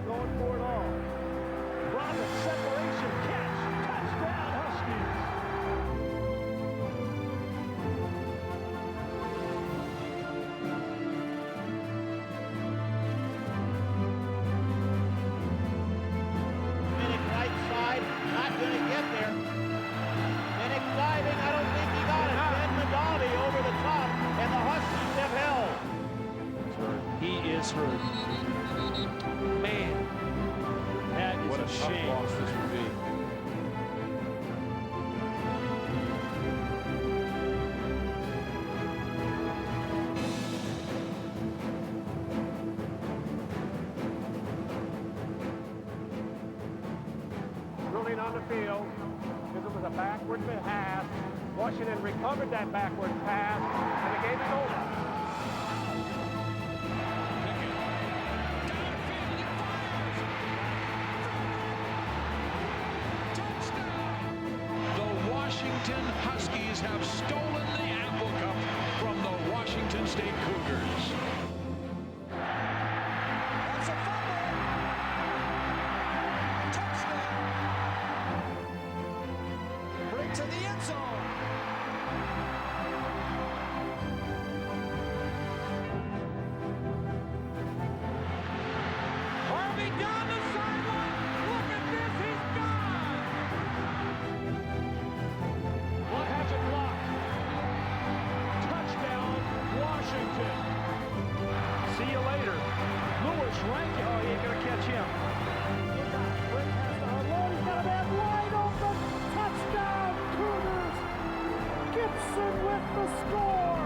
going for it all. From the separation catch, touchdown Huskies. Minnick right side, not going to get there. Minnick diving, I don't think he got it. Ben Medali over the top, and the Huskies have held. He is hurt. Man, that is What a tough shame. loss this would be. Ruling on the field, because it was a backward pass. Washington recovered that backward pass, and the game is over. The Washington Huskies have stolen the Apple Cup from the Washington State Cougars. That's a fumble. Touchdown. Bring to the end zone. Harvey down the sideline. Look at this, he's gone. One has it blocked. Touchdown, Washington. See you later. Lewis Rankin. Oh, you ain't going to catch him. Look out. Britt has to unload. He's got a man wide open. Touchdown, Cougars. Gibson with the score.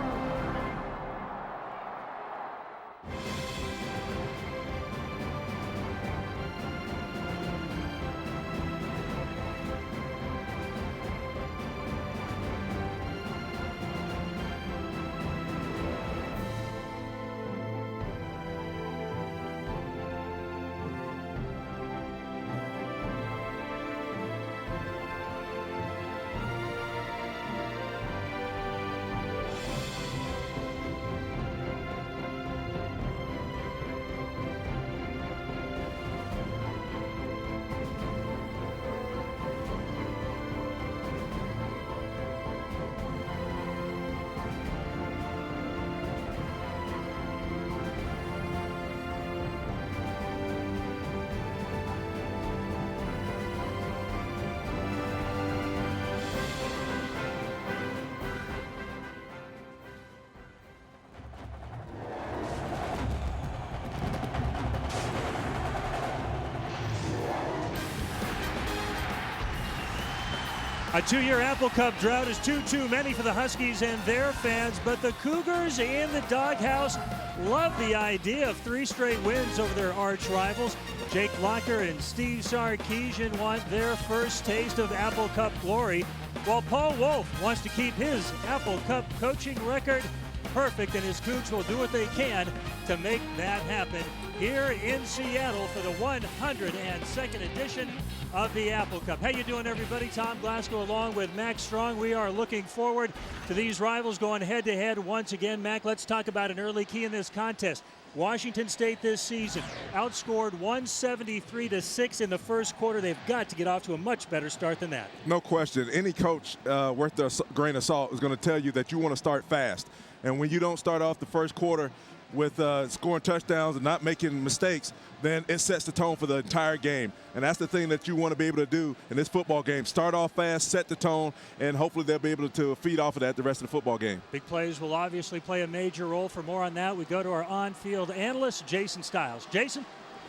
A two-year Apple Cup drought is too many for the Huskies and their fans, but the Cougars in the doghouse love the idea of 3 straight wins over their arch rivals. Jake Locker and Steve Sarkisian want their first taste of Apple Cup glory, while Paul Wolf wants to keep his Apple Cup coaching record perfect, and his Cougs will do what they can to make that happen here in Seattle for the 102nd edition of the Apple Cup. How you doing, everybody? Tom Glasgow along with Max Strong. We are looking forward to these rivals going head-to-head once again. Mac, let's talk about an early key in this contest. Washington State this season outscored 173-6 in the first quarter. They've got to get off to a much better start than that. No question. Any coach worth a grain of salt is going to tell you that you want to start fast. And when you don't start off the first quarter with scoring touchdowns and not making mistakes, then it sets the tone for the entire game. And that's the thing that you want to be able to do in this football game. Start off fast, set the tone, and hopefully they'll be able to feed off of that the rest of the football game. Big plays will obviously play a major role. For more on that, we go to our on-field analyst, Jason Stiles. Jason?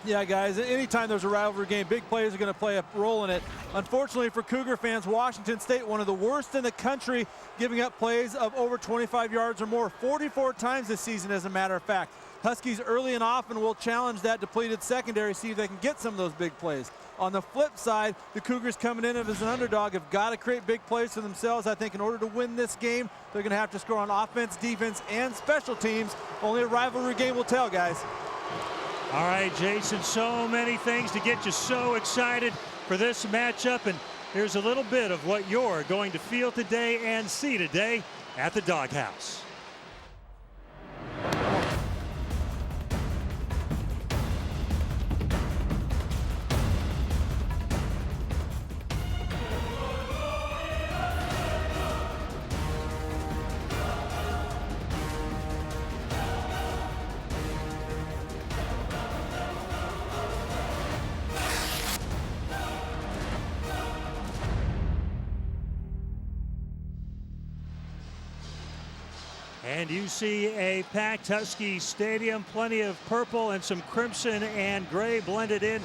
Yeah, guys, anytime there's a rivalry game, big plays are going to play a role in it. Unfortunately for Cougar fans, Washington State, one of the worst in the country, giving up plays of over 25 yards or more 44 times this season, as a matter of fact. Huskies early and often will challenge that depleted secondary, see if they can get some of those big plays. On the flip side, the Cougars coming in as an underdog have got to create big plays for themselves. I think in order to win this game, they're going to have to score on offense, defense, and special teams. Only a rivalry game will tell, guys. All right, Jason, so many things to get you so excited for this matchup, and here's a little bit of what you're going to feel today and see today at the Doghouse. and you see a packed Husky Stadium, plenty of purple and some crimson and gray blended in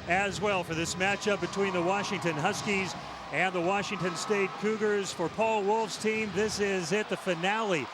as well for this matchup between the Washington Huskies and the Washington State Cougars. For Paul Wolf's team, this is it, the finale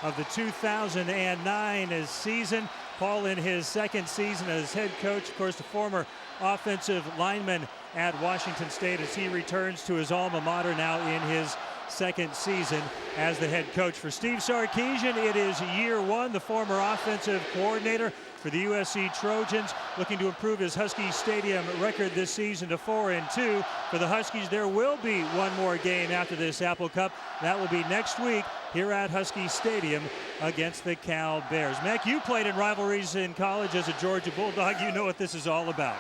of the 2009 season. Paul in his second season as head coach, of course, the former offensive lineman at Washington State as he returns to his alma mater now in his second season as the head coach. For Steve Sarkisian, it is year one, the former offensive coordinator for the USC Trojans, looking to improve his Husky Stadium record this season to 4-2. For the Huskies, there will be one more game after this Apple Cup. That will be next week here at Husky Stadium against the Cal Bears. Mac, you played in rivalries in college as a Georgia Bulldog. You know what this is all about.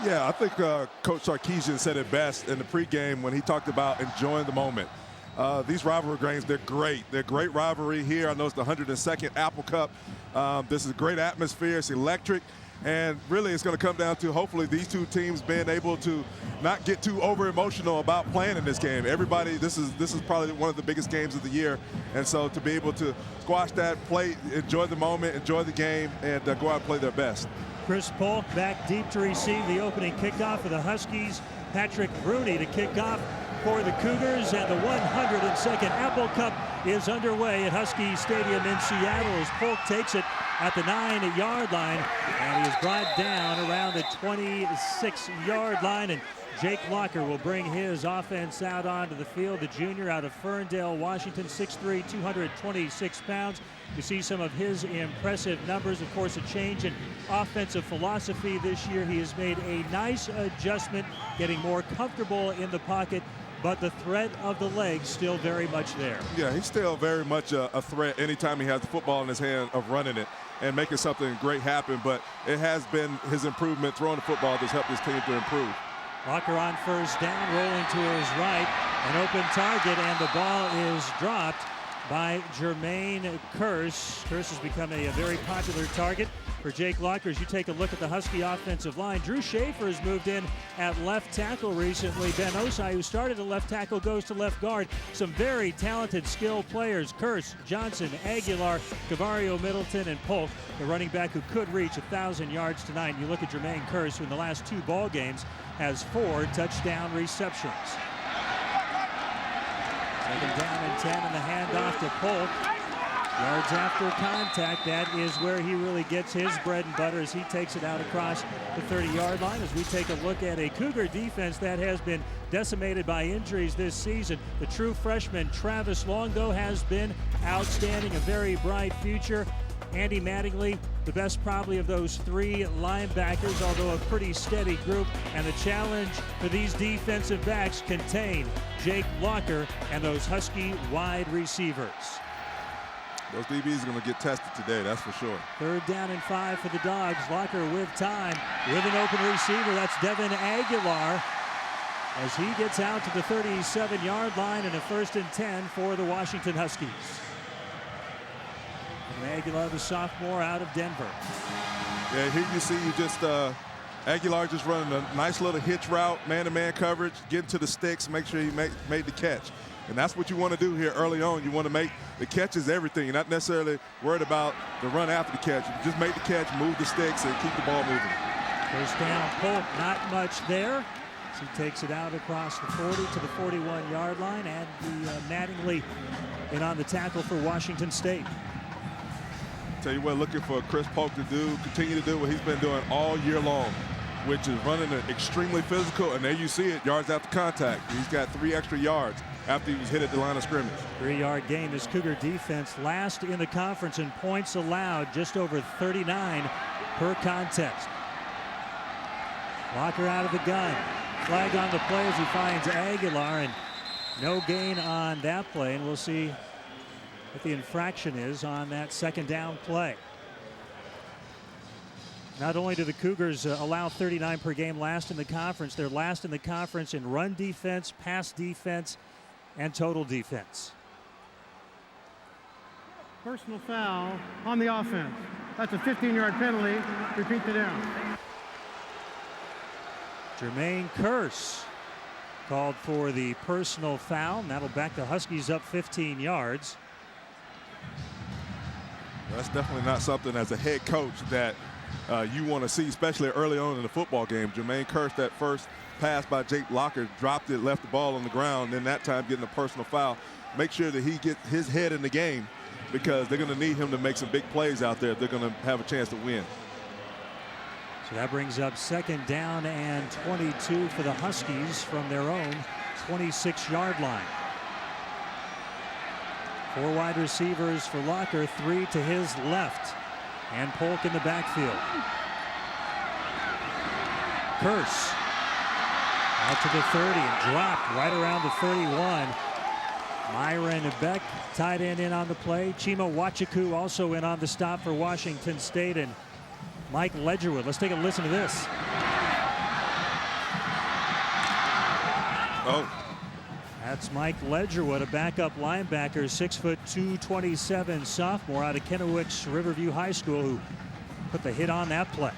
Yeah, I think Coach Sarkisian said it best in the pregame when he talked about enjoying the moment. These rivalry games, they're great. They're great rivalry here. I know it's the 102nd Apple Cup. This is a great atmosphere. It's electric. And really, it's going to come down to hopefully these two teams being able to not get too over-emotional about playing in this game. Everybody, this is probably one of the biggest games of the year. And so to be able to squash that, play, enjoy the moment, enjoy the game, and go out and play their best. Chris Polk back deep to receive the opening kickoff for the Huskies. Patrick Bruni to kick off for the Cougars, and the 102nd Apple Cup is underway at Husky Stadium in Seattle as Polk takes it at the 9-yard line, and he is brought down around the 26-yard line, and Jake Locker will bring his offense out onto the field. The junior out of Ferndale, Washington, 6'3", 226 pounds. You see some of his impressive numbers. Of course, a change in offensive philosophy this year. He has made a nice adjustment, getting more comfortable in the pocket, but the threat of the legs still very much there. Yeah, he's still very much a threat anytime he has the football in his hand of running it and making something great happen. But it has been his improvement throwing the football that's helped his team to improve. Locker on first down, rolling to his right, an open target, and the ball is dropped by Jermaine Kearse. Kearse has become a very popular target for Jake Locker. As you take a look at the Husky offensive line, Drew Schaefer has moved in at left tackle recently. Ben Osai, who started at left tackle, goes to left guard. Some very talented, skilled players. Kearse, Johnson, Aguilar, Cavario, Middleton, and Polk, the running back who could reach 1,000 yards tonight. And you look at Jermaine Kearse, who in the last 2 ball games has 4 touchdown receptions. Second down and 10, and the handoff to Polk. Yards after contact, that is where he really gets his bread and butter as he takes it out across the 30-yard line. As we take a look at a Cougar defense that has been decimated by injuries this season. The true freshman Travis Long, though, has been outstanding, a very bright future. Andy Mattingly, the best probably of those 3 linebackers, although a pretty steady group. And the challenge for these defensive backs contain Jake Locker and those Husky wide receivers. Those DBs are going to get tested today, that's for sure. 3rd down and 5 for the Dogs. Locker with time, with an open receiver. That's Devin Aguilar as he gets out to the 37-yard line, and a 1st and 10 for the Washington Huskies. And Aguilar, the sophomore out of Denver. Yeah, here you see Aguilar just running a nice little hitch route, man-to-man coverage, getting to the sticks, make sure he made the catch. And that's what you want to do here early on. You want to make the catches everything. You're not necessarily worried about the run after the catch. You just make the catch, move the sticks, and keep the ball moving. First down, Polk, not much there. So he takes it out across the 40 to the 41-yard line, and the Mattingly in on the tackle for Washington State. Tell you what, looking for Chris Polk to continue to do what he's been doing all year long, which is running an extremely physical, and there you see it, yards after contact. He's got 3 extra yards after he was hit at the line of scrimmage. 3-yard gain. This Cougar defense last in the conference in points allowed, just over 39 per contest. Locker out of the gun. Flag on the play as he finds Aguilar, and no gain on that play, and we'll see what the infraction is on that 2nd down play. Not only do the Cougars allow 39 per game last in the conference, they're last in the conference in run defense, pass defense, and total defense. Personal foul on the offense. That's a 15-yard penalty. Repeat the down. Jermaine Kearse called for the personal foul, and that'll back the Huskies up 15 yards. That's definitely not something as a head coach that you want to see, especially early on in the football game. Jermaine Kearse, that first pass by Jake Locker, dropped it, left the ball on the ground, and that time getting a personal foul. Make sure that he gets his head in the game, because they're going to need him to make some big plays out there if they're going to have a chance to win. So that brings up 2nd down and 22 for the Huskies from their own 26-yard line. 4 wide receivers for Locker, 3 to his left, and Polk in the backfield. Kearse out to the 30 and dropped right around the 31. Myron Beck, tight end, in on the play. Chima Wachiku also in on the stop for Washington State, and Mike Ledgerwood. Let's take a listen to this. Oh. That's Mike Ledgerwood, a backup linebacker, 6'2", 227 sophomore out of Kennewick's Riverview High School, who put the hit on that play.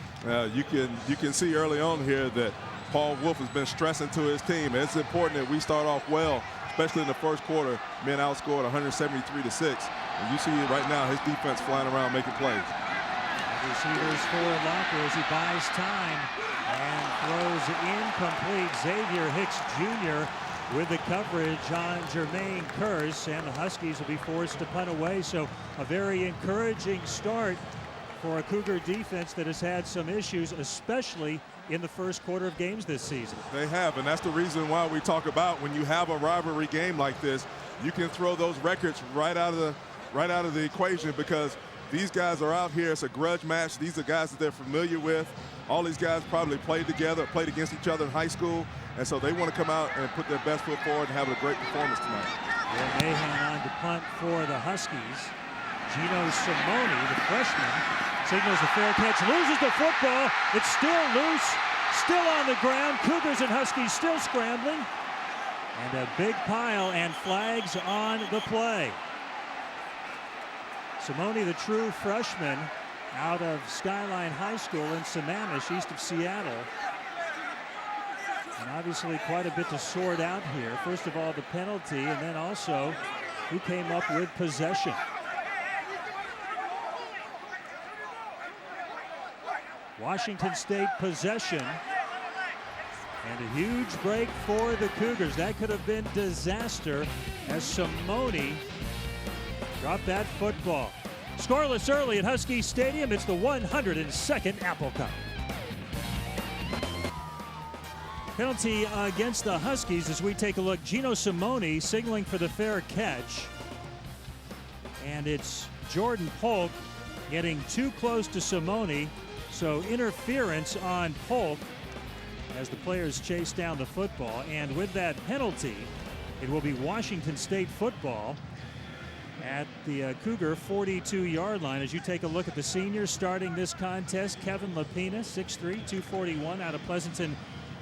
You can see early on here that Paul Wolf has been stressing to his team. And it's important that we start off well, especially in the first quarter. Men outscored 173-6. And you see it right now, his defense flying around making plays. Receivers for Locker as he buys time and throws incomplete. Xavier Hicks Jr. with the coverage on Jermaine Kearse, and the Huskies will be forced to punt away. So a very encouraging start for a Cougar defense that has had some issues, especially in the first quarter of games this season. They have, and that's the reason why we talk about when you have a rivalry game like this, you can throw those records right out of the equation, because these guys are out here. It's a grudge match. These are guys that they're familiar with. All these guys probably played together, played against each other in high school, and so they want to come out and put their best foot forward and have a great performance tonight. Bill Mahan on to punt for the Huskies. Gino Simone, the freshman, signals the fair catch, loses the football. It's still loose, still on the ground. Cougars and Huskies still scrambling. And a big pile and flags on the play. Simone, the true freshman out of Skyline High School in Sammamish, east of Seattle. And obviously quite a bit to sort out here. First of all, the penalty, and then also who came up with possession. Washington State possession. And a huge break for the Cougars. That could have been disaster as Simone dropped that football. Scoreless early at Husky Stadium. It's the 102nd Apple Cup. Penalty against the Huskies as we take a look. Gino Simone signaling for the fair catch. And it's Jordan Polk getting too close to Simone. So interference on Polk as the players chase down the football. And with that penalty, it will be Washington State football at the Cougar 42-yard line. As you take a look at the seniors starting this contest, Kevin Lapina, 6'3", 241 out of Pleasanton,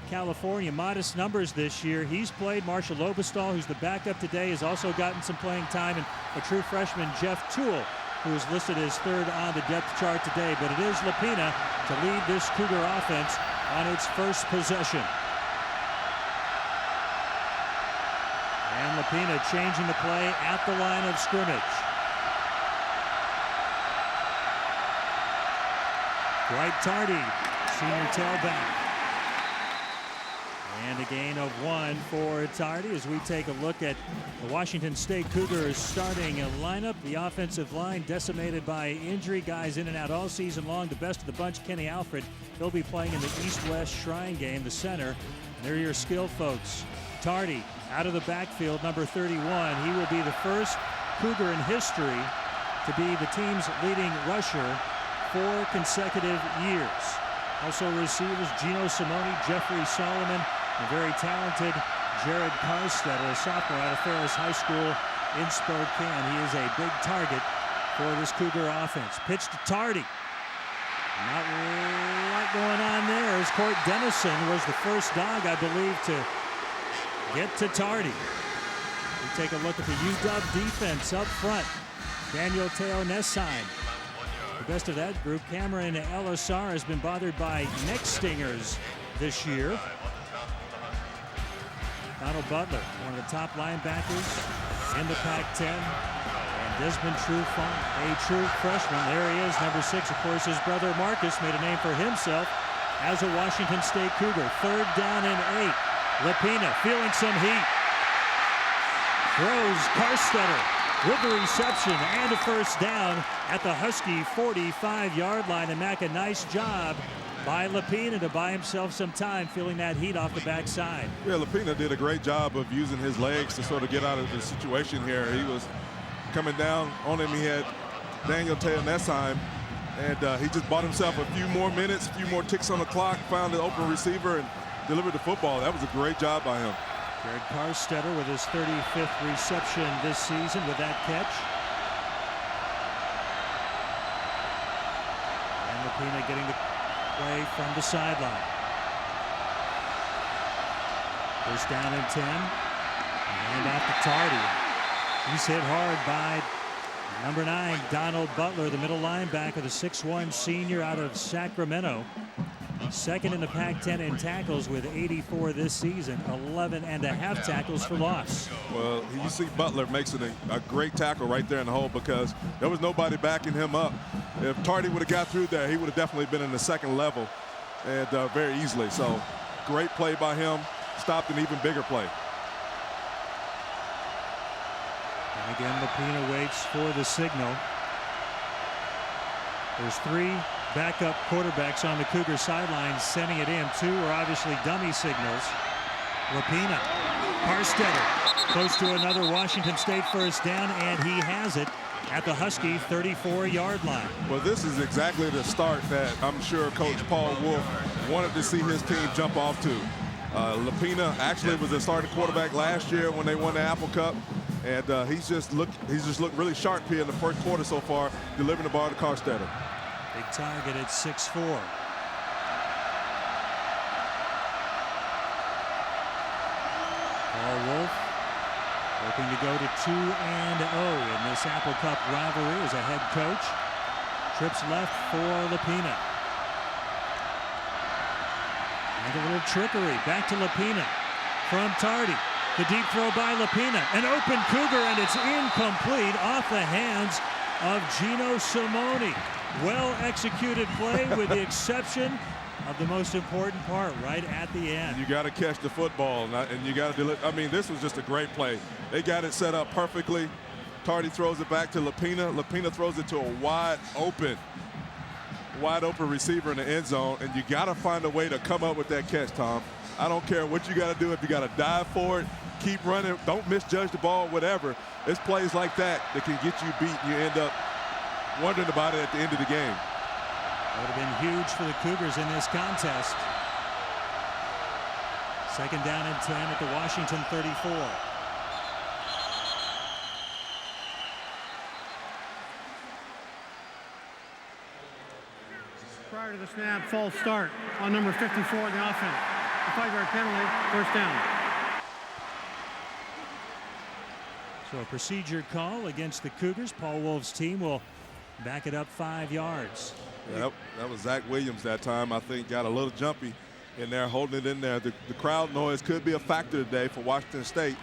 California. Modest numbers this year. He's played. Marshall Obistal, who's the backup today, has also gotten some playing time. And a true freshman, Jeff Toole, who is listed as 3rd on the depth chart today. But it is Lapina to lead this Cougar offense on its first possession. And Lapina changing the play at the line of scrimmage. Dwight Tardy, senior tailback. And a gain of 1 for Tardy as we take a look at the Washington State Cougars starting a lineup. The offensive line decimated by injury. Guys in and out all season long. The best of the bunch, Kenny Alfred. He'll be playing in the East-West Shrine game, the center. They're your skill folks. Tardy out of the backfield, number 31. He will be the first Cougar in history to be the team's leading rusher 4 consecutive years. Also receivers, Gino Simone, Jeffrey Solomon, and very talented Jared Carstetter, a sophomore out of Ferris High School in Spokane. He is a big target for this Cougar offense. Pitch to Tardy. Not a lot going on there as Court Dennison was the first dog, I believe, to get to Tardy. We take a look at the UW defense up front. Daniel Teo Nessheim. The best of that group, Cameron Elisar, has been bothered by neck stingers this year. Donald Butler, one of the top linebackers in the Pac-10. And Desmond Trufant, a true freshman. There he is, number 6. Of course, his brother Marcus made a name for himself as a Washington State Cougar. 3rd down and 8. Lapina feeling some heat. Throws Carstetter with the reception and a 1st down at the Husky 45-yard line. And Mac, a nice job by Lapina to buy himself some time, feeling that heat off the backside. Yeah, Lapina did a great job of using his legs to sort of get out of the situation here. He was coming down on him. He had Daniel Taylor that time, and he just bought himself a few more minutes, a few more ticks on the clock, found the open receiver, and delivered the football. That was a great job by him. Jared Carstetter with his 35th reception this season with that catch. And Lapina getting the play from the sideline. 1st down and 10. And off to Tardy. He's hit hard by number 9, Donald Butler, the middle linebacker, the 6'1" senior out of Sacramento. 2nd in the Pac-10 in tackles with 84 this season, 11.5 tackles for loss. Well, you see Butler makes a great tackle right there in the hole because there was nobody backing him up. If Tardy would have got through there, he would have definitely been in the 2nd level and very easily. So great play by him, stopped an even bigger play. And again, Lapina waits for the signal. There's 3 backup quarterbacks on the Cougar sideline sending it in. 2 are obviously dummy signals. Lapina, Carstetter, close to another Washington State 1st down, and he has it at the Husky 34-yard line. Well, this is exactly the start that I'm sure Coach Paul Wolf wanted to see his team jump off to. Lapina actually was a starting quarterback last year when they won the Apple Cup, and he's just looked really sharp here in the 1st quarter so far, delivering the ball to Carstetter. Big target at 6'4". Paul Wolf hoping to go to 2-0 in this Apple Cup rivalry as a head coach. Trips left for Lapina. And a little trickery. Back to Lapina from Tardy. The deep throw by Lapina. An open Cougar, and it's incomplete off the hands of Gino Simone. Well executed play with the exception of the most important part right at the end. You got to catch the football, and you got to deliver. I mean, this was just a great play. They got it set up perfectly. Tardy throws it back to Lapina. Lapina throws it to a wide open receiver in the end zone, and you got to find a way to come up with that catch, Tom. I don't care what you got to do. If you got to dive for it, keep running, don't misjudge the ball, whatever. It's plays like that that can get you beat, and you end up wondering about it at the end of the game. That would have been huge for the Cougars in this contest. 2nd down and 10 at the Washington 34. Prior to the snap, false start on number 54 in the offense. A 5-yard penalty, 1st down. So a procedure call against the Cougars. Paul Wolf's team will back it up 5 yards. Yeah, that was Zach Williams that time. I think got a little jumpy in there, holding it in there. The crowd noise could be a factor today for Washington State.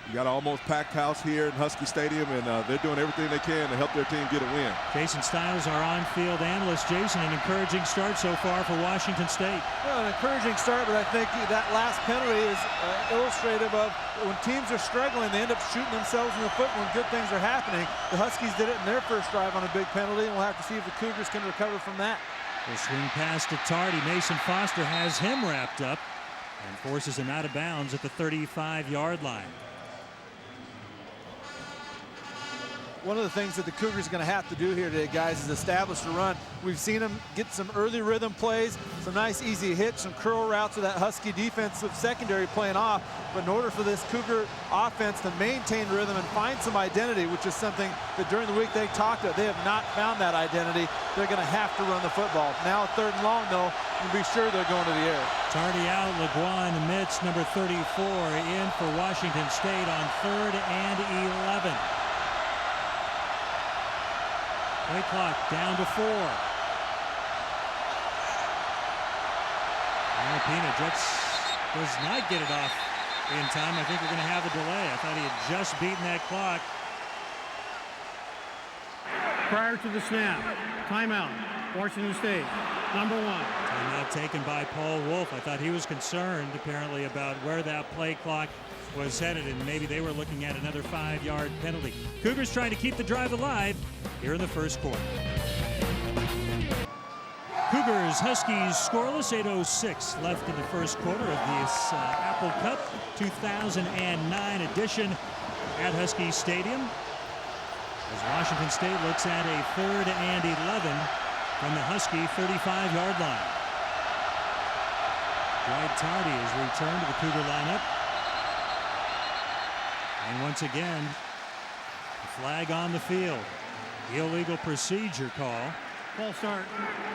You got an almost packed house here in Husky Stadium, and they're doing everything they can to help their team get a win. Jason Stiles, our on-field analyst. Jason, an encouraging start so far for Washington State. Well, an encouraging start, but I think that last penalty is illustrative of when teams are struggling, they end up shooting themselves in the foot when good things are happening. The Huskies did it in their 1st drive on a big penalty, and we'll have to see if the Cougars can recover from that. The swing pass to Tardy. Mason Foster has him wrapped up and forces him out of bounds at the 35-yard line. One of the things that the Cougars are going to have to do here today, guys, is establish the run. We've seen them get some early rhythm plays, some nice easy hits, some curl routes with that Husky defensive secondary playing off. But in order for this Cougar offense to maintain rhythm and find some identity, which is something that during the week they talked about, they have not found that identity. They're going to have to run the football. Now 3rd and long, though, you can be sure they're going to the air. Tardy out, LeGuan Mitz, number 34, in for Washington State on 3rd and 11. Play clock down to 4. Lapina does not get it off in time. I think we're going to have a delay. I thought he had just beaten that clock. prior to the snap. Timeout. Washington State. Number 1. Timeout taken by Paul Wolf. I thought he was concerned, apparently, about where that play clock was headed, and maybe they were looking at another 5-yard penalty. Cougars trying to keep the drive alive here in the first quarter. Cougars, Huskies scoreless, 8:06 left in the first quarter of this Apple Cup 2009 edition at Husky Stadium. As Washington State looks at a 3rd and 11 from the Husky 35-yard line. Dwight Tardy has returned to the Cougar lineup. And once again, the flag on the field. Illegal procedure call. False start.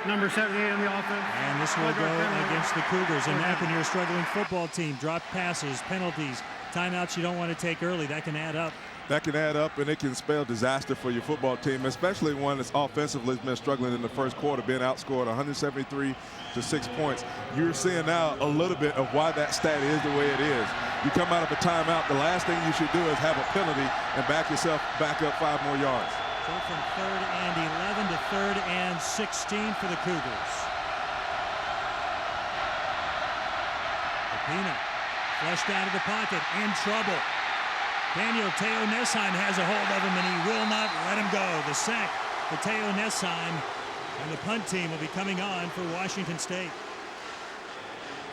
Number 78 on the offense. And this will go against the Cougars. And that, when you're a struggling football team, drop passes, penalties, timeouts you don't want to take early, that can add up. That can add up, and it can spell disaster for your football team, especially one that's offensively been struggling in the first quarter, being outscored 173 to 6 points. You're seeing now a little bit of why that stat is the way it is. You come out of a timeout, the last thing you should do is have a penalty and back yourself back up 5 more yards. So from 3rd and 11 to 3rd and 16 for the Cougars. Pepino flushed out of the pocket, in trouble. Daniel Teo Nessheim has a hold of him, and he will not let him go. The sack for Teo Nessheim, and the punt team will be coming on for Washington State.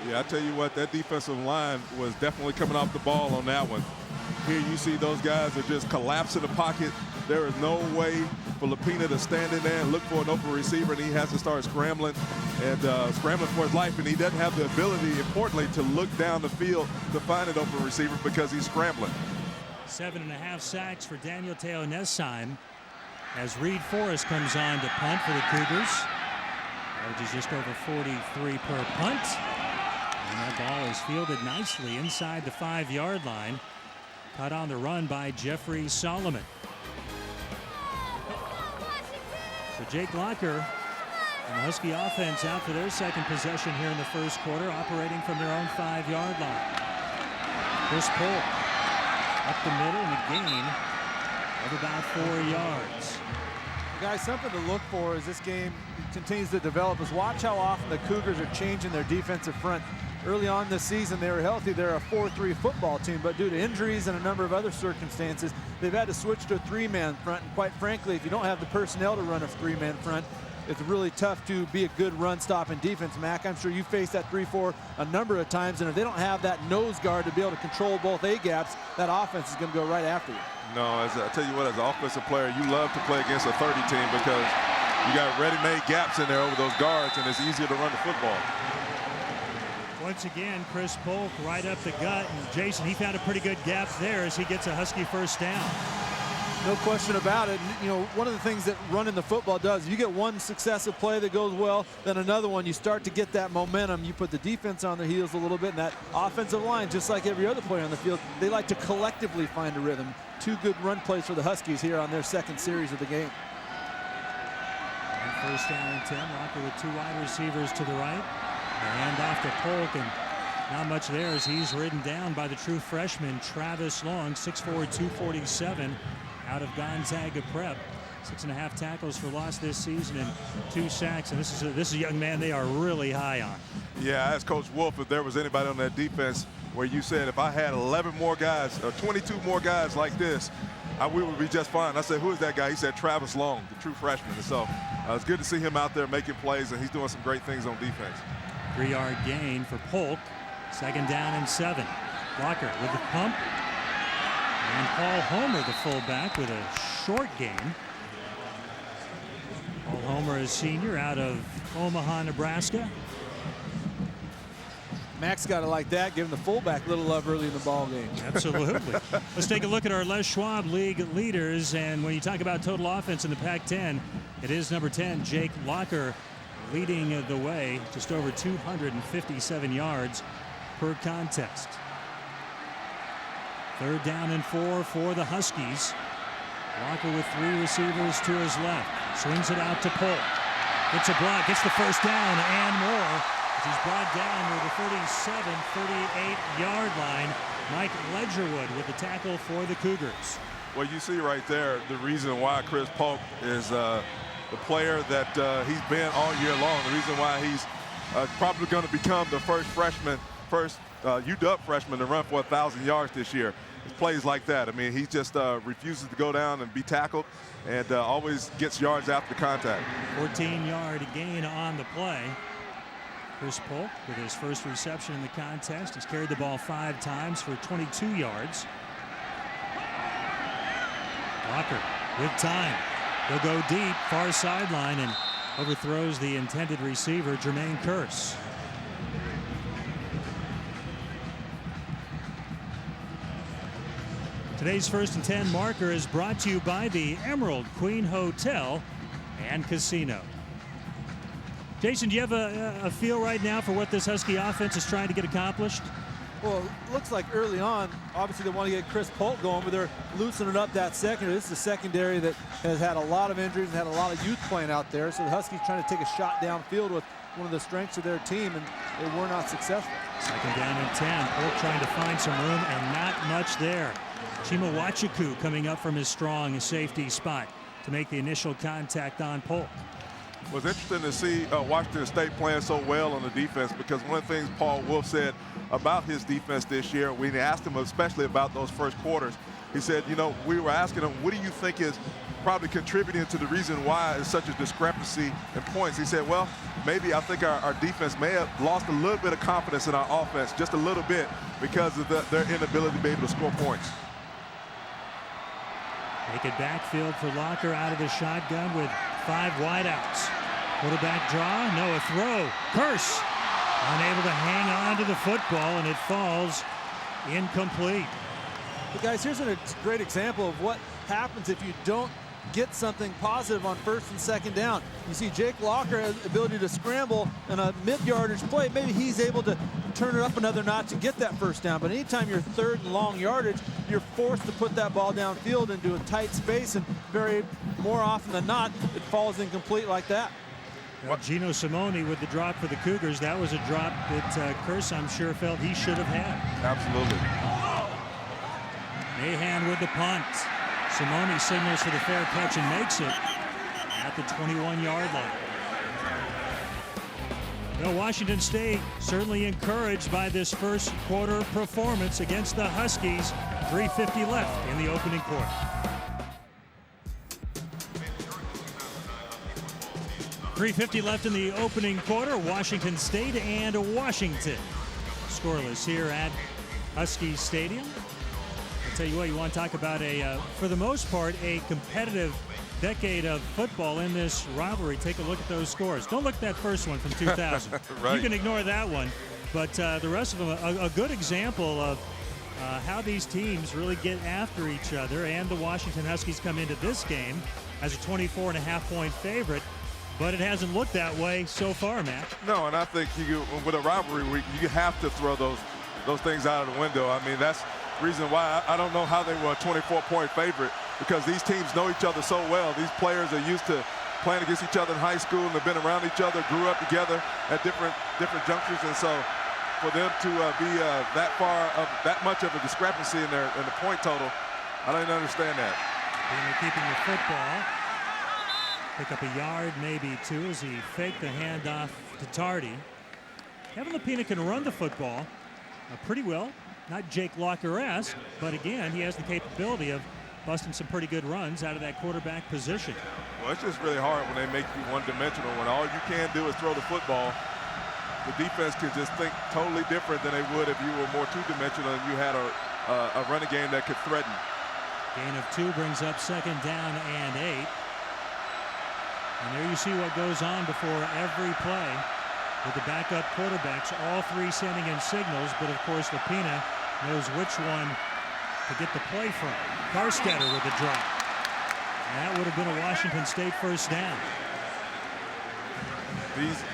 Yeah, I tell you what, that defensive line was definitely coming off the ball on that one. Here you see those guys are just collapsing the pocket. There is no way for Lapina to stand in there and look for an open receiver, and he has to start scrambling and scrambling for his life, and he doesn't have the ability, importantly, to look down the field to find an open receiver because he's scrambling. 7.5 sacks for Daniel Teo Nessheim as Reed Forrest comes on to punt for the Cougars. Averages just over 43 per punt. And that ball is fielded nicely inside the 5-yard line. Caught on the run by Jeffrey Solomon. So Jake Locker and the Husky offense out for their second possession here in the first quarter, operating from their own 5-yard line. Chris Polk up the middle and a gain of about 4 yards. Guys, something to look for as this game continues to develop is watch how often the Cougars are changing their defensive front. Early on this season, they were healthy. They're a 4-3 football team, but due to injuries and a number of other circumstances, they've had to switch to a 3-man front. And quite frankly, if you don't have the personnel to run a 3-man front, it's really tough to be a good run-stopping defense. Mac, I'm sure you faced that 3-4 a number of times, and if they don't have that nose guard to be able to control both A-gaps, that offense is going to go right after you. No, I tell you what, as an offensive player, you love to play against a 30 team because you got ready-made gaps in there over those guards, and it's easier to run the football. Once again, Chris Polk right up the gut, and Jason, he found a pretty good gap there as he gets a Husky first down. No question about it. You know, one of the things that running the football does, you get one successive play that goes well, then another one, you start to get that momentum. You put the defense on their heels a little bit, and that offensive line, just like every other player on the field, they like to collectively find a rhythm. 2 good run plays for the Huskies here on their second series of the game. And first down and 10, Rocker with 2 wide receivers to the right. The handoff to Polk, and not much there as he's ridden down by the true freshman Travis Long, 6'4", 247, out of Gonzaga Prep. 6.5 tackles for loss this season and 2 sacks. And this is a young man they are really high on. Yeah, I asked Coach Wolf if there was anybody on that defense where you said if I had 11 more guys or 22 more guys like this, we would be just fine. I said, who is that guy? He said Travis Long, the true freshman. And so it's good to see him out there making plays, and he's doing some great things on defense. 3-yard gain for Polk. 2nd down and 7. Blocker with the pump. And Paul Homer, the fullback, with a short gain. Paul Homer is senior out of Omaha, Nebraska. Max got it like that, giving the fullback a little love early in the ball game. Absolutely. Let's take a look at our Les Schwab League leaders. And when you talk about total offense in the Pac-10, it is number 10, Jake Locker, leading the way, just over 257 yards per contest. 3rd down and 4 for the Huskies. Walker with 3 receivers to his left. Swings it out to Polk. Gets a block, gets the first down and more. He's brought down near the 37, 38-yard line. Mike Ledgerwood with the tackle for the Cougars. Well, you see right there the reason why Chris Polk is the player that he's been all year long. The reason why he's probably going to become the first UW freshman to run for 1,000 yards this year. It's plays like that. I mean, he just refuses to go down and be tackled, and always gets yards after contact. 14-yard gain on the play. Chris Polk with his first reception in the contest. He's carried the ball 5 times for 22 yards. Walker with time. He'll go deep, far sideline, and overthrows the intended receiver, Jermaine Kearse. Today's 1st and 10 marker is brought to you by the Emerald Queen Hotel and Casino. Jason, do you have a feel right now for what this Husky offense is trying to get accomplished? Well, it looks like early on, obviously they want to get Chris Polk going, but they're loosening up that secondary. This is a secondary that has had a lot of injuries and had a lot of youth playing out there. So the Huskies trying to take a shot downfield with one of the strengths of their team, and they were not successful. 2nd down and 10. Polk trying to find some room, and not much there. Chima Wachuku coming up from his strong safety spot to make the initial contact on Polk. It was interesting to see Washington State playing so well on the defense, because one of the things Paul Wolf said about his defense this year, when he asked him especially about those first quarters, he said, you know, we were asking him, what do you think is probably contributing to the reason why there's such a discrepancy in points? He said, well, maybe I think our defense may have lost a little bit of confidence in our offense, just a little bit, because of their inability to be able to score points. Make it backfield for Locker out of the shotgun with 5 wideouts. Quarterback draw, no, a throw. Kearse unable to hang on to the football, and it falls incomplete. But guys, here's a great example of what happens if you don't get something positive on 1st and 2nd down. You see Jake Locker has the ability to scramble in a mid-yardage play. Maybe he's able to turn it up another notch to get that 1st down. But anytime you're 3rd and long yardage, you're forced to put that ball downfield into a tight space, and more often than not, it falls incomplete like that. Well, Gino Simone with the drop for the Cougars. That was a drop that Kearse, I'm sure, felt he should have had. Absolutely. Mahan with the punt. Simone signals for the fair catch and makes it at the 21-yard line. Well, Washington State certainly encouraged by this first quarter performance against the Huskies. 3:50 left in the opening quarter. .350 left in the opening quarter. Washington State and Washington scoreless here at Husky Stadium. I'll tell you what, you want to talk about for the most part, a competitive decade of football in this rivalry. Take a look at those scores. Don't look at that first one from 2000. Right. You can ignore that one. But the rest of them, a good example of how these teams really get after each other. And the Washington Huskies come into this game as a 24.5-point favorite. But it hasn't looked that way so far, Matt. No, and I think with a rivalry week, you have to throw those things out of the window. I mean, that's the reason why I don't know how they were a 24-point favorite, because these teams know each other so well. These players are used to playing against each other in high school, and they've been around each other, grew up together at different junctures, and so for them to be that much of a discrepancy in the point total, I don't even understand that. And they're keeping the football. Pick up a yard, maybe 2, as he faked the handoff to Tardy. Kevin Lapina can run the football pretty well. Not Jake Locker-esque, but again, he has the capability of busting some pretty good runs out of that quarterback position. Well, it's just really hard when they make you one-dimensional. When all you can do is throw the football, the defense can just think totally different than they would if you were more two-dimensional and you had a running game that could threaten. Gain of 2 brings up 2nd down and 8. And there you see what goes on before every play with the backup quarterbacks, all 3 sending in signals, but of course Lapina knows which one to get the play from. Carstetter with the drop. And that would have been a Washington State 1st down.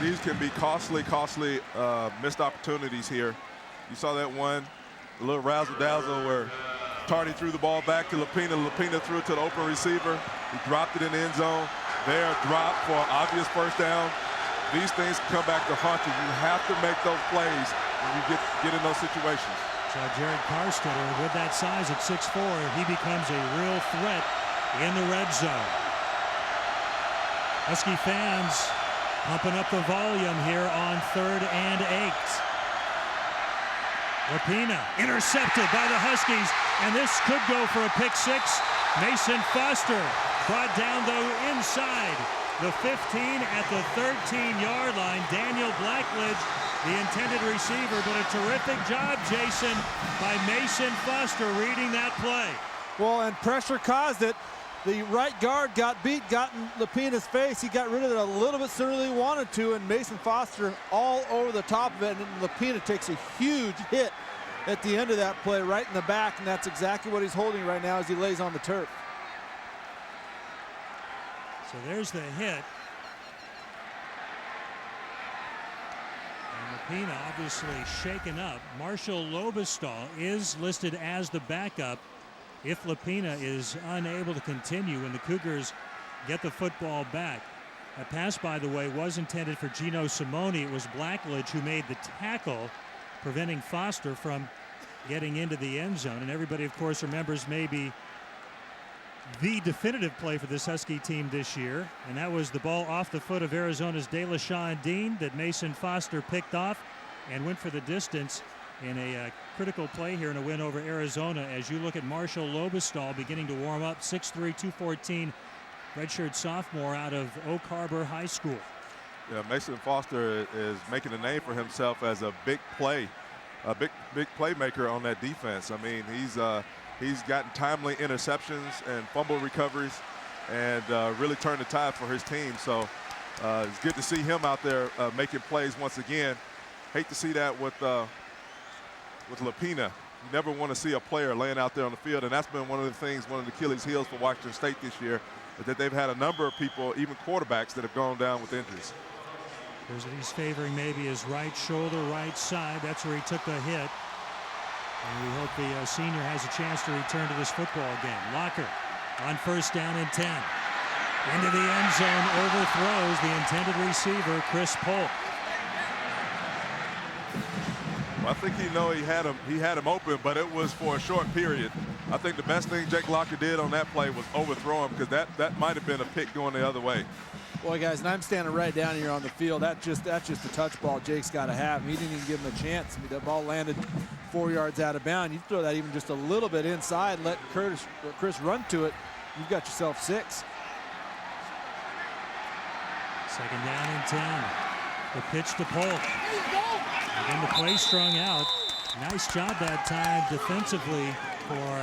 These can be costly missed opportunities here. You saw that one, a little razzle-dazzle where Tardy threw the ball back to Lapina. Lapina threw it to the open receiver. He dropped it in the end zone. There, drop for an obvious 1st down. These things come back to haunt you. You have to make those plays when you get in those situations. So Jared Carstetter, with that size at 6'4", he becomes a real threat in the red zone. Husky fans pumping up the volume here on 3rd and 8. Lapina intercepted by the Huskies, and this could go for a pick 6. Mason Foster brought down though inside the 15 at the 13-yard line. Daniel Blackledge, the intended receiver, but a terrific job, Jason, by Mason Foster reading that play. Well, and pressure caused it. The right guard got beat, got in Lapina's face. He got rid of it a little bit sooner than he wanted to, and Mason Foster all over the top of it, and Lapina takes a huge hit at the end of that play, right in the back, and that's exactly what he's holding right now as he lays on the turf. So there's the hit. And Lapina obviously shaken up. Marshall Lobestall is listed as the backup if Lapina is unable to continue when the Cougars get the football back. That pass, by the way, was intended for Gino Simone. It was Blackledge who made the tackle, preventing Foster from getting into the end zone. And everybody, of course, remembers maybe the definitive play for this Husky team this year, and that was the ball off the foot of Arizona's DeLaShawn Dean that Mason Foster picked off and went for the distance in a critical play here in a win over Arizona. As you look at Marshall Lobestall beginning to warm up, 6'3", 214, redshirt sophomore out of Oak Harbor High School. Yeah, Mason Foster is making a name for himself as a big playmaker on that defense. I mean, he's gotten timely interceptions and fumble recoveries, and really turned the tide for his team. So it's good to see him out there making plays once again. Hate to see that with Lapina. You never want to see a player laying out there on the field, and that's been one of the things, one of the Achilles heels for Washington State this year, is that they've had a number of people, even quarterbacks, that have gone down with injuries. Here's what he's favoring, maybe his right shoulder, right side. That's where he took the hit. And we hope the senior has a chance to return to this football game. Locker on 1st down and 10. Into the end zone, overthrows the intended receiver, Chris Polk. Well, I think he had him open, but it was for a short period. I think the best thing Jake Locker did on that play was overthrow him, because that might have been a pick going the other way. Boy, guys, and I'm standing right down here on the field. That's just a touch ball Jake's got to have. He didn't even give him a chance. I mean, that ball landed 4 yards out of bounds. You throw that even just a little bit inside, let Chris run to it, you've got yourself 6. 2nd down and 10. The pitch to Polk. And the play strung out. Nice job that time defensively for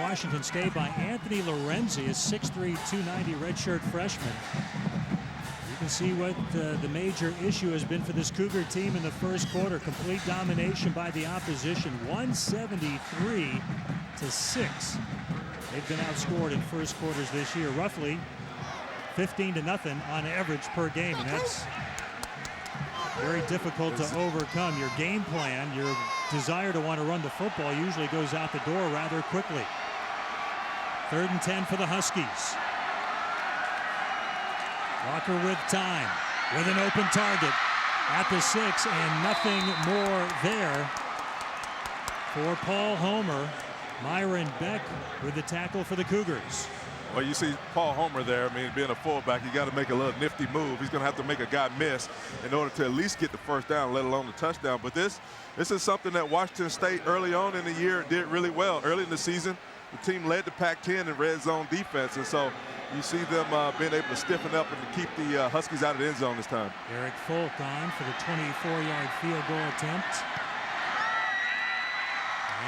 Washington State by Anthony Lorenzi, a 6'3", 290 redshirt freshman. You can see what the major issue has been for this Cougar team in the first quarter. Complete domination by the opposition, 173-6. They've been outscored in first quarters this year, roughly 15-0 on average per game, and that's very difficult to overcome. Your game plan, your desire to want to run the football usually goes out the door rather quickly. 3rd and 10 for the Huskies. Walker with time, with an open target at the 6, and nothing more there for Paul Homer. Myron Beck with the tackle for the Cougars. Well, you see Paul Homer there. I mean, being a fullback, you got to make a little nifty move. He's going to have to make a guy miss in order to at least get the 1st down, let alone the touchdown. But this is something that Washington State early on in the year did really well. Early in the season, the team led the Pac-10 in red zone defense, and so you see them being able to stiffen up and to keep the Huskies out of the end zone this time. Eric Folk on for the 24-yard field goal attempt.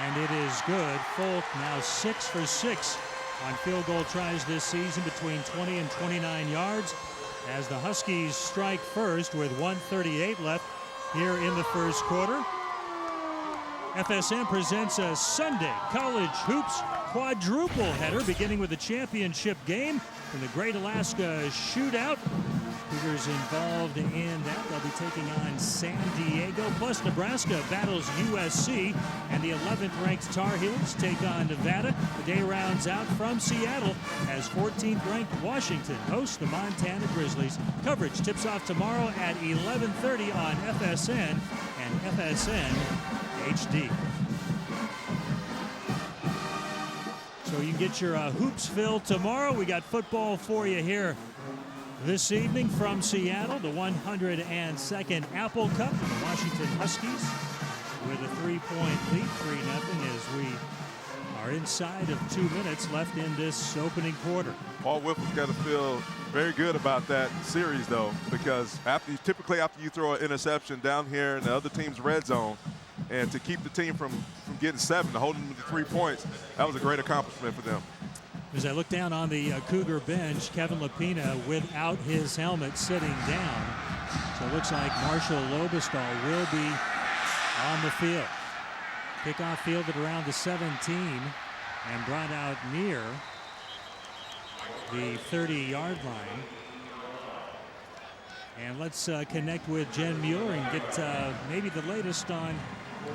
And it is good. Folk now 6 for 6 on field goal tries this season between 20 and 29 yards, as the Huskies strike first with 1:38 left here in the first quarter. FSN presents a Sunday College Hoops quadruple header, beginning with the championship game in the Great Alaska Shootout. Cougars involved in that. They'll be taking on San Diego, plus Nebraska battles USC, and the 11th ranked Tar Heels take on Nevada. The day rounds out from Seattle as 14th ranked Washington hosts the Montana Grizzlies. Coverage tips off tomorrow at 11:30 on FSN and FSN HD. So you can get your hoops filled tomorrow. We got football for you here this evening from Seattle. The 102nd Apple Cup and the Washington Huskies with a 3-point lead, 3-0 as we are inside of 2 minutes left in this opening quarter. Paul Whipple's got to feel very good about that series, though, because typically after you throw an interception down here in the other team's red zone, and to keep the team from getting 7, to hold them to 3 points, that was a great accomplishment for them. As I look down on the Cougar bench, Kevin Lapina without his helmet sitting down. So it looks like Marshall Lobestal will be on the field. Kickoff fielded around the 17 and brought out near the 30-yard line. And let's connect with Jen Mueller and get maybe the latest on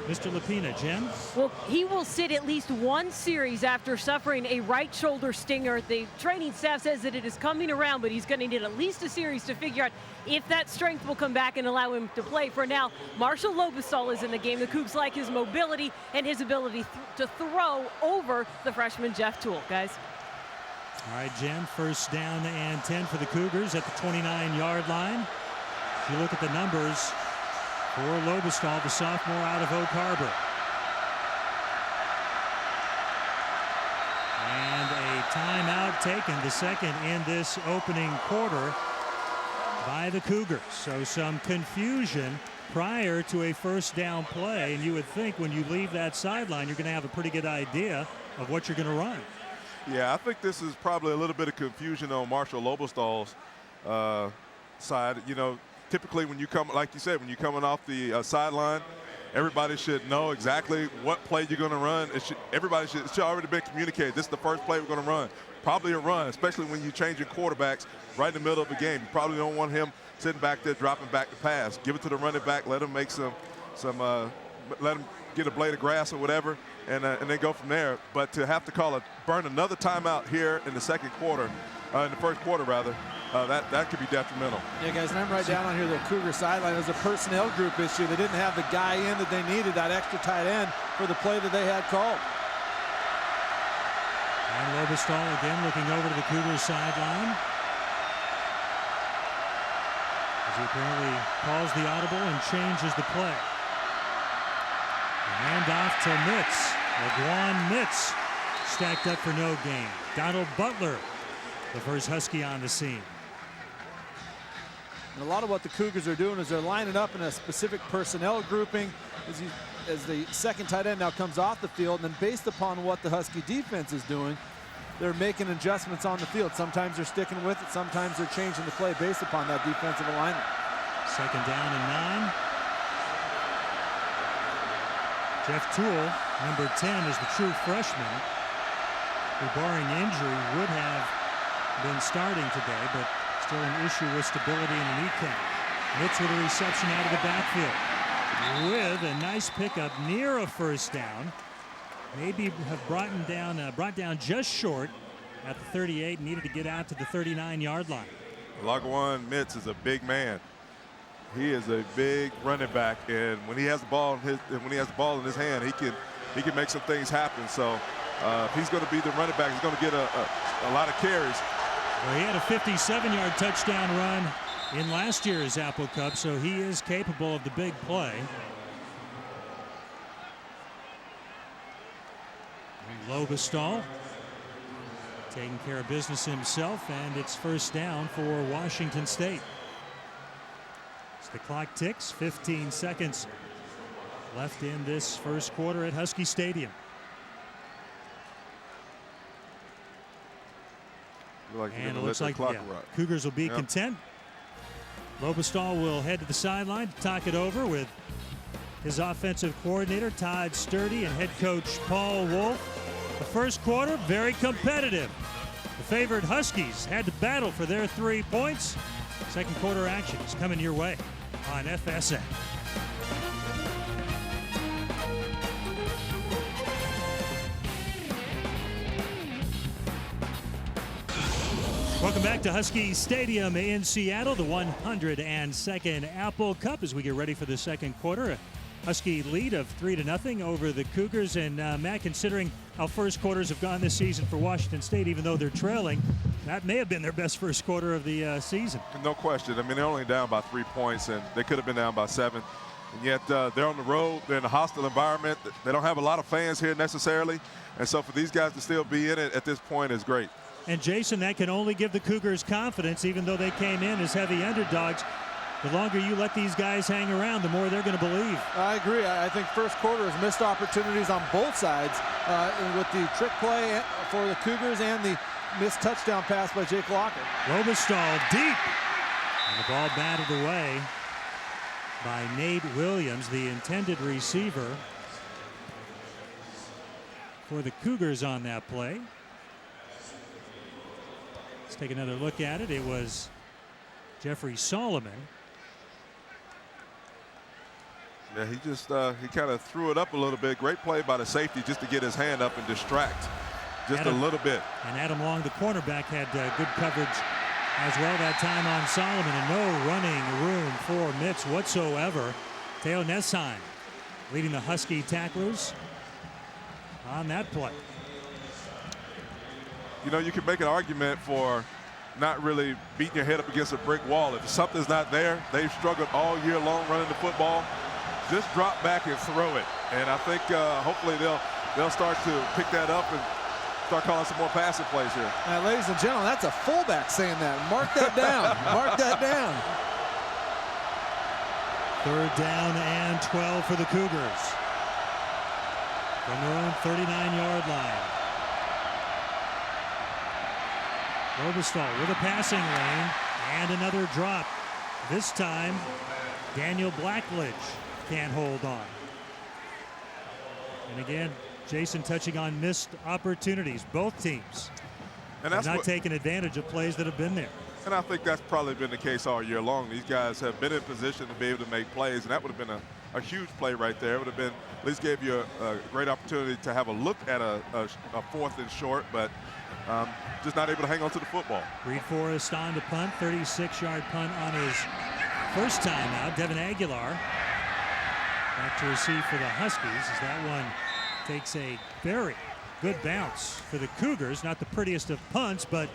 Mr. Lapina. Jen? Well, he will sit at least one series after suffering a right shoulder stinger. The training staff says that it is coming around, but he's going to need at least a series to figure out if that strength will come back and allow him to play. For now, Marshall Lobestal is in the game. The Cougs like his mobility and his ability to throw over the freshman Jeff Toole, guys. All right, Jen, first down and 10 for the Cougars at the 29-yard line. If you look at the numbers for Lobestal, the sophomore out of Oak Harbor. And a timeout taken, the second in this opening quarter by the Cougars. So some confusion prior to a first down play, and you would think when you leave that sideline, you're going to have a pretty good idea of what you're going to run. Yeah, I think this is probably a little bit of confusion on Marshall Lobestal's side. You know, typically when you come, like you said, when you're coming off the sideline, everybody should know exactly what play you're going to run. It should already been communicated. This is the first play we're going to run. Probably a run, especially when you're changing quarterbacks right in the middle of the game. You probably don't want him sitting back there dropping back to pass. Give it to the running back. Let him make let him get a blade of grass or whatever, and then go from there. But to have to burn another timeout here in the second quarter, in the first quarter rather, that could be detrimental. Yeah, guys, and I'm right down on here. The Cougar sideline was a personnel group issue. They didn't have the guy in that they needed, that extra tight end for the play that they had called. And Lobestal again looking over to the Cougars sideline, as he apparently calls the audible and changes the play. Hand off to Mitz. LeGuan Mitz stacked up for no gain. Donald Butler, the first Husky on the scene. And a lot of what the Cougars are doing is they're lining up in a specific personnel grouping as the second tight end now comes off the field, and then based upon what the Husky defense is doing, they're making adjustments on the field. Sometimes they're sticking with it, sometimes they're changing the play based upon that defensive alignment. Second down and 9. Jeff Toole, number 10, is the true freshman, who, barring injury, would have been starting today, but still an issue with stability in the kneecap. Mitz with a reception out of the backfield, with a nice pickup near a first down. Maybe have brought down just short at the 38. Needed to get out to the 39-yard line. LeGuan Mitz is a big man. He is a big running back, and when he has the ball in his hand, he can make some things happen. So if he's going to be the running back, he's going to get a lot of carries. Well, he had a 57-yard touchdown run in last year's Apple Cup, so he is capable of the big play. Lobestal taking care of business himself, and it's first down for Washington State. As the clock ticks, 15 seconds left in this first quarter at Husky Stadium. And it looks like Cougars will be content. Lobestal will head to the sideline to talk it over with his offensive coordinator, Todd Sturdy, and head coach Paul Wolf. The first quarter, very competitive. The favored Huskies had to battle for their 3 points. Second quarter action is coming your way on FSN. Welcome back to Husky Stadium in Seattle, the 102nd Apple Cup, as we get ready for the second quarter. Husky lead of 3-0 over the Cougars. And Matt, considering how first quarters have gone this season for Washington State, even though they're trailing, that may have been their best first quarter of the season. No question. I mean, they're only down by 3 points, and they could have been down by 7. And yet they're on the road. They're in a hostile environment. They don't have a lot of fans here necessarily. And so for these guys to still be in it at this point is great. And Jason, that can only give the Cougars confidence, even though they came in as heavy underdogs. The longer you let these guys hang around, the more they're going to believe. I agree. I think first quarter has missed opportunities on both sides with the trick play for the Cougars and the missed touchdown pass by Jake Locker. Robistahl deep. And the ball batted away by Nate Williams, the intended receiver for the Cougars on that play. Let's take another look at it. It was Jeffrey Solomon. Yeah, he just he kind of threw it up a little bit. Great play by the safety just to get his hand up and distract just a little bit. And Adam Long, the cornerback, had good coverage as well that time on Solomon, and no running room for Mitz whatsoever. Teo Nesheim leading the Husky tacklers on that play. You know, you can make an argument for not really beating your head up against a brick wall. If something's not there, they've struggled all year long running the football. Just drop back and throw it. And I think hopefully they'll start to pick that up and start calling some more passing plays here. Ladies and gentlemen, that's a fullback saying that. Mark that down. Mark that down. 3rd down and 12 for the Cougars from their own 39-yard line. Robistahl with a passing lane and another drop. This time, Daniel Blackledge can't hold on. And again, Jason touching on missed opportunities. Both teams have not taken advantage of plays that have been there. And I think that's probably been the case all year long. These guys have been in position to be able to make plays, and that would have been a huge play right there. It would have been, at least gave you a great opportunity to have a look at a 4th and short, but just not able to hang on to the football. Reed Forrest on to punt, 36-yard punt on his first time out. Devin Aguilar back to receive for the Huskies as that one takes a very good bounce for the Cougars. Not the prettiest of punts, but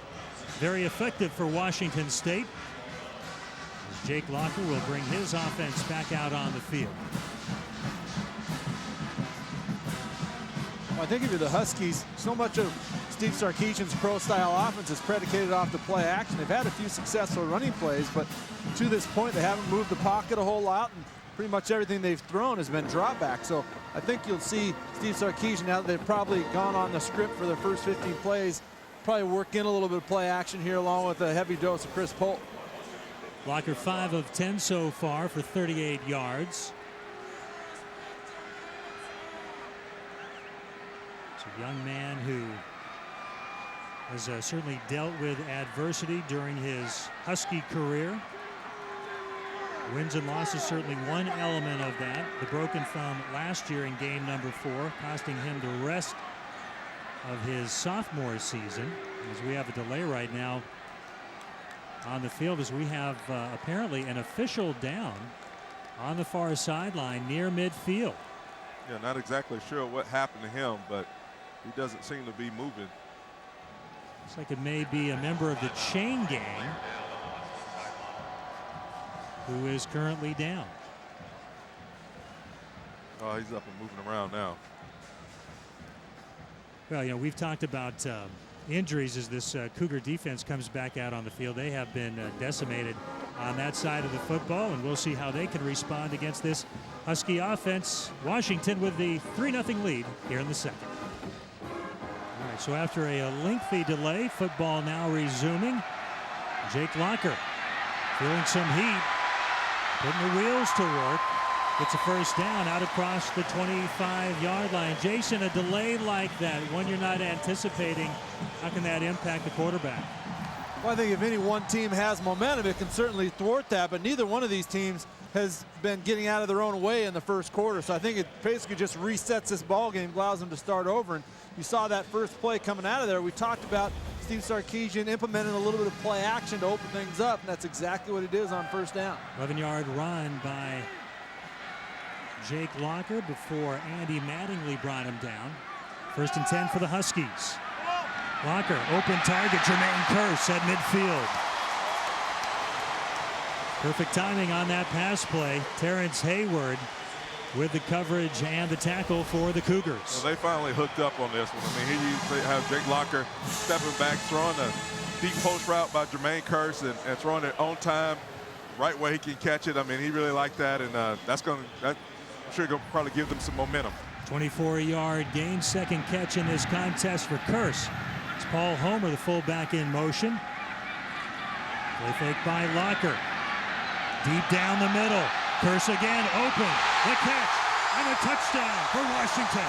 very effective for Washington State. As Jake Locker will bring his offense back out on the field. Well, I think if you're the Huskies, so much of Steve Sarkisian's pro-style offense is predicated off the play action. They've had a few successful running plays, but to this point, they haven't moved the pocket a whole lot, and pretty much everything they've thrown has been drop back. So I think you'll see Steve Sarkisian, now that they've probably gone on the script for their first 15 plays, probably work in a little bit of play action here along with a heavy dose of Chris Polk. Locker 5 of 10 so far for 38 yards. It's a young man who has certainly dealt with adversity during his Husky career. Wins and losses certainly one element of that. The broken thumb last year in game number 4, costing him the rest of his sophomore season. As we have a delay right now on the field, as we have apparently an official down on the far sideline near midfield. Yeah, not exactly sure what happened to him, but he doesn't seem to be moving. Looks like it may be a member of the chain gang who is currently down. Oh, he's up and moving around now. Well, you know, we've talked about injuries as this Cougar defense comes back out on the field. They have been decimated on that side of the football, and we'll see how they can respond against this Husky offense. Washington with the 3-0 lead here in the second. All right, so after a lengthy delay, football now resuming. Jake Locker feeling some heat, putting the wheels to work. Gets a first down out across the 25-yard line. Jason, a delay like that, one you're not anticipating, how can that impact the quarterback? Well, I think if any one team has momentum, it can certainly thwart that, but neither one of these teams has been getting out of their own way in the first quarter. So I think it basically just resets this ball game, allows them to start over. And you saw that first play coming out of there. We talked about Steve Sarkisian implementing a little bit of play action to open things up, and that's exactly what it is on first down. 11-yard run by Jake Locker before Andy Mattingly brought him down. 1st and 10 for the Huskies. Locker, open target, Jermaine Kearse at midfield. Perfect timing on that pass play. Terrence Hayward with the coverage and the tackle for the Cougars. Well, they finally hooked up on this one. I mean, they have Jake Locker stepping back, throwing a deep post route by Jermaine Kearse and throwing it on time, right where he can catch it. I mean, he really liked that, and I'm sure going to probably give them some momentum. 24-yard gain, 2nd catch in this contest for Kearse. It's Paul Homer, the fullback, in motion. Play fake by Locker. Deep down the middle. Kearse again, open. The catch and a touchdown for Washington.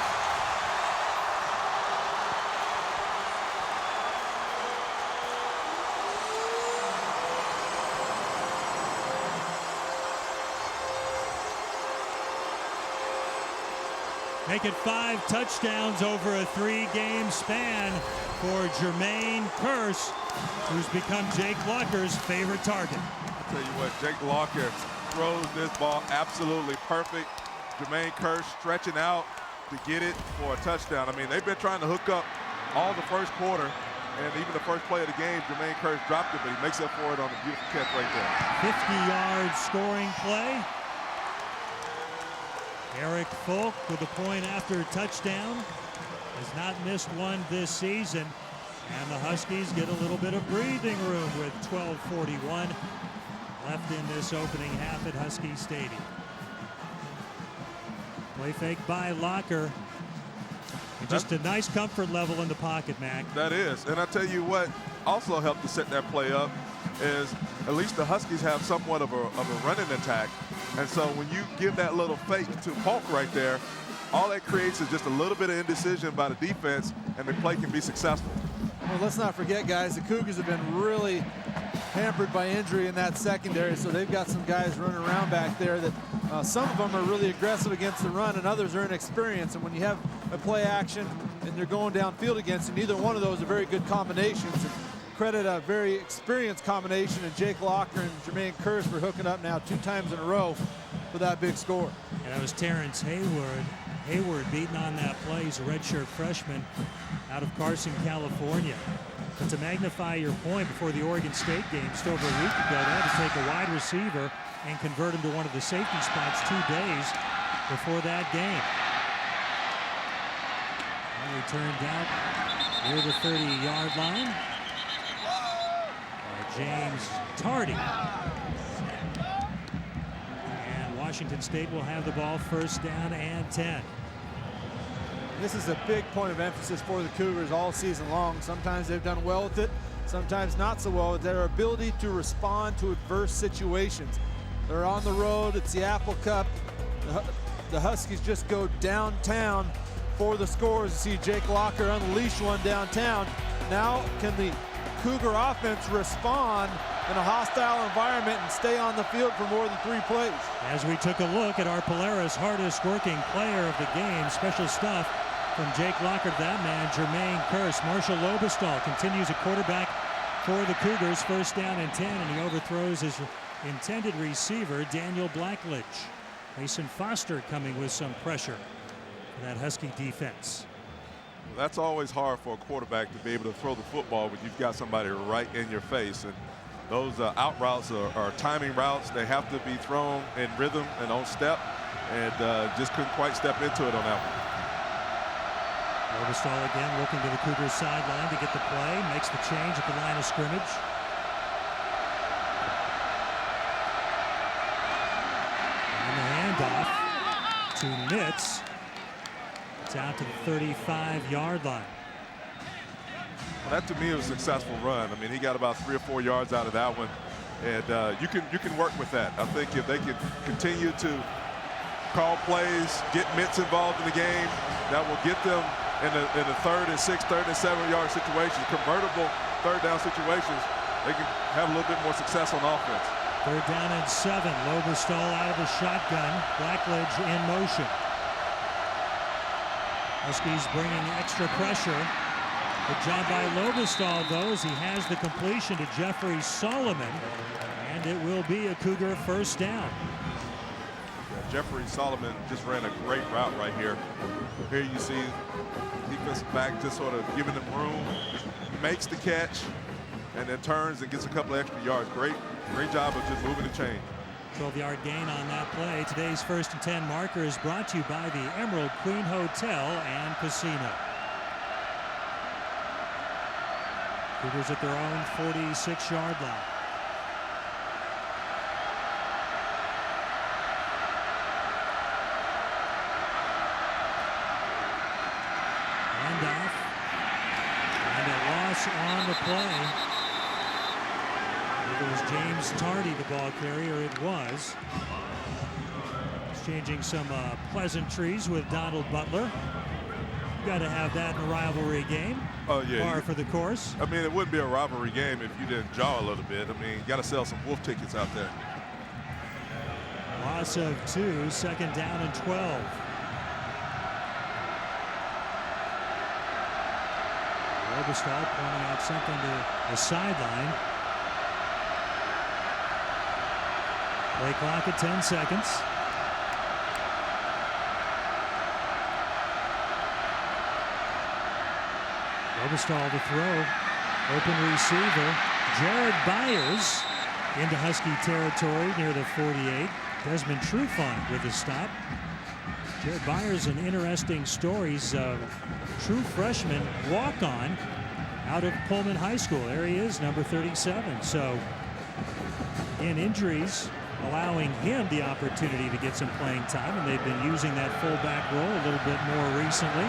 Make it 5 touchdowns over a 3-game span for Jermaine Kearse, who's become Jake Locker's favorite target. I'll tell you what, Jake Locker throws this ball absolutely perfect. Jermaine Kearse stretching out to get it for a touchdown. I mean, they've been trying to hook up all the first quarter, and even the first play of the game, Jermaine Kearse dropped it, but he makes up for it on a beautiful catch right there. 50-yard scoring play. Eric Folk with a point after touchdown. Has not missed one this season. And the Huskies get a little bit of breathing room with 12:41 left in this opening half at Husky Stadium. Play fake by Locker. And just a nice comfort level in the pocket, Mac. That is. And I tell you what also helped to set that play up is at least the Huskies have somewhat of a running attack. And so when you give that little fake to Polk right there, all that creates is just a little bit of indecision by the defense, and the play can be successful. Well, let's not forget, guys, the Cougars have been really hampered by injury in that secondary, so they've got some guys running around back there that some of them are really aggressive against the run and others are inexperienced. And when you have a play action and they're going downfield against it, neither one of those are very good combinations. And credit a very experienced combination in Jake Locker and Jermaine Kearse for hooking up now 2 times in a row for that big score. And that was Terrence Hayward. Hayward beating on that play. He's a redshirt freshman out of Carson, California. But to magnify your point, before the Oregon State game just over a week ago, they had to take a wide receiver and convert him to one of the safety spots 2 days before that game. And he turned out near the 30-yard line. James Tardy. And Washington State will have the ball 1st down and 10. This is a big point of emphasis for the Cougars all season long. Sometimes they've done well with it, sometimes not so well with their ability to respond to adverse situations. They're on the road, it's the Apple Cup. The Huskies just go downtown for the scores. You see Jake Locker unleash one downtown. Now can the Cougar offense respond in a hostile environment and stay on the field for more than 3 plays? As we took a look at our Polaris hardest working player of the game, special stuff from Jake Locker to that man, Jermaine Kearse. Marshall Lobestall continues a quarterback for the Cougars, 1st down and 10, and he overthrows his intended receiver, Daniel Blackledge. Mason Foster coming with some pressure for that Husky defense. That's always hard for a quarterback to be able to throw the football when you've got somebody right in your face. And those out routes are timing routes. They have to be thrown in rhythm and on step, and just couldn't quite step into it on that one. Lobestall again looking to the Cougars sideline to get the play. Makes the change at the line of scrimmage. And the handoff to Nitz. It's out to the 35-yard line. Well, that to me was a successful run. I mean, he got about 3 or 4 yards out of that one, and you can work with that. I think if they can continue to call plays, get Mitts involved in the game, that will get them in the 3rd and 6, 3rd and 7-yard situations, convertible 3rd down situations. They can have a little bit more success on offense. 3rd down and 7. Lobestall out of the shotgun. Blackledge in motion. Huskies bringing extra pressure. Good job by Lobestall, though, as he has the completion to Jeffrey Solomon, and it will be a Cougar 1st down. Jeffrey Solomon just ran a great route right here. Here you see defensive back just sort of giving him room. He makes the catch and then turns and gets a couple extra yards. Great job of just moving the chain. 12-yard gain on that play. Today's 1st and 10 marker is brought to you by the Emerald Queen Hotel and Casino. Cougars at their own 46-yard line. Handoff. And a loss on the play. If it was James Tardy, the ball carrier, it was. Exchanging some pleasantries with Donald Butler. Got to have that in a rivalry game. Oh, yeah. Par for the course. I mean, it wouldn't be a rivalry game if you didn't jaw a little bit. I mean, you got to sell some wolf tickets out there. Loss of 2, 2nd down and 12. Robistahl pointing out something to the sideline. Play clock at 10 seconds. Robistahl to throw. Open receiver. Jared Byers into Husky territory near the 48. Desmond Trufant with a stop. Jared Byers, an interesting story. He's a true freshman walk-on out of Pullman High School. There he is, number 37. So, again, injuries allowing him the opportunity to get some playing time, and they've been using that fullback role a little bit more recently.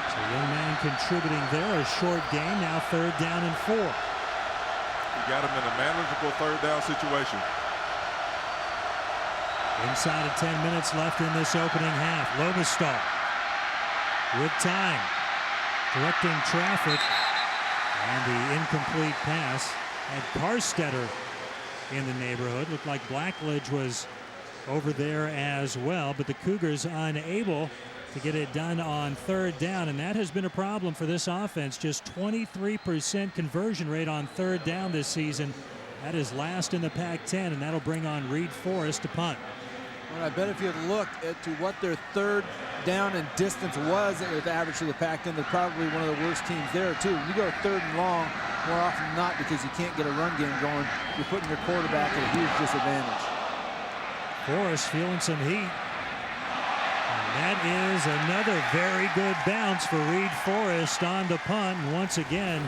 So, young man contributing there. A short gain, now 3rd down and 4. You got him in a manageable 3rd down situation. Inside of 10 minutes left in this opening half. Robistahl with time, directing traffic, and the incomplete pass. Had Carstetter in the neighborhood. Looked like Blackledge was over there as well, but the Cougars unable to get it done on 3rd down, and that has been a problem for this offense. Just 23% conversion rate on 3rd down this season. That is last in the Pac-10, and that'll bring on Reed Forrest to punt. Well, I bet if you had looked to what their 3rd down and distance was with the average of the Pac-10, they're probably one of the worst teams there, too. When you go 3rd and long, more often than not, because you can't get a run game going, you're putting your quarterback at a huge disadvantage. Forrest feeling some heat. And that is another very good bounce for Reed Forrest on the punt. And once again,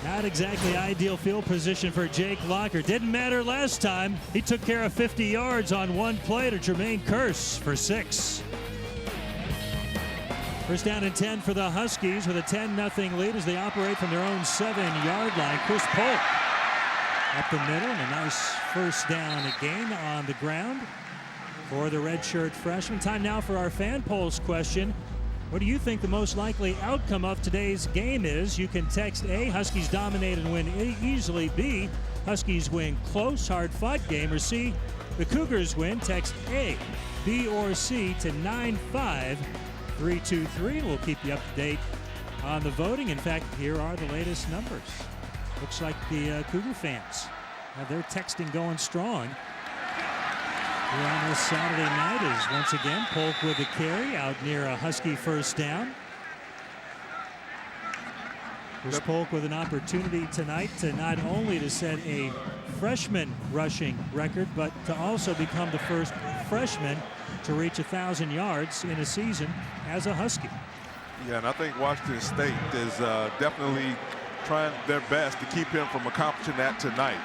not exactly ideal field position for Jake Locker. Didn't matter last time. He took care of 50 yards on one play to Jermaine Kearse for 6. 1st down and 10 for the Huskies with a 10-0 lead as they operate from their own 7-yard line. Chris Polk up the middle, and a nice 1st down gain on the ground for the redshirt freshman. Time now for our fan polls question. What do you think the most likely outcome of today's game is? You can text A, Huskies dominate and win easily. B, Huskies win close, hard-fought game. Or C, the Cougars win. Text A, B, or C to 95323. We'll keep you up to date on the voting. In fact, here are the latest numbers. Looks like the Cougar fans have their texting going strong here on this Saturday night, is once again Polk with a carry out near a Husky 1st down. Chris Polk with an opportunity tonight to not only to set a freshman rushing record, but to also become the first freshman to reach 1,000 yards in a season as a Husky. Yeah, and I think Washington State is definitely trying their best to keep him from accomplishing that tonight.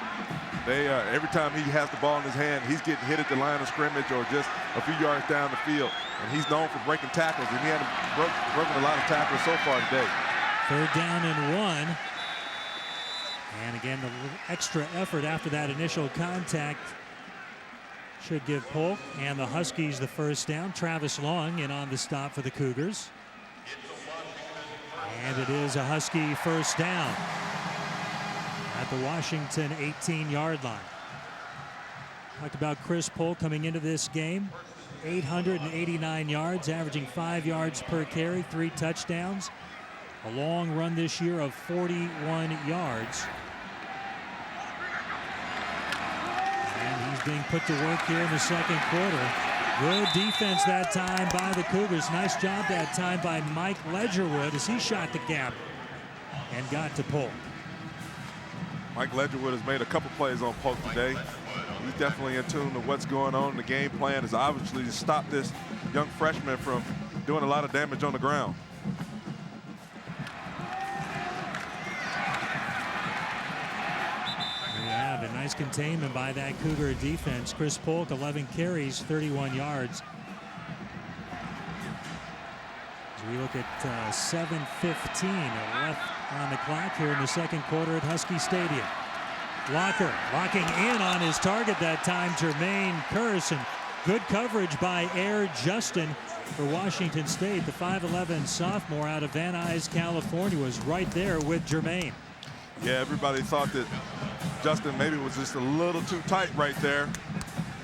They every time he has the ball in his hand, he's getting hit at the line of scrimmage or just a few yards down the field. And he's known for breaking tackles, and he hasn't broken a lot of tackles so far today. 3rd down and 1. And again, the extra effort after that initial contact should give Polk and the Huskies the 1st down. Travis Long in on the stop for the Cougars. And it is a Husky 1st down at the Washington 18-yard line. Talked about Chris Polk coming into this game. 889 yards, averaging 5 yards per carry, 3 touchdowns. A long run this year of 41 yards. And he's being put to work here in the second quarter. Good defense that time by the Cougars. Nice job that time by Mike Ledgerwood as he shot the gap and got to Polk. Mike Ledgerwood has made a couple plays on Polk today. He's definitely in tune to what's going on. The game plan is obviously to stop this young freshman from doing a lot of damage on the ground. Yeah, a nice containment by that Cougar defense. Chris Polk, 11 carries, 31 yards. As we look at 7:15 left on the clock here in the second quarter at Husky Stadium. Locker locking in on his target that time, Jermaine Curse, and good coverage by Air Justin for Washington State. The 5'11 sophomore out of Van Nuys, California, was right there with Jermaine. Yeah, everybody thought that Justin maybe was just a little too tight right there.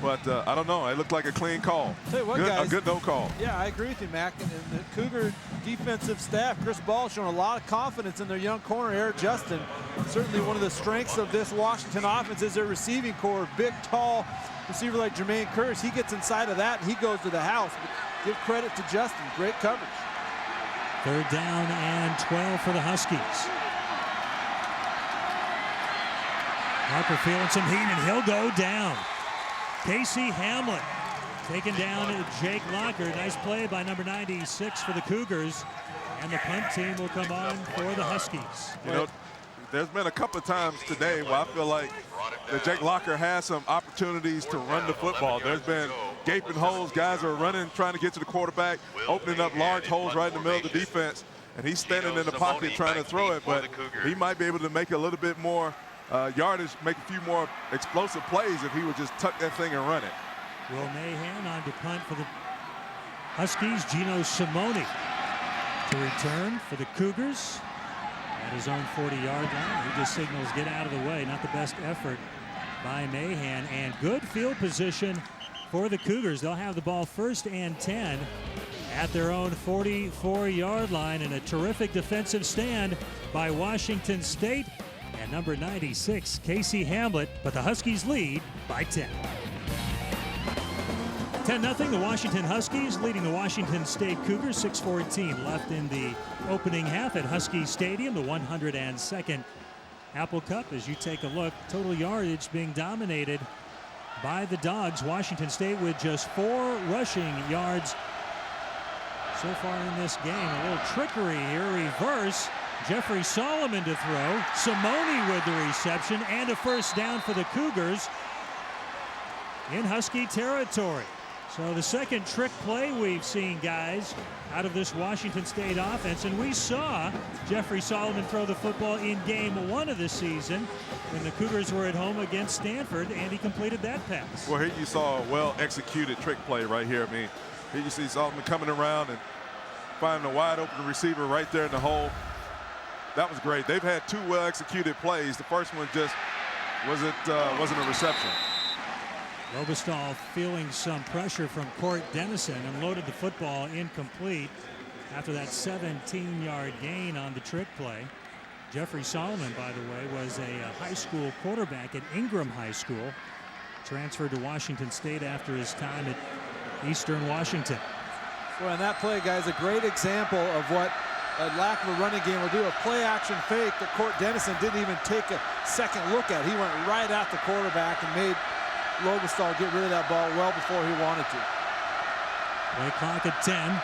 But I don't know. It looked like a clean call. Tell you what, guys, a good no call. Yeah, I agree with you, Mac. And the Cougar defensive staff, Chris Ball, showing a lot of confidence in their young corner, Eric Justin. Certainly one of the strengths of this Washington offense is their receiving core. Big, tall receiver like Jermaine Curse. He gets inside of that and he goes to the house. But give credit to Justin. Great coverage. 3rd down and 12 for the Huskies. Harper feeling some heat and he'll go down. Casey Hamlet taking down Jake Locker. Nice play by number 96 for the Cougars. And the punt team will come on for the Huskies. You know, there's been a couple of times today where I feel like that Jake Locker has some opportunities to run the football. There's been gaping holes. Guys are running, trying to get to the quarterback, opening up large holes right in the middle of the defense. And he's standing in the pocket trying to throw it, but he might be able to make a little bit more yardage, make a few more explosive plays if he would just tuck that thing and run it. Will Mahan on to punt for the Huskies. Gino Simone to return for the Cougars at his own 40-yard line. He just signals get out of the way. Not the best effort by Mahan. And good field position for the Cougars. They'll have the ball 1st and 10 at their own 44-yard line. And a terrific defensive stand by Washington State. And number 96, Casey Hamlet, but the Huskies lead by 10. 10-0, the Washington Huskies leading the Washington State Cougars. 6:14 left in the opening half at Husky Stadium, the 102nd Apple Cup. As you take a look, total yardage being dominated by the Dogs. Washington State with just 4 rushing yards so far in this game. A little trickery here, reverse. Jeffrey Solomon to throw. Simone with the reception and a 1st down for the Cougars in Husky territory. So the second trick play we've seen, guys, out of this Washington State offense. And we saw Jeffrey Solomon throw the football in game 1 of the season when the Cougars were at home against Stanford, and he completed that pass. Well, here you saw a well-executed trick play right here. I mean, here you see Solomon coming around and finding a wide-open receiver right there in the hole. That was great. They've had 2 well-executed plays. The first one just wasn't a reception. Robestahl feeling some pressure from Court Dennison and loaded the football incomplete after that 17-yard gain on the trick play. Jeffrey Solomon, by the way, was a high school quarterback at Ingram High School. Transferred to Washington State after his time at Eastern Washington. Well, and that play, guys, a great example of what a lack of a running game will do. A play-action fake that Court Dennison didn't even take a second look at. He went right at the quarterback and made Robestahl get rid of that ball well before he wanted to. Play clock at 10.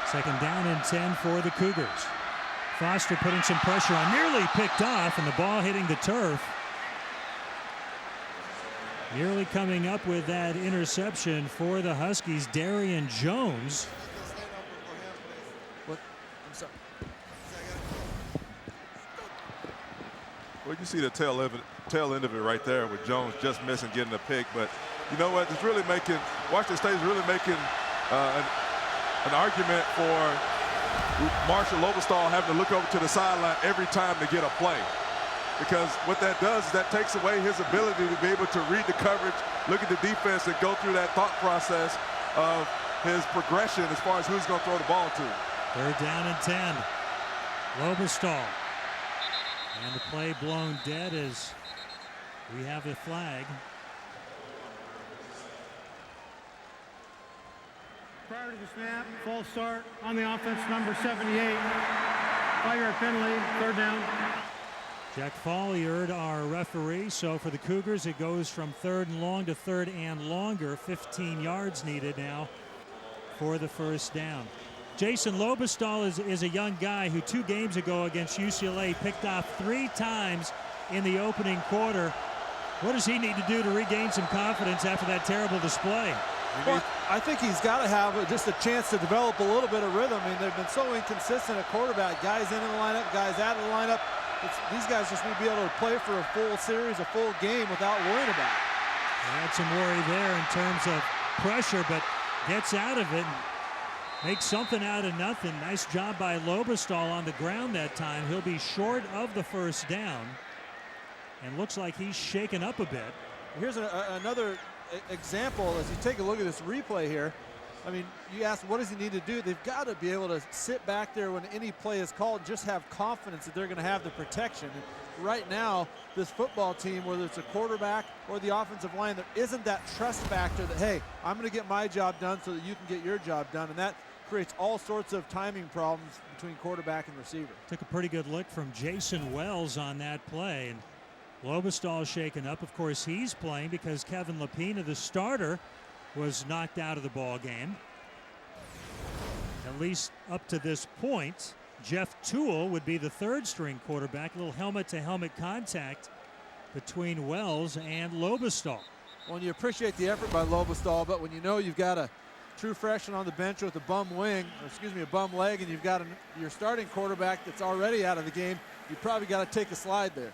2nd down and 10 for the Cougars. Foster putting some pressure on, nearly picked off, and the ball hitting the turf. Nearly coming up with that interception for the Huskies, Darian Jones. What? I'm sorry. Well, you see the tail end of it right there with Jones just missing getting a pick. But you know what? It's really making Washington State is really making an argument for Marshall Robestahl having to look over to the sideline every time to get a play. Because what that does is that takes away his ability to be able to read the coverage, look at the defense, and go through that thought process of his progression as far as who's going to throw the ball to. 3rd down and 10. Robestahl. And the play blown dead as We have a flag. Prior to the snap, false start on the offense, number 78. 5-yard penalty, 3rd down. Jack Folliard, our referee. So for the Cougars, it goes from 3rd and long to 3rd and longer. 15 yards needed now for the 1st down. Jason Lobestall is a young guy who 2 games ago against UCLA picked off 3 times in the opening quarter. What does he need to do to regain some confidence after that terrible display? Well, I think he's got to have just a chance to develop a little bit of rhythm. I mean, they've been so inconsistent at quarterback. Guys in the lineup, guys out of the lineup. These guys just need to be able to play for a full series, a full game without worrying about it. He had some worry there in terms of pressure, but gets out of it and makes something out of nothing. Nice job by Lobestall on the ground that time. He'll be short of the 1st down and looks like he's shaken up a bit. Here's another example as you take a look at this replay here. I mean, you ask, what does he need to do? They've got to be able to sit back there when any play is called and just have confidence that they're going to have the protection. And right now, this football team, whether it's a quarterback or the offensive line, there isn't that trust factor that, hey, I'm going to get my job done so that you can get your job done. And that creates all sorts of timing problems between quarterback and receiver. Took a pretty good look from Jason Wells on that play. And Lobestall shaken up. Of course, he's playing because Kevin Lapina, the starter, was knocked out of the ball game. At least up to this point, Jeff Toole would be the 3rd string quarterback. A little helmet-to-helmet contact between Wells and Lobestall. Well, you appreciate the effort by Lobestall, but when you know you've got a true freshman on the bench with a bum wing, or excuse me, a bum leg, and you've got your starting quarterback that's already out of the game, you probably got to take a slide there.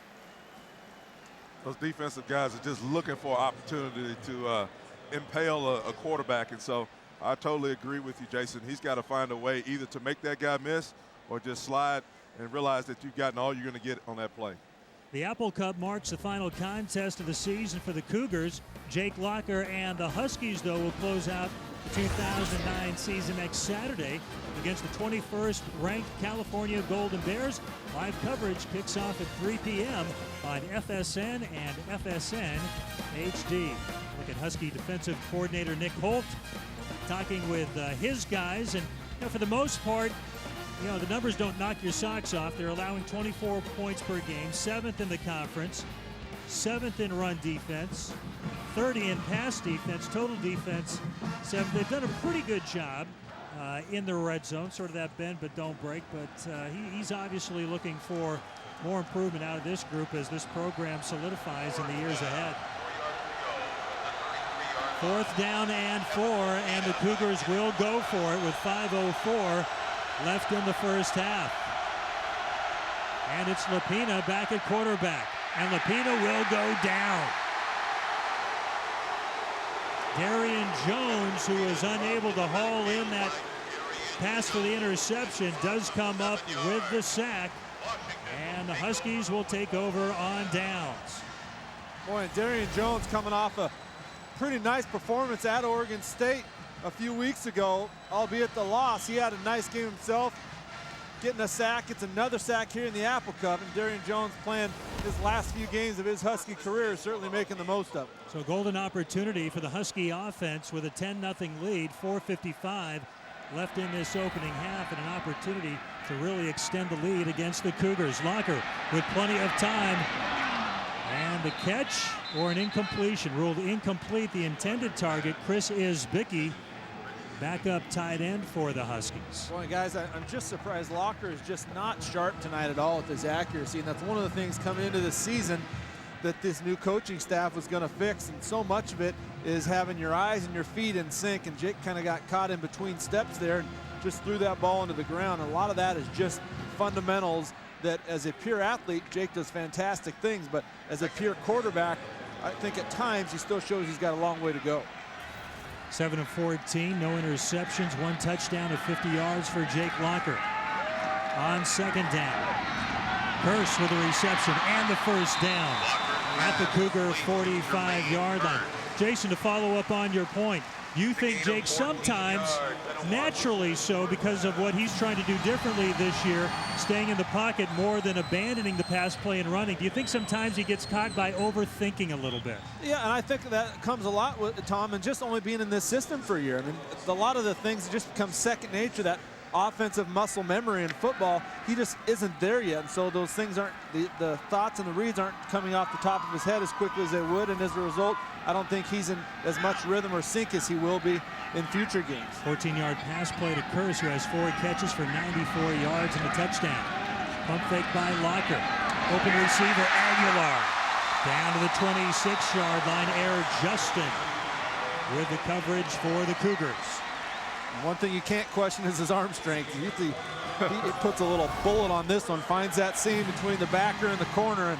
Those defensive guys are just looking for an opportunity to impale a quarterback, and so I totally agree with you, Jason. He's got to find a way either to make that guy miss or just slide and realize that you've gotten all you're going to get on that play. The Apple Cup marks the final contest of the season for the Cougars. Jake Locker and the Huskies, though, will close out the 2009 season next Saturday against the 21st ranked California Golden Bears. Live coverage kicks off at 3 p.m. on FSN and FSN HD. Look at Husky defensive coordinator Nick Holt talking with his guys, and for the most part, the numbers don't knock your socks off. They're allowing 24 points per game, 7th in the conference, 7th in run defense, 30 in pass defense, total defense 7th. They've done a pretty good job in the red zone, sort of that bend but don't break, but he's obviously looking for more improvement out of this group as this program solidifies in the years ahead. 4th down and 4, and the Cougars will go for it with 5:04 left in the 1st half. And it's Lapina back at quarterback, and Lapina will go down. Darian Jones, who is unable to haul in that pass for the interception, does come up with the sack, and the Huskies will take over on downs. Boy, and Darian Jones coming off a pretty nice performance at Oregon State a few weeks ago, albeit the loss. He had a nice game himself, getting a sack. It's another sack here in the Apple Cup, and Darian Jones playing his last few games of his Husky career, certainly making the most of it. So golden opportunity for the Husky offense with a 10-0 lead, 4:55 left in this opening half, and an opportunity to really extend the lead against the Cougars. Locker with plenty of time, and the catch or an incompletion, ruled incomplete. The intended target, Chris Isbicki, backup tight end for the Huskies. Boy, guys, I'm just surprised Locker is just not sharp tonight at all with his accuracy, and that's one of the things coming into this season that this new coaching staff was going to fix, and so much of it is having your eyes and your feet in sync, and Jake kind of got caught in between steps there and just threw that ball into the ground. And a lot of that is just fundamentals that as a pure athlete, Jake does fantastic things, but as a pure quarterback, I think at times he still shows he's got a long way to go. 7 of 14, no interceptions, 1 touchdown of 50 yards for Jake Locker. On 2nd down, Hurst with a reception and the 1st down at the Cougar 45-yard line. Jason, to follow up on your point, You think, Jake, sometimes naturally so because of what he's trying to do differently this year, staying in the pocket more than abandoning the pass play and running. Do you think sometimes he gets caught by overthinking a little bit? Yeah, and I think that comes a lot with Tom and just only being in this system for a year. I mean, a lot of the things just become second nature, that offensive muscle memory in football. He just isn't there yet, and so those things aren't, the thoughts and the reads aren't coming off the top of his head as quickly as they would, and as a result, I don't think he's in as much rhythm or sync as he will be in future games. 14-yard pass play to Curse, who has 4 catches for 94 yards and a touchdown. Pump fake by Locker. Open receiver Aguilar. Down to the 26-yard line, Air Justin with the coverage for the Cougars. One thing you can't question is his arm strength. He puts a little bullet on this one, finds that seam between the backer and the corner, and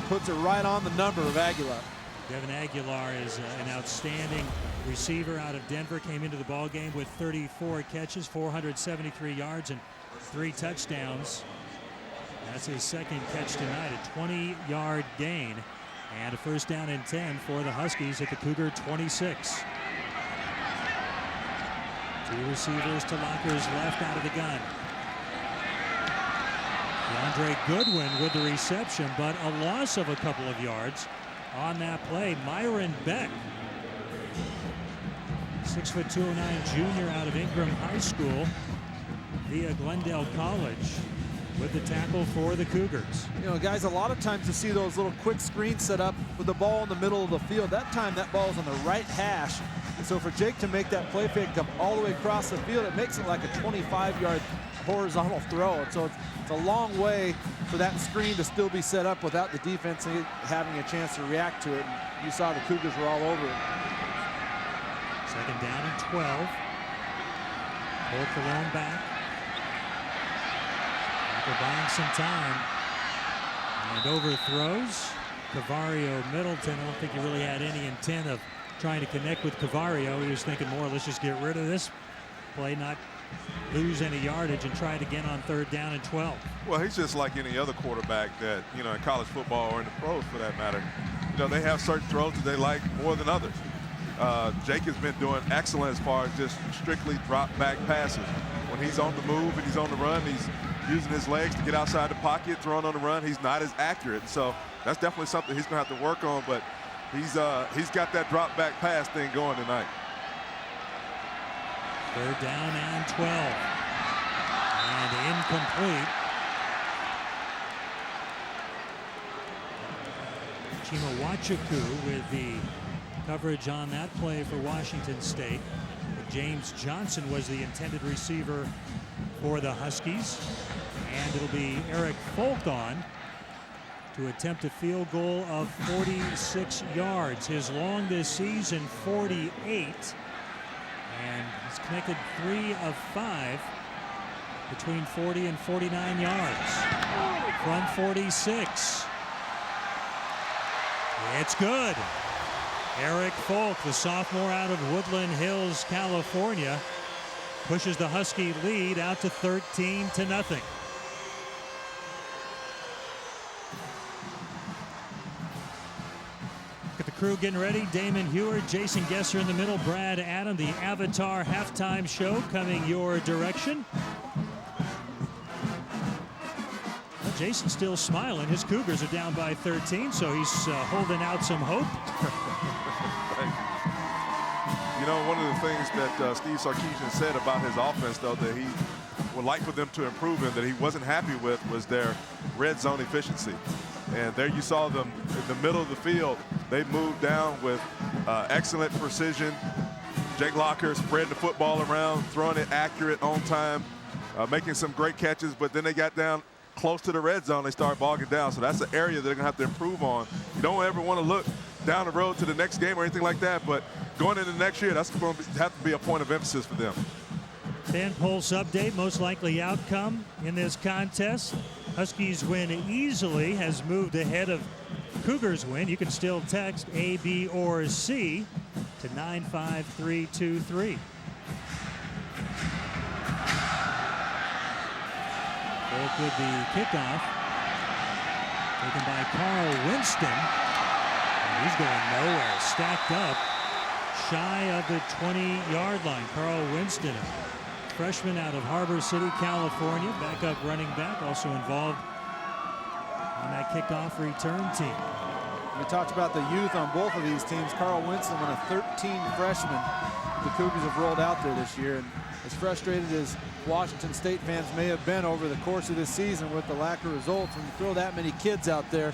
puts it right on the number of Aguilar. Devin Aguilar is an outstanding receiver out of Denver. Came into the ball game with 34 catches, 473 yards, and 3 touchdowns. That's his second catch tonight, a 20-yard gain, and a first down and 10 for the Huskies at the Cougar 26. 2 receivers to Locker's left out of the gun. DeAndre Goodwin with the reception, but a loss of a couple of yards on that play. Myron Beck, 6'2", 209" junior out of Ingram High School via Glendale College with the tackle for the Cougars. You know, guys, a lot of times you see those little quick screens set up with the ball in the middle of the field. That time that ball is on the right hash. And so for Jake to make that play fake come all the way across the field, it makes it like a 25-yard horizontal throw. And so it's a long way for that screen to still be set up without the defense having a chance to react to it. And you saw the Cougars were all over it. Second down and 12. Polk alone back. After buying some time. And overthrows. Cavario Middleton, I don't think he really had any intent of trying to connect with Cavario. He was thinking more, let's just get rid of this play, not lose any yardage, and try it again on 3rd down and 12. Well, he's just like any other quarterback that, you know, in college football or in the pros for that matter. You know, they have certain throws that they like more than others. Jake has been doing excellent as far as just strictly drop back passes. When he's on the move and he's on the run, he's using his legs to get outside the pocket, throwing on the run. He's not as accurate. So that's definitely something he's going to have to work on, but he's got that drop back pass thing going tonight. 3rd down and 12. And incomplete. Chimowachuku with the coverage on that play for Washington State. James Johnson was the intended receiver for the Huskies. And it'll be Eric Folk on to attempt a field goal of 46 yards. His long this season, 48. And he's connected 3 of 5 between 40 and 49 yards. From 46. It's good. Eric Folk, the sophomore out of Woodland Hills, California, pushes the Husky lead out to 13-0. At the crew getting ready, Damon Heward, Jason Gesser in the middle, Brad Adam, the Avatar halftime show coming your direction. Well, Jason's still smiling. His Cougars are down by 13, so he's holding out some hope. You know, one of the things that Steve Sarkisian said about his offense, though, that he would like for them to improve in, that he wasn't happy with, was their red zone efficiency. And there you saw them in the middle of the field. They moved down with excellent precision. Jake Locker spreading the football around, throwing it accurate, on time, making some great catches. But then they got down close to the red zone. They start bogging down. So that's an area they're going to have to improve on. You don't ever want to look down the road to the next game or anything like that. But going into next year, that's going to have to be a point of emphasis for them. Fan Pulse update, most likely outcome in this contest. Huskies win easily, has moved ahead of Cougars win. You can still text A, B, or C to 95323. Folk with the kickoff. Taken by Carl Winston. And he's going nowhere. Stacked up. shy of the 20-yard line. Carl Winston, a freshman out of Harbor City, California, backup running back, also involved on that kickoff return team. We talked about the youth on both of these teams. Carl Winston, one of 13 freshmen the Cougars have rolled out there this year. And as frustrated as Washington State fans may have been over the course of this season with the lack of results, when you throw that many kids out there,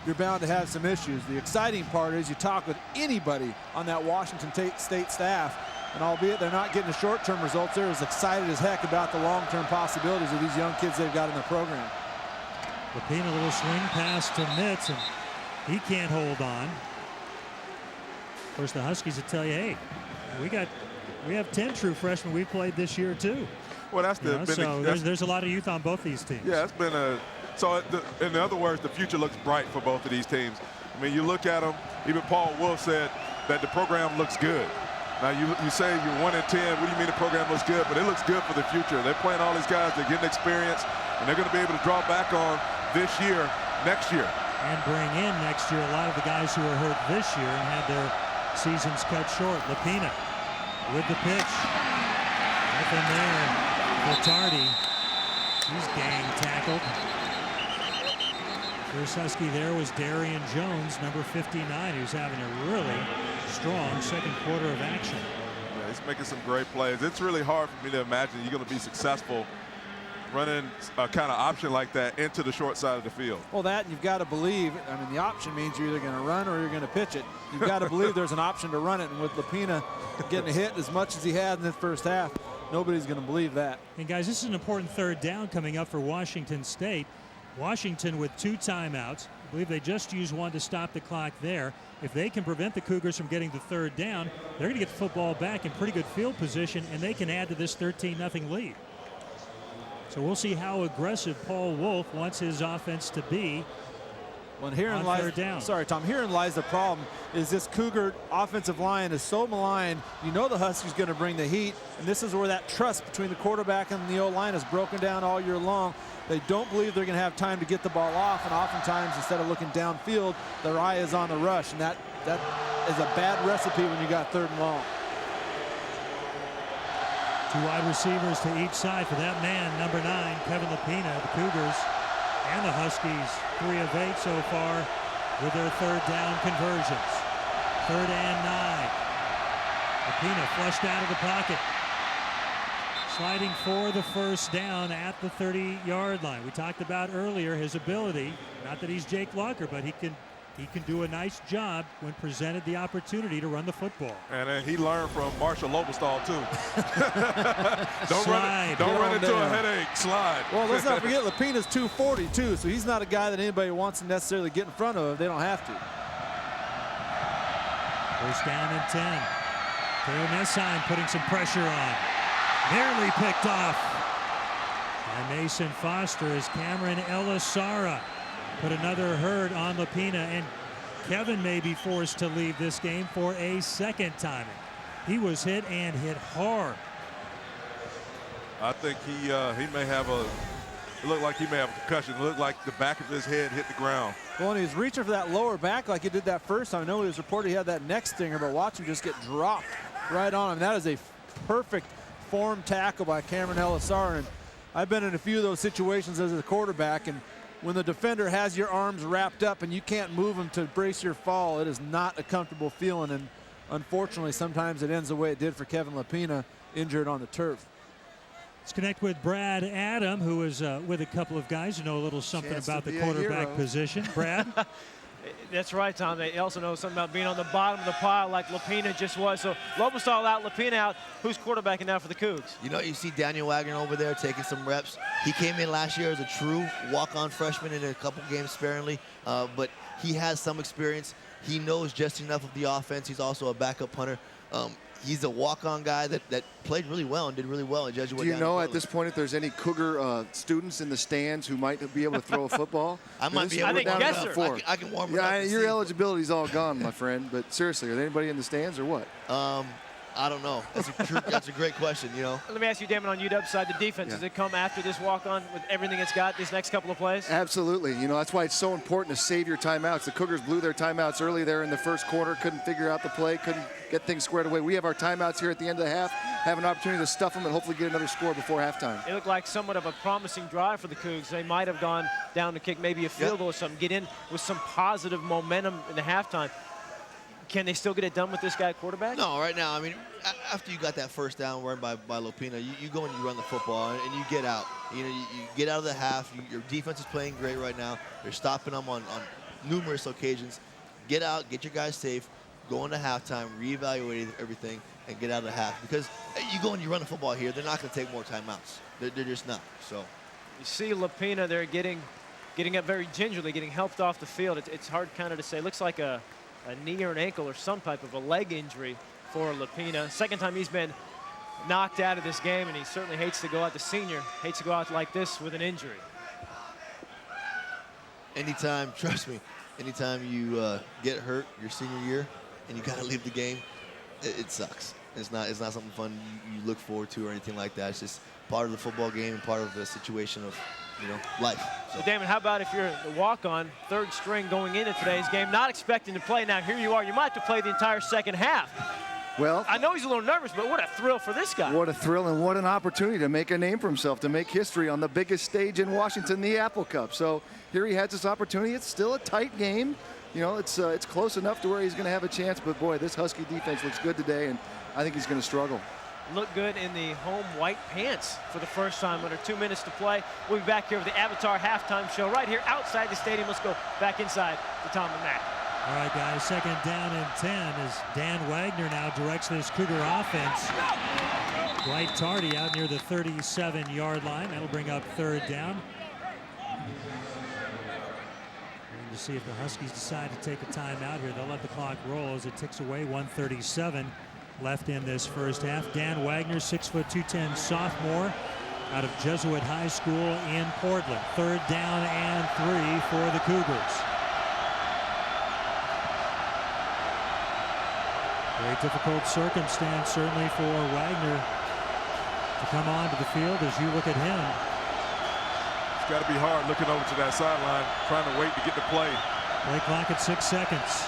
you're bound to have some issues. The exciting part is you talk with anybody on that Washington State staff, and albeit they're not getting the short-term results, they're as excited as heck about the long-term possibilities of these young kids they've got in their program. Lapina, a little swing pass to Mitz, and he can't hold on. Of course, the Huskies would tell you, hey, we have 10 true freshmen we've played this year too. Well, that's there's a lot of youth on both these teams. Yeah, it's been in other words, the future looks bright for both of these teams. I mean, you look at them. Even Paul Wolf said that the program looks good. Now you say you're 1-10. What do you mean the program looks good? But it looks good for the future. They're playing all these guys. They're getting experience, and they're going to be able to draw back on this year, next year, and bring in next year a lot of the guys who were hurt this year and had their seasons cut short. Lapina with the pitch. Nothing there for Tardy. He's gang tackled. First Husky there was Darian Jones, number 59, who's having a really strong second quarter of action. Yeah, he's making some great plays. It's really hard for me to imagine you're going to be successful running a kind of option like that into the short side of the field. Well, that you've got to believe. I mean, the option means you're either going to run or you're going to pitch it. You've got to believe there's an option to run it. And with Lapina getting hit as much as he had in the first half, nobody's going to believe that. And guys, this is an important third down coming up for Washington State. Washington with 2 timeouts. I believe they just used one to stop the clock there. If they can prevent the Cougars from getting the third down, they're going to get the football back in pretty good field position, and they can add to this 13-0 lead. So we'll see how aggressive Paul Wolf wants his offense to be. Well, herein lies, third down. Sorry, Tom. Herein lies the problem. Is this Cougar offensive line is so maligned. You know the Huskies going to bring the heat, and this is where that trust between the quarterback and the O-line is broken down all year long. They don't believe they're going to have time to get the ball off, and oftentimes instead of looking downfield, their eye is on the rush, and that is a bad recipe when you got 3rd and long. 2 wide receivers to each side for that man, number 9, Kevin Lapina. The Cougars and the Huskies 3 of 8 so far with their third down conversions. 3rd and 9. Lapina flushed out of the pocket, sliding for the first down at the 30-yard line. We talked about earlier his ability, not that he's Jake Locker, but he can do a nice job when presented the opportunity to run the football. And he learned from Marshall Lobestall, too. Don't Slide. run into a headache. Slide. Well, let's not forget Lapina's 240, too, so he's not a guy that anybody wants to necessarily get in front of if they don't have to. First down and 10. Taylor Messheim putting some pressure on. Nearly picked off by Mason Foster as Cameron Elisara put another hurt on Lapina, and Kevin may be forced to leave this game for a second time. He was hit and hit hard. I think he may have it looked like he may have a concussion. It looked like the back of his head hit the ground. Well, and he was reaching for that lower back like he did that first time. I know it was reported he had that neck stinger, but watch him just get dropped right on him. That is a perfect form tackle by Cameron Elisara, and I've been in a few of those situations as a quarterback, and when the defender has your arms wrapped up and you can't move them to brace your fall, it is not a comfortable feeling, and unfortunately sometimes it ends the way it did for Kevin Lapina, injured on the turf. Let's connect with Brad Adam, who is with a couple of guys who know a little something about the quarterback position. Brad? That's right, Tom. They also know something about being on the bottom of the pile like Lapina just was. So Lobestall out, Lapina out. Who's quarterbacking now for the Cougs? You know, you see Daniel Wagner over there taking some reps. He came in last year as a true walk-on freshman in a couple games sparingly, but he has some experience. He knows just enough of the offense. He's also a backup punter. He's a walk-on guy that played really well and did really well at Jesuit. Do you know at this point if there's any Cougar students in the stands who might be able to throw a football? I might be able to warm it up. I can warm it up. Yeah, your eligibility's all gone, my friend. But seriously, are there anybody in the stands or what? I don't know. That's a great question, you know. Let me ask you, Damon, on UW's side, the defense, does it come after this walk-on with everything it's got these next couple of plays? Absolutely. You know, that's why it's so important to save your timeouts. The Cougars blew their timeouts early there in the first quarter, couldn't figure out the play, couldn't get things squared away. We have our timeouts here at the end of the half, have an opportunity to stuff them and hopefully get another score before halftime. It looked like somewhat of a promising drive for the Cougs. They might have gone down to kick maybe a field goal or something, get in with some positive momentum in the halftime. Can they still get it done with this guy at quarterback? No, right now, I mean, after you got that first down run by Lopina, you go and you run the football and you get out. You know, you get out of the half. Your defense is playing great right now. They're stopping them on numerous occasions. Get out, get your guys safe, go into halftime, reevaluate everything, and get out of the half. Because you go and you run the football here, they're not going to take more timeouts. They're just not. So you see Lopina there getting up very gingerly, getting helped off the field. It's hard kind of to say. It looks like a knee or an ankle or some type of a leg injury for Lopina. Second time he's been knocked out of this game, and he certainly hates to go out, the senior hates to go out like this with an injury. Anytime, trust me, anytime you get hurt your senior year and you got to leave the game, it sucks. It's not something fun you look forward to or anything like that. It's just part of the football game and part of the situation of, you know, life. So Damon, how about if you're the walk-on, third string going into today's game, not expecting to play. Now here you are, you might have to play the entire second half. Well, I know he's a little nervous, but what a thrill for this guy. What a thrill and what an opportunity to make a name for himself, to make history on the biggest stage in Washington, the Apple Cup. So here he has this opportunity. It's still a tight game. You know, it's close enough to where he's going to have a chance. But boy, this Husky defense looks good today, and I think he's going to struggle. Look good in the home white pants for the first time under 2 minutes to play. We'll be back here with the Avatar halftime show right here outside the stadium. Let's go back inside to Tom and Matt. All right, guys, second down and 10 as Dan Wagner now directs this Cougar offense. Dwight Tardy out near the 37-yard line. That'll bring up third down. Going to see if the Huskies decide to take a timeout here. They'll let the clock roll as it ticks away. 1:37 left in this first half. Dan Wagner, 6'2", 210 sophomore out of Jesuit High School in Portland. Third down and 3 for the Cougars. Very difficult circumstance, certainly, for Wagner to come onto the field as you look at him. It's got to be hard looking over to that sideline, trying to wait to get the play. Play clock at 6 seconds.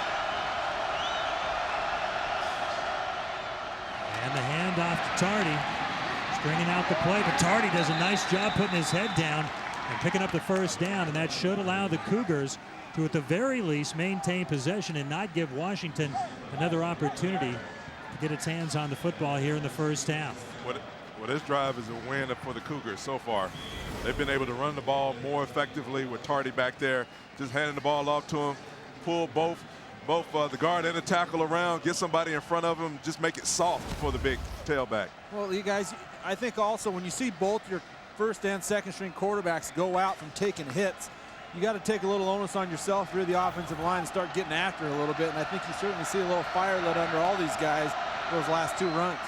And the handoff to Tardy. Stringing out the play, but Tardy does a nice job putting his head down and picking up the first down, and that should allow the Cougars to, at the very least, maintain possession and not give Washington another opportunity to get its hands on the football here in the first half. Well, this drive is a win for the Cougars so far. They've been able to run the ball more effectively with Tardy back there, just handing the ball off to him, pull both the guard and the tackle around, get somebody in front of him, just make it soft for the big tailback. Well, you guys, I think also when you see both your first and second string quarterbacks go out from taking hits, you got to take a little onus on yourself, rear the offensive line, and start getting after it a little bit. And I think you certainly see a little fire lit under all these guys those last two runs.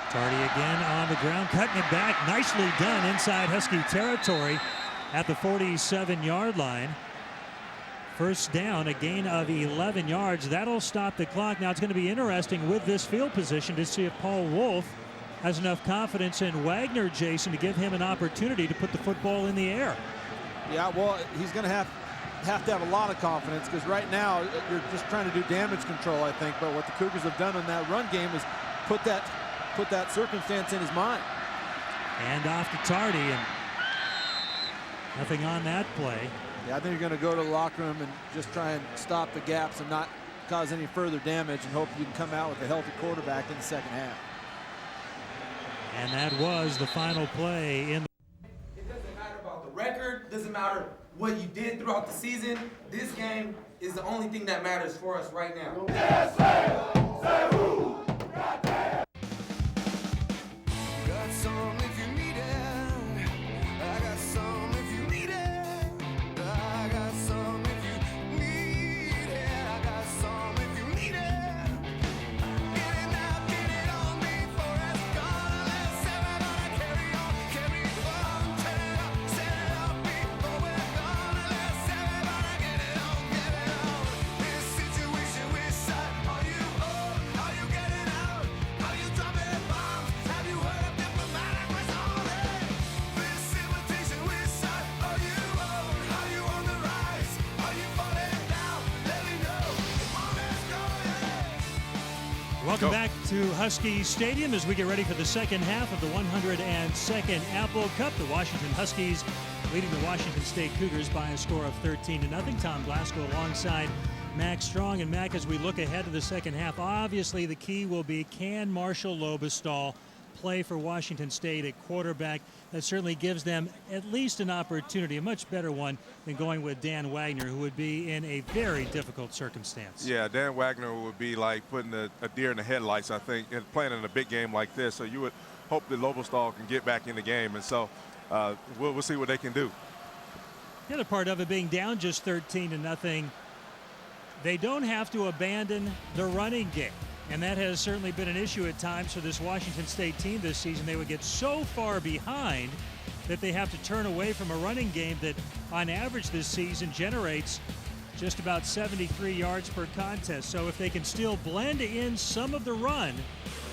Tardy again on the ground, cutting it back. Nicely done inside Husky territory at the 47-yard line. First down, a gain of 11 yards. That'll stop the clock. Now it's going to be interesting with this field position to see if Paul Wolf has enough confidence in Wagner, Jason, to give him an opportunity to put the football in the air. Yeah, well, he's going to have a lot of confidence, because right now you're just trying to do damage control, I think. But what the Cougars have done in that run game is put that circumstance in his mind. And off to Tardy, and nothing on that play. Yeah, I think you're going to go to the locker room and just try and stop the gaps and not cause any further damage, and hope you can come out with a healthy quarterback in the second half. And that was the final play in. It doesn't matter about the record, doesn't matter what you did throughout the season. This game is the only thing that matters for us right now. Yes, say who? Got some if you need it. I got some if you need it. I got some if you need it. I got some if you need it. Get it now, get it on before it's gone. Let's everybody carry on, carry on. Turn it up, set it up before we're gone. Let's everybody get it on, get it on. This situation we're side, are you old? Are you getting Welcome back to Husky Stadium as we get ready for the second half of the 102nd Apple Cup. The Washington Huskies leading the Washington State Cougars by a score of 13-0. Tom Glasgow alongside Max Strong. And Mac, as we look ahead to the second half, obviously the key will be, can Marshall Lobestall play for Washington State at quarterback? That certainly gives them at least an opportunity, a much better one than going with Dan Wagner, who would be in a very difficult circumstance. Yeah, Dan Wagner would be like putting a deer in the headlights, I think, and playing in a big game like this. So you would hope that Lobestall can get back in the game. And so we'll see what they can do. The other part of it being down just 13-0, they don't have to abandon the running game. And that has certainly been an issue at times for this Washington State team this season. They would get so far behind that they have to turn away from a running game that on average this season generates just about 73 yards per contest. So if they can still blend in some of the run,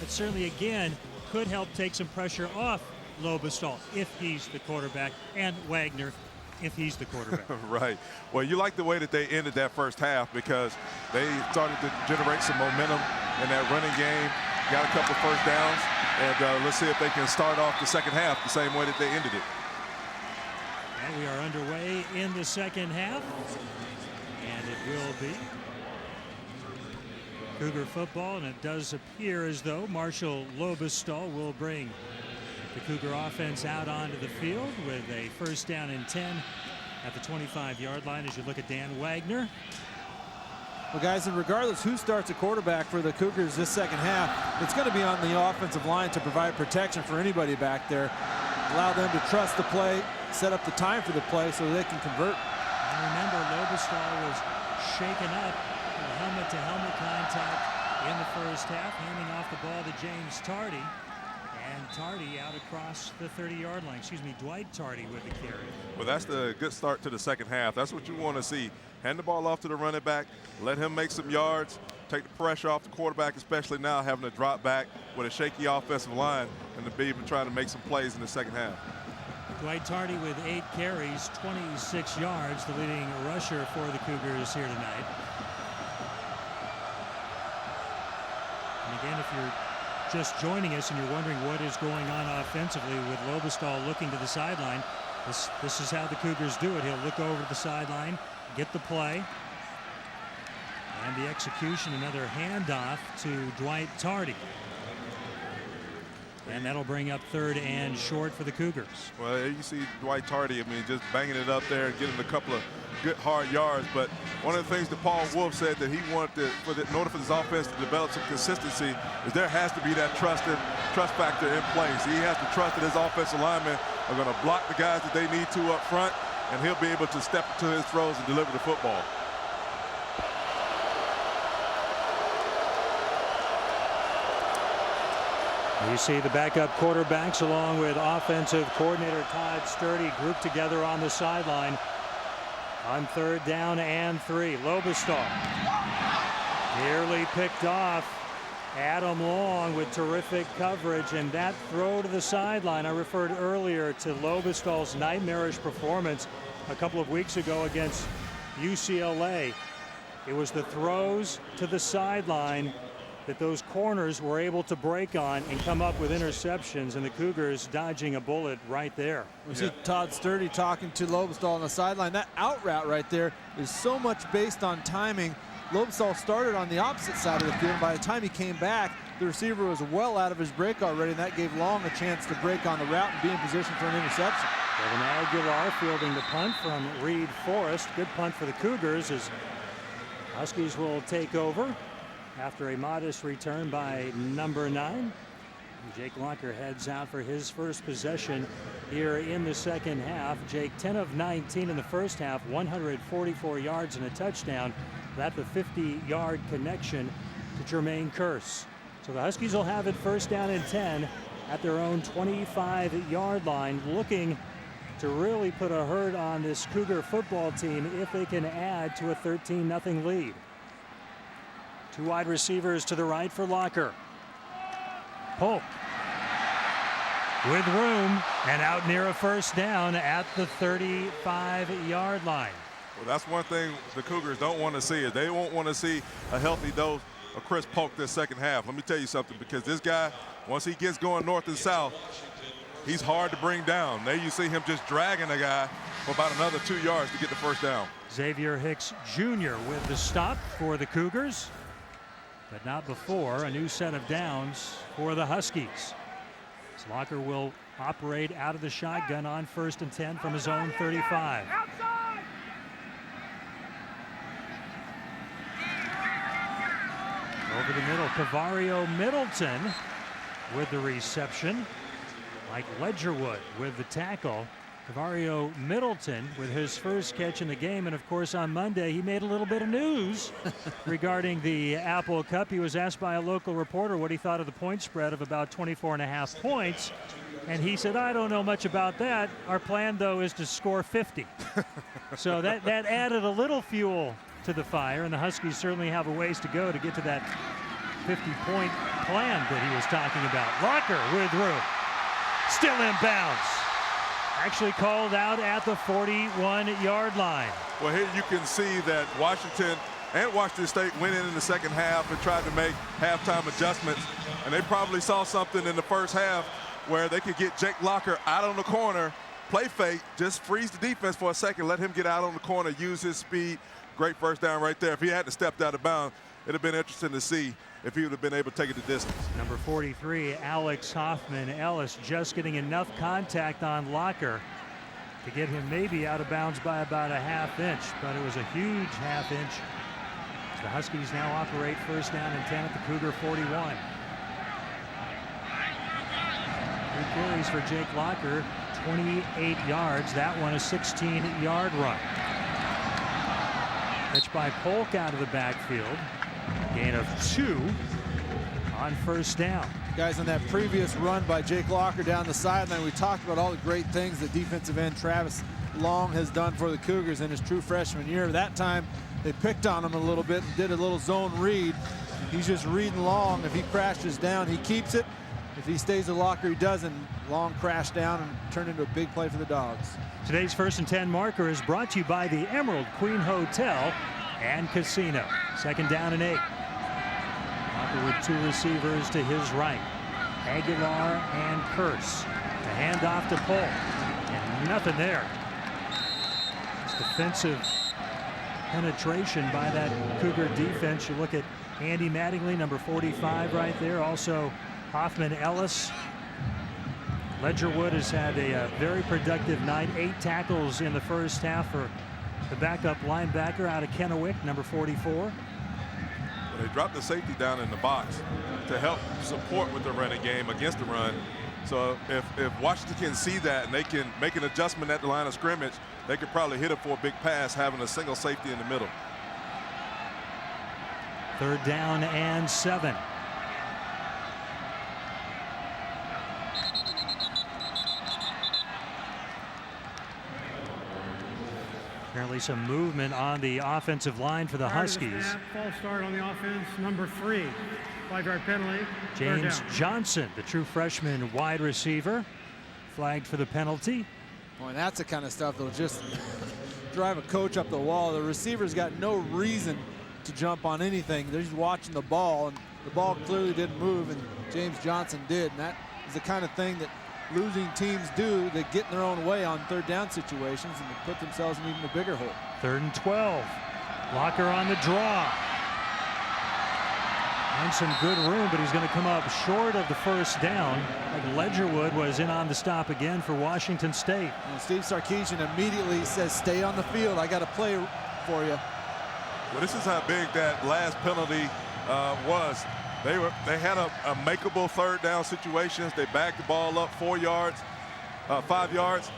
that certainly again could help take some pressure off Lobestall if he's the quarterback, and Wagner if he's the quarterback. Right. Well, you like the way that they ended that first half because they started to generate some momentum in that running game, got a couple of first downs, and let's see if they can start off the second half the same way that they ended it. And we are underway in the second half, and it will be Cougar football, and it does appear as though Marshall Lobestall will bring the Cougar offense out onto the field with a first down and 10 at the 25-yard line as you look at Dan Wagner. Well, guys, and regardless who starts a quarterback for the Cougars this second half, it's going to be on the offensive line to provide protection for anybody back there. Allow them to trust the play, set up the time for the play so they can convert. And remember, Lobestall was shaken up with helmet-to-helmet contact in the first half, handing off the ball to James Tardy. And Tardy out across the 30-yard line. Excuse me, Dwight Tardy with the carry. Well, that's the good start to the second half. That's what you want to see. Hand the ball off to the running back, let him make some yards, take the pressure off the quarterback, especially now having to drop back with a shaky offensive line and to be able to try to make some plays in the second half. Dwight Tardy with 8 carries, 26 yards, the leading rusher for the Cougars here tonight. And again, if you're just joining us and you're wondering what is going on offensively with Lobestall looking to the sideline, this is how the Cougars do it. He'll look over to the sideline, get the play, and the execution, another handoff to Dwight Tardy. And that'll bring up third and short for the Cougars. Well, you see Dwight Tardy, I mean, just banging it up there and getting a couple of good hard yards. But one of the things that Paul Wolf said that he wanted in order for this offense to develop some consistency is there has to be that trust factor in place. He has to trust that his offensive linemen are going to block the guys that they need to up front, and he'll be able to step into his throws and deliver the football. You see the backup quarterbacks along with offensive coordinator Todd Sturdy grouped together on the sideline on third down and 3. Lobestall nearly picked off Adam Long with terrific coverage, and that throw to the sideline, I referred earlier to Lobestall's nightmarish performance a couple of weeks ago against UCLA. It was the throws to the sideline that those corners were able to break on and come up with interceptions, and the Cougars dodging a bullet right there. We see Todd Sturdy talking to Lobestall on the sideline. That out route right there is so much based on timing. Lobestall started on the opposite side of the field. By the time he came back, the receiver was well out of his break already, and that gave Long a chance to break on the route and be in position for an interception. Kevin Aguilar fielding the punt from Reed Forrest. Good punt for the Cougars as Huskies will take over after a modest return by number 9. Jake Lunker heads out for his first possession here in the second half. Jake 10 of 19 in the first half, 144 yards and a touchdown. That's a 50-yard connection to Jermaine Kearse. So the Huskies will have it first down and 10 at their own 25-yard line, looking to really put a hurt on this Cougar football team if they can add to a 13-0 lead. 2 wide receivers to the right for Locker. Polk with room and out near a first down at the 35-yard line. Well, that's one thing the Cougars don't want to see. Is they won't want to see a healthy dose Chris Polk this second half. Let me tell you something, because this guy, once he gets going north and south, he's hard to bring down. There you see him just dragging a guy for about another 2 yards to get the first down. Xavier Hicks Jr. with the stop for the Cougars, but not before a new set of downs for the Huskies. Locker will operate out of the shotgun on 1st and 10 from his own 35. Over the middle, Cavario Middleton with the reception. Mike Ledgerwood with the tackle. Cavario Middleton with his first catch in the game, and of course on Monday he made a little bit of news regarding the Apple Cup. He was asked by a local reporter what he thought of the point spread of about 24.5 points, and he said, I don't know much about that. Our plan though is to score 50. So that added a little fuel to the fire, and the Huskies certainly have a ways to go to get to that 50-point plan that he was talking about. Locker with room, still in bounds. Actually called out at the 41-yard line. Well, here you can see that Washington and Washington State went in the second half and tried to make halftime adjustments, and they probably saw something in the first half where they could get Jake Locker out on the corner, play fake, just freeze the defense for a second, let him get out on the corner, use his speed. Great first down right there. If he hadn't stepped out of bounds, it'd have been interesting to see if he would have been able to take it the distance. Number 43, Alex Hoffman-Ellis, just getting enough contact on Locker to get him maybe out of bounds by about a half inch, but it was a huge half inch. The Huskies now operate 1st down and 10 at the Cougar 41. 3 carries for Jake Locker, 28 yards. That one a 16-yard run. Pitch by Polk out of the backfield. Gain of 2 on 1st down. Guys, on that previous run by Jake Locker down the sideline, we talked about all the great things that defensive end Travis Long has done for the Cougars in his true freshman year. That time they picked on him a little bit and did a little zone read. He's just reading Long. If he crashes down, he keeps it. If he stays a Locker, he doesn't. Long crashed down and turned into a big play for the Dogs. Today's 1st and 10 marker is brought to you by the Emerald Queen Hotel and Casino. 2nd down and 8. Locker with 2 receivers to his right. Aguilar and Curse. The handoff to Polk. And nothing there. It's defensive penetration by that Cougar defense. You look at Andy Mattingly, number 45 right there. Also Hoffman-Ellis. Ledgerwood has had a very productive night. 8 tackles in the first half for the backup linebacker out of Kennewick, number 44. Well, they dropped the safety down in the box to help support with the running game against the run. So if Washington can see that and they can make an adjustment at the line of scrimmage, they could probably hit it for a big pass, having a single safety in the middle. 3rd down and 7. Apparently some movement on the offensive line for the Huskies. False start on the offense, number 3. 5-yard penalty. James Johnson, the true freshman wide receiver, flagged for the penalty. Boy, that's the kind of stuff that'll just drive a coach up the wall. The receiver's got no reason to jump on anything. They're just watching the ball, and the ball clearly didn't move, and James Johnson did. And that is the kind of thing that losing teams do. They get in their own way on 3rd down situations, and they put themselves in even a bigger hole. 3rd and 12. Locker on the draw. And some good room, but he's going to come up short of the 1st down. Like Ledgerwood was in on the stop again for Washington State. And Steve Sarkisian immediately says, stay on the field. I got to play for you. Well, this is how big that last penalty was. They had a makeable 3rd down situations. They backed the ball up 5 yards.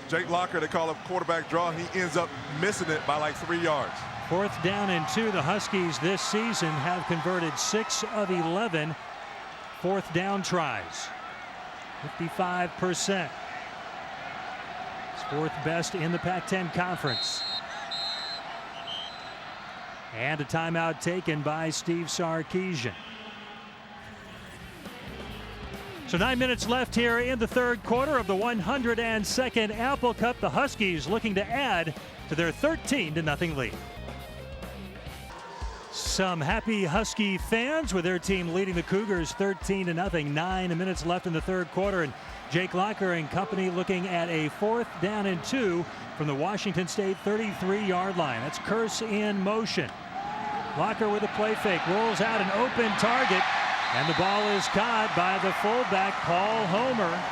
Jake Locker, they call it quarterback draw. He ends up missing it by like 3 yards. 4th down and 2. The Huskies this season have converted 6 of 11 4th down tries. 55%. It's 4th best in the Pac-10 Conference. And a timeout taken by Steve Sarkisian. So 9 minutes left here in the 3rd quarter of the 102nd Apple Cup. The Huskies looking to add to their 13-0 lead. Some happy Husky fans with their team leading the Cougars 13-0. 9 minutes left in the third quarter, and Jake Locker and company looking at a 4th down and 2 from the Washington State 33-yard line. That's Curse in motion. Locker with a play fake, rolls out an open target, and the ball is caught by the fullback Paul Homer.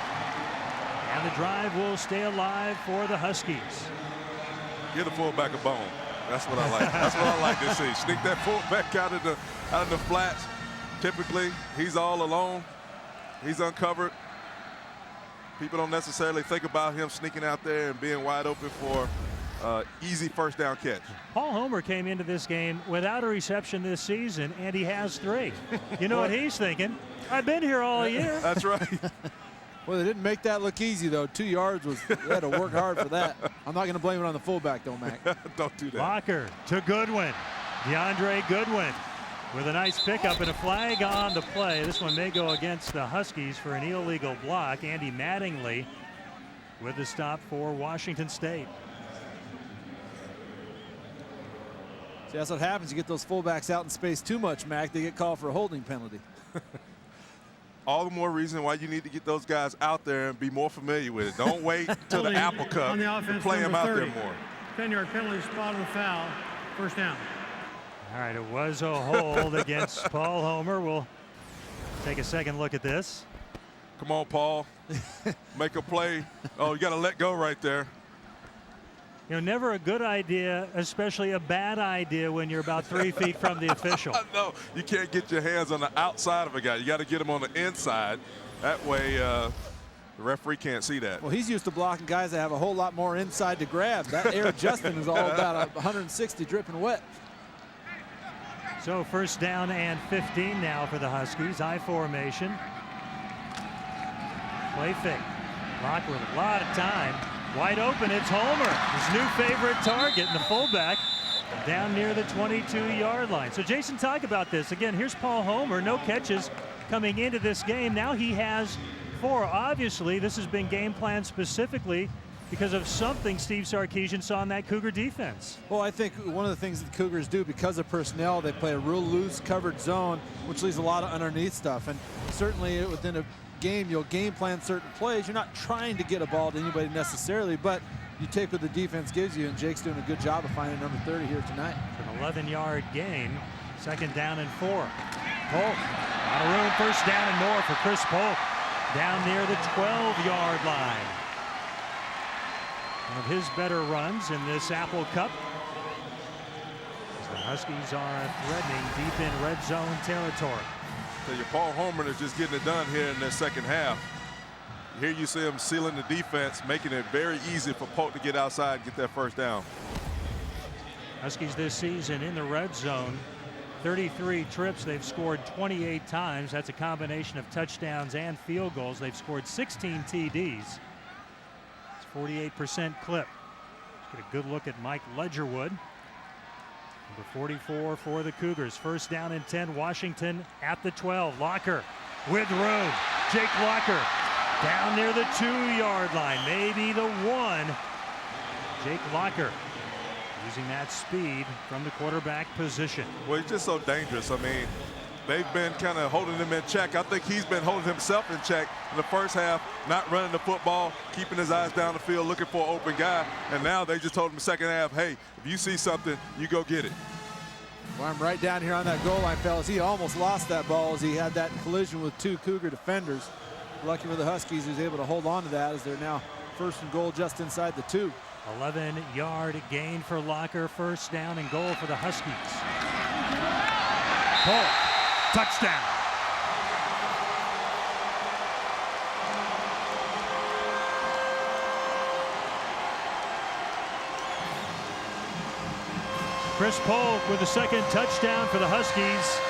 And the drive will stay alive for the Huskies. Get a fullback a bone. That's what I like. That's what I like to see. Sneak that fullback out of the flats. Typically, he's all alone. He's uncovered. People don't necessarily think about him sneaking out there and being wide open for easy first down catch. Paul Homer came into this game without a reception this season, and he has 3. You know what he's thinking? I've been here all year. That's right. Well, they didn't make that look easy, though. 2 yards was, they had to work hard for that. I'm not going to blame it on the fullback, though, Mac. Don't do that. Locker to Goodwin. DeAndre Goodwin with a nice pickup and a flag on the play. This one may go against the Huskies for an illegal block. Andy Mattingly with the stop for Washington State. See, that's what happens. You get those fullbacks out in space too much, Mac. They get called for a holding penalty. All the more reason why you need to get those guys out there and be more familiar with it. Don't wait till the Apple Cup to play them out there more. 10-yard penalty, spot on the foul, first down. All right, it was a hold against Paul Homer. We'll take a second look at this. Come on, Paul. Make a play. Oh, you got to let go right there. You know, never a good idea, especially a bad idea when you're about 3 feet from the official. No, you can't get your hands on the outside of a guy. You got to get him on the inside. That way the referee can't see that. Well, he's used to blocking guys that have a whole lot more inside to grab. That Air Justin is all about 160 dripping wet. So first down and 15 now for the Huskies. I formation. Play fake. Locker with a lot of time. Wide open, it's Homer, his new favorite target, and the fullback down near the 22-yard line. So Jason, talk about this. Again, here's Paul Homer, no catches coming into this game. Now he has 4. Obviously, this has been game planned specifically because of something Steve Sarkisian saw in that Cougar defense. Well, I think one of the things that the Cougars do, because of personnel, they play a real loose covered zone, which leaves a lot of underneath stuff. And certainly within a game, you'll game plan certain plays. You're not trying to get a ball to anybody necessarily, but you take what the defense gives you, and Jake's doing a good job of finding number 30 here tonight. An 11-yard gain, second down and 4. Polk, out of room, first down and more for Chris Polk, down near the 12-yard line. One of his better runs in this Apple Cup. As the Huskies are threatening deep in red zone territory. So your Paul Homer is just getting it done here in the second half. Here you see him sealing the defense, making it very easy for Polk to get outside and get that first down. Huskies this season in the red zone, 33 trips. They've scored 28 times. That's a combination of touchdowns and field goals. They've scored 16 TDs. It's 48% clip. Let's get a good look at Mike Ledgerwood. Number 44 for the Cougars. First down and 10, Washington at the 12. Locker with room. Jake Locker down near the 2-yard line, maybe the 1. Jake Locker using that speed from the quarterback position. Well, he's just so dangerous. I mean, they've been kind of holding him in check. I think he's been holding himself in check in the first half, not running the football, keeping his eyes down the field, looking for an open guy. And now they just told him the second half, hey, if you see something, you go get it. Well, I'm right down here on that goal line, fellas. He almost lost that ball as he had that collision with 2 Cougar defenders. Lucky for the Huskies, he was able to hold on to that as they're now first and goal just inside the 2. 11-yard gain for Locker. First down and goal for the Huskies. Polk, touchdown. Chris Polk with the second touchdown for the Huskies,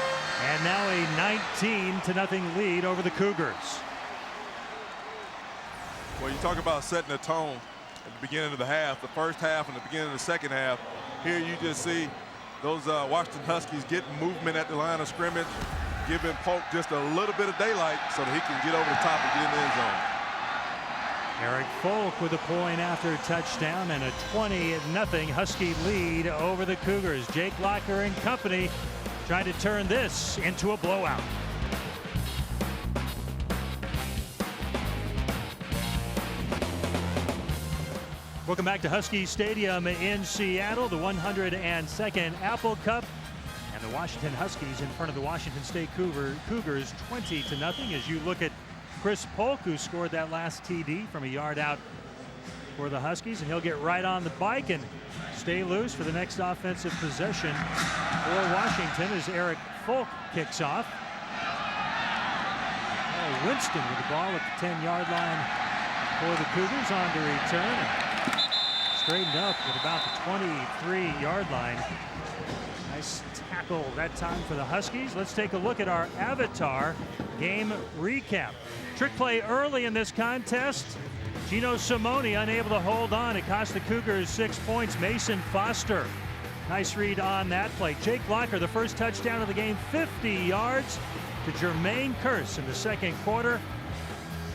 and now a 19-0 lead over the Cougars. Well, you talk about setting a tone at the beginning of the half, the first half and the beginning of the second half. Here you just see those Washington Huskies getting movement at the line of scrimmage, giving Polk just a little bit of daylight so that he can get over the top and get in the end zone. Eric Folk with a point after touchdown and a 20-0 Husky lead over the Cougars. Jake Locker and company trying to turn this into a blowout. Welcome back to Husky Stadium in Seattle, the 102nd Apple Cup, and the Washington Huskies in front of the Washington State Cougars 20-0 as you look at Chris Polk, who scored that last TD from a yard out for the Huskies, and he'll get right on the bike and stay loose for the next offensive possession for Washington as Eric Folk kicks off. Winston with the ball at the 10-yard line for the Cougars on to return. Straightened up at about the 23-yard line. Nice tackle that time for the Huskies. Let's take a look at our Avatar game recap. Trick play early in this contest. Gino Simone unable to hold on. It cost the Cougars 6 points. Mason Foster. Nice read on that play. Jake Locker, the first touchdown of the game, 50 yards to Jermaine Kearse in the second quarter.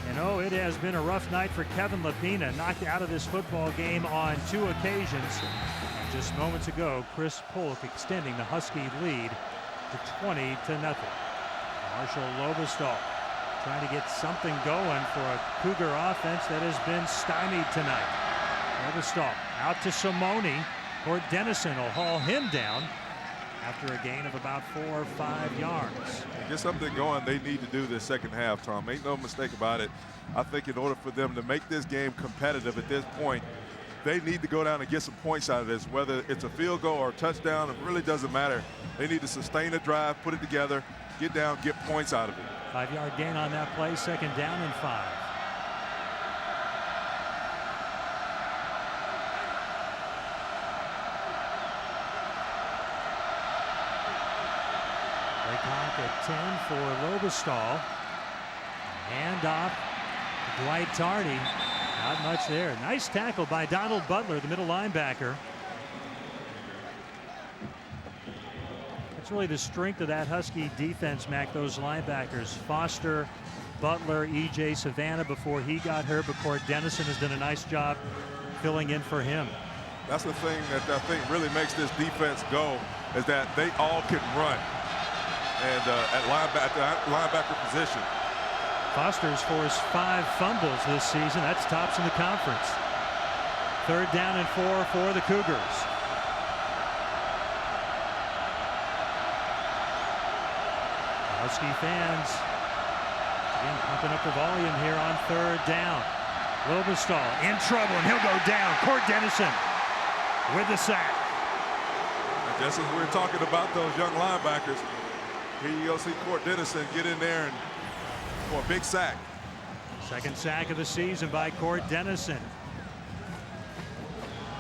And oh, it has been a rough night for Kevin Lapina, knocked out of this football game on 2 occasions. And just moments ago, Chris Polk extending the Husky lead to 20-0. Marshall Lobestall trying to get something going for a Cougar offense that has been stymied tonight. Lobestall out to Simone. Court Dennison will haul him down after a gain of about 4 or 5 yards. To get something going, they need to do this second half, Tom. Make no mistake about it. I think in order for them to make this game competitive at this point, they need to go down and get some points out of this. Whether it's a field goal or a touchdown, it really doesn't matter. They need to sustain the drive, put it together, get down, get points out of it. 5-yard gain on that play, second down and 5. Clock at 10 for Lobestall. Hand off to Dwight Tardy. Not much there. Nice tackle by Donald Butler, the middle linebacker. That's really the strength of that Husky defense, Mac, those linebackers. Foster, Butler, E.J. Savannah before he got hurt, but Court Dennison has done a nice job filling in for him. That's the thing that I think really makes this defense go, is that they all can run. And at linebacker position. Foster's forced 5 fumbles this season. That's tops in the conference. Third down and 4 for the Cougars. Husky fans again pumping up the volume here on third down. Lobestall in trouble and he'll go down. Court Dennison with the sack. And just as we're talking about those young linebackers, here you go see Court Dennison get in there and for a big sack. Second sack of the season by Court Dennison.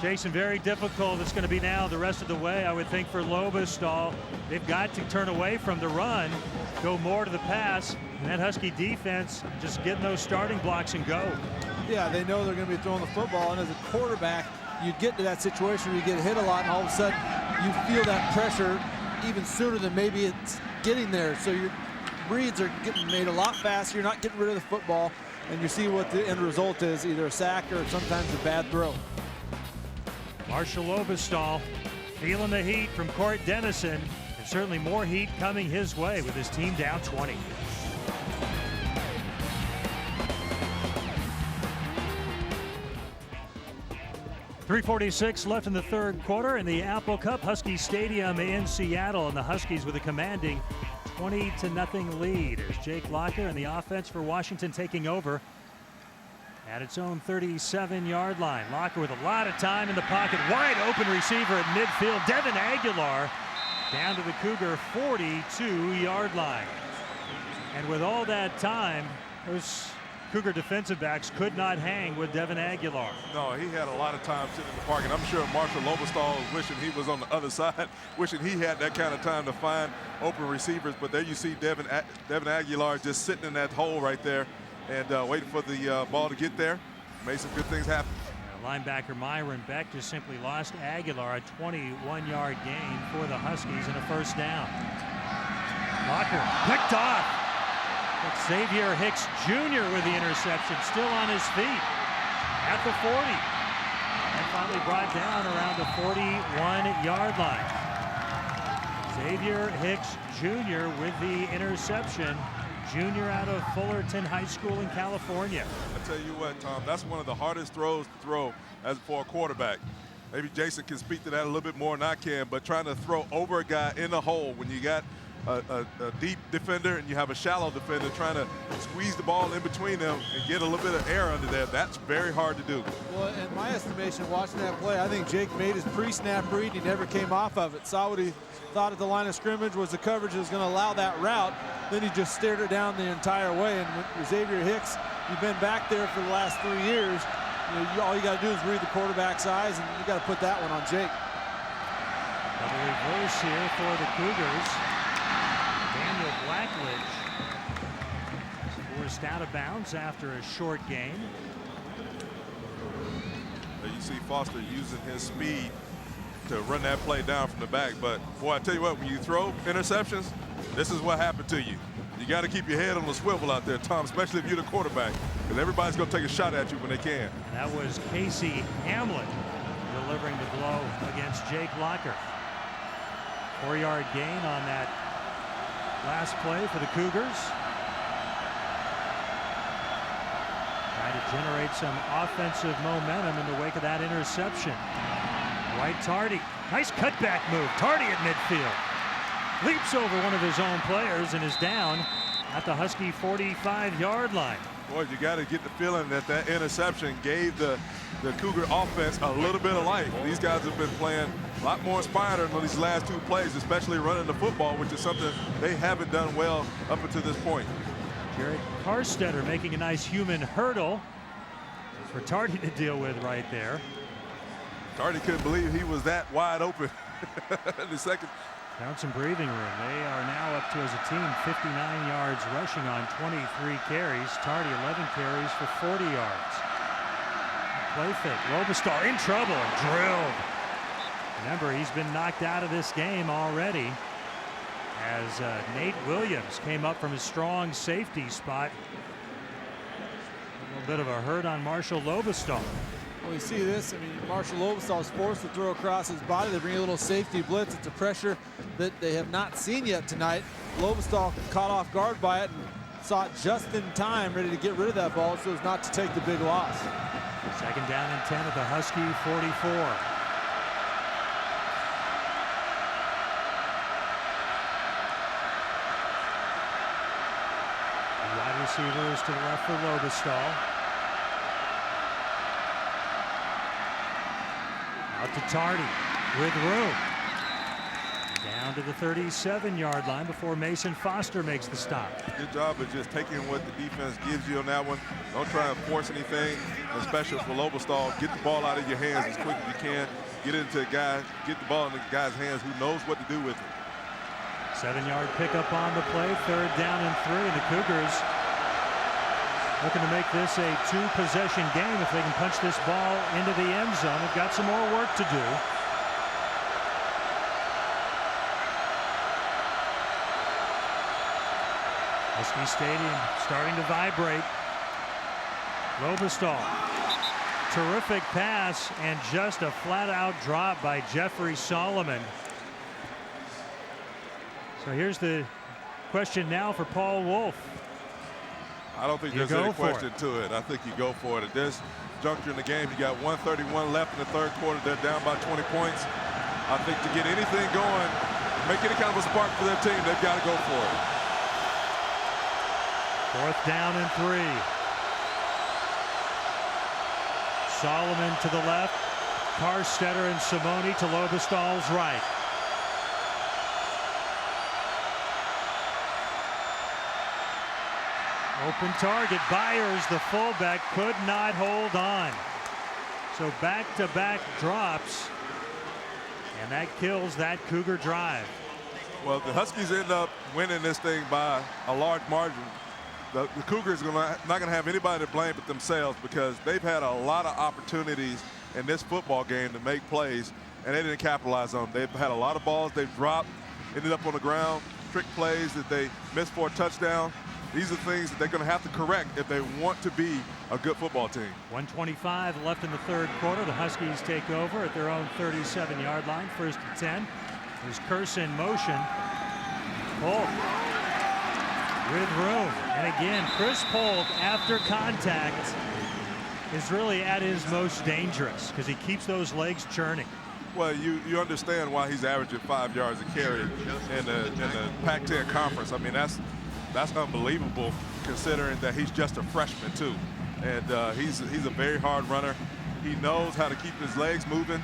Jason, very difficult. It's going to be now the rest of the way, I would think, for Lobestall. They've got to turn away from the run, go more to the pass, and that Husky defense just getting those starting blocks and go. Yeah, they know they're going to be throwing the football, and as a quarterback, you get to that situation where you get hit a lot, and all of a sudden you feel that pressure even sooner than maybe it's getting there. So your reads are getting made a lot faster. You're not getting rid of the football, and you see what the end result is, either a sack or sometimes a bad throw. Marshall Lobestall feeling the heat from Court Dennison, and certainly more heat coming his way with his team down 20. .346 left in the third quarter in the Apple Cup. Husky Stadium in Seattle, and the Huskies with a commanding 20-0 lead as Jake Locker and the offense for Washington taking over at its own 37-yard line. Locker with a lot of time in the pocket. Wide open receiver at midfield. Devin Aguilar down to the Cougar 42-yard line. And with all that time, those Cougar defensive backs could not hang with Devin Aguilar. No, he had a lot of time sitting in the park, and I'm sure Marshall Lobestall was wishing he was on the other side, wishing he had that kind of time to find open receivers. But there you see Devin Aguilar just sitting in that hole right there and waiting for the ball to get there. Made some good things happen. Linebacker Myron Beck just simply lost Aguilar, a 21-yard gain for the Huskies and a first down. Locker picked off. But Xavier Hicks Jr. with the interception, still on his feet at the 40. And finally brought down around the 41-yard line. Xavier Hicks Jr. with the interception. Junior out of Fullerton High School in California. I tell you what, Tom, that's one of the hardest throws to throw as for a quarterback. Maybe Jason can speak to that a little bit more than I can, but trying to throw over a guy in the hole when you got a deep defender and you have a shallow defender trying to squeeze the ball in between them and get a little bit of air under there, that's very hard to do. Well, in my estimation, watching that play, I think Jake made his pre-snap read. He never came off of it. Saw what he thought at the line of scrimmage was the coverage that was going to allow that route. Then he just stared it down the entire way. And with Xavier Hicks, you've been back there for the last 3 years. All you got to do is read the quarterback's eyes, and you got to put that one on Jake. Double reverse here for the Cougars. Daniel Blackledge forced out of bounds after a short game. You see Foster using his speed to run that play down from the back. But, boy, I tell you what, when you throw interceptions, this is what happened to you. You got to keep your head on the swivel out there, Tom, especially if you're the quarterback, because everybody's going to take a shot at you when they can. That was Casey Hamlin delivering the blow against Jake Locker. 4-yard gain on that last play for the Cougars. Trying to generate some offensive momentum in the wake of that interception. Dwight Tardy, nice cutback move. Tardy at midfield. Leaps over one of his own players and is down at the Husky 45-yard line. Boy, you got to get the feeling that that interception gave the Cougar offense a little bit of life. These guys have been playing a lot more inspired on these last 2 plays, especially running the football, which is something they haven't done well up until this point. Jared Carstetter making a nice human hurdle for Tardy to deal with right there. Tardy couldn't believe he was that wide open in the second. Found some breathing room. They are now up to, as a team, 59 yards rushing on 23 carries. Tardy 11 carries for 40 yards. Play fake. Lobestar in trouble and drilled. Remember, he's been knocked out of this game already as Nate Williams came up from his strong safety spot. A little bit of a hurt on Marshall Lobestar. Well, you see this, I mean, Marshall Lobestar is forced to throw across his body. They bring a little safety blitz. It's a pressure that they have not seen yet tonight. Lobestar caught off guard by it and saw it just in time, ready to get rid of that ball so as not to take the big loss. Second down and 10 at the Husky 44. Wide receivers to the left for Lobestar. Out to Tardy with room. Down to the 37-yard line before Mason Foster makes the stop. Good job of just taking what the defense gives you on that one. Don't try and force anything, especially for Lobestar. Get the ball out of your hands as quick as you can. Get it into a guy, get the ball in the guy's hands who knows what to do with it. 7-yard pickup on the play, 3rd down and 3, and the Cougars looking to make this a 2-possession game. If they can punch this ball into the end zone, they've got some more work to do. Husky Stadium starting to vibrate. Lobestar, terrific pass and just a flat-out drop by Jeffrey Solomon. So here's the question now for Paul Wolf. I don't think there's any question to it. I think you go for it. At this juncture in the game, you got 1:31 left in the 3rd quarter. They're down by 20 points. I think to get anything going, make any kind of a spark for their team, they've got to go for it. 4th down and 3. Solomon to the left. Carstetter and Simoni to Lobestar's right. Open target. Byers, the fullback, could not hold on. So back-to-back drops, and that kills that Cougar drive. Well, the Huskies end up winning this thing by a large margin. The Cougars are not going to have anybody to blame but themselves, because they've had a lot of opportunities in this football game to make plays, and they didn't capitalize on them. They've had a lot of balls they've dropped, ended up on the ground, trick plays that they missed for a touchdown. These are things that they're going to have to correct if they want to be a good football team. 1:25 left in the 3rd quarter. The Huskies take over at their own 37-yard line. 1st and 10. There's Curse in motion. Polk with room. And again, Chris Polk, after contact, is really at his most dangerous because he keeps those legs churning. Well, you understand why he's averaging 5 yards a carry in the Pac-10 conference. I mean, that's unbelievable considering that he's just a freshman too, and he's a very hard runner. He knows how to keep his legs moving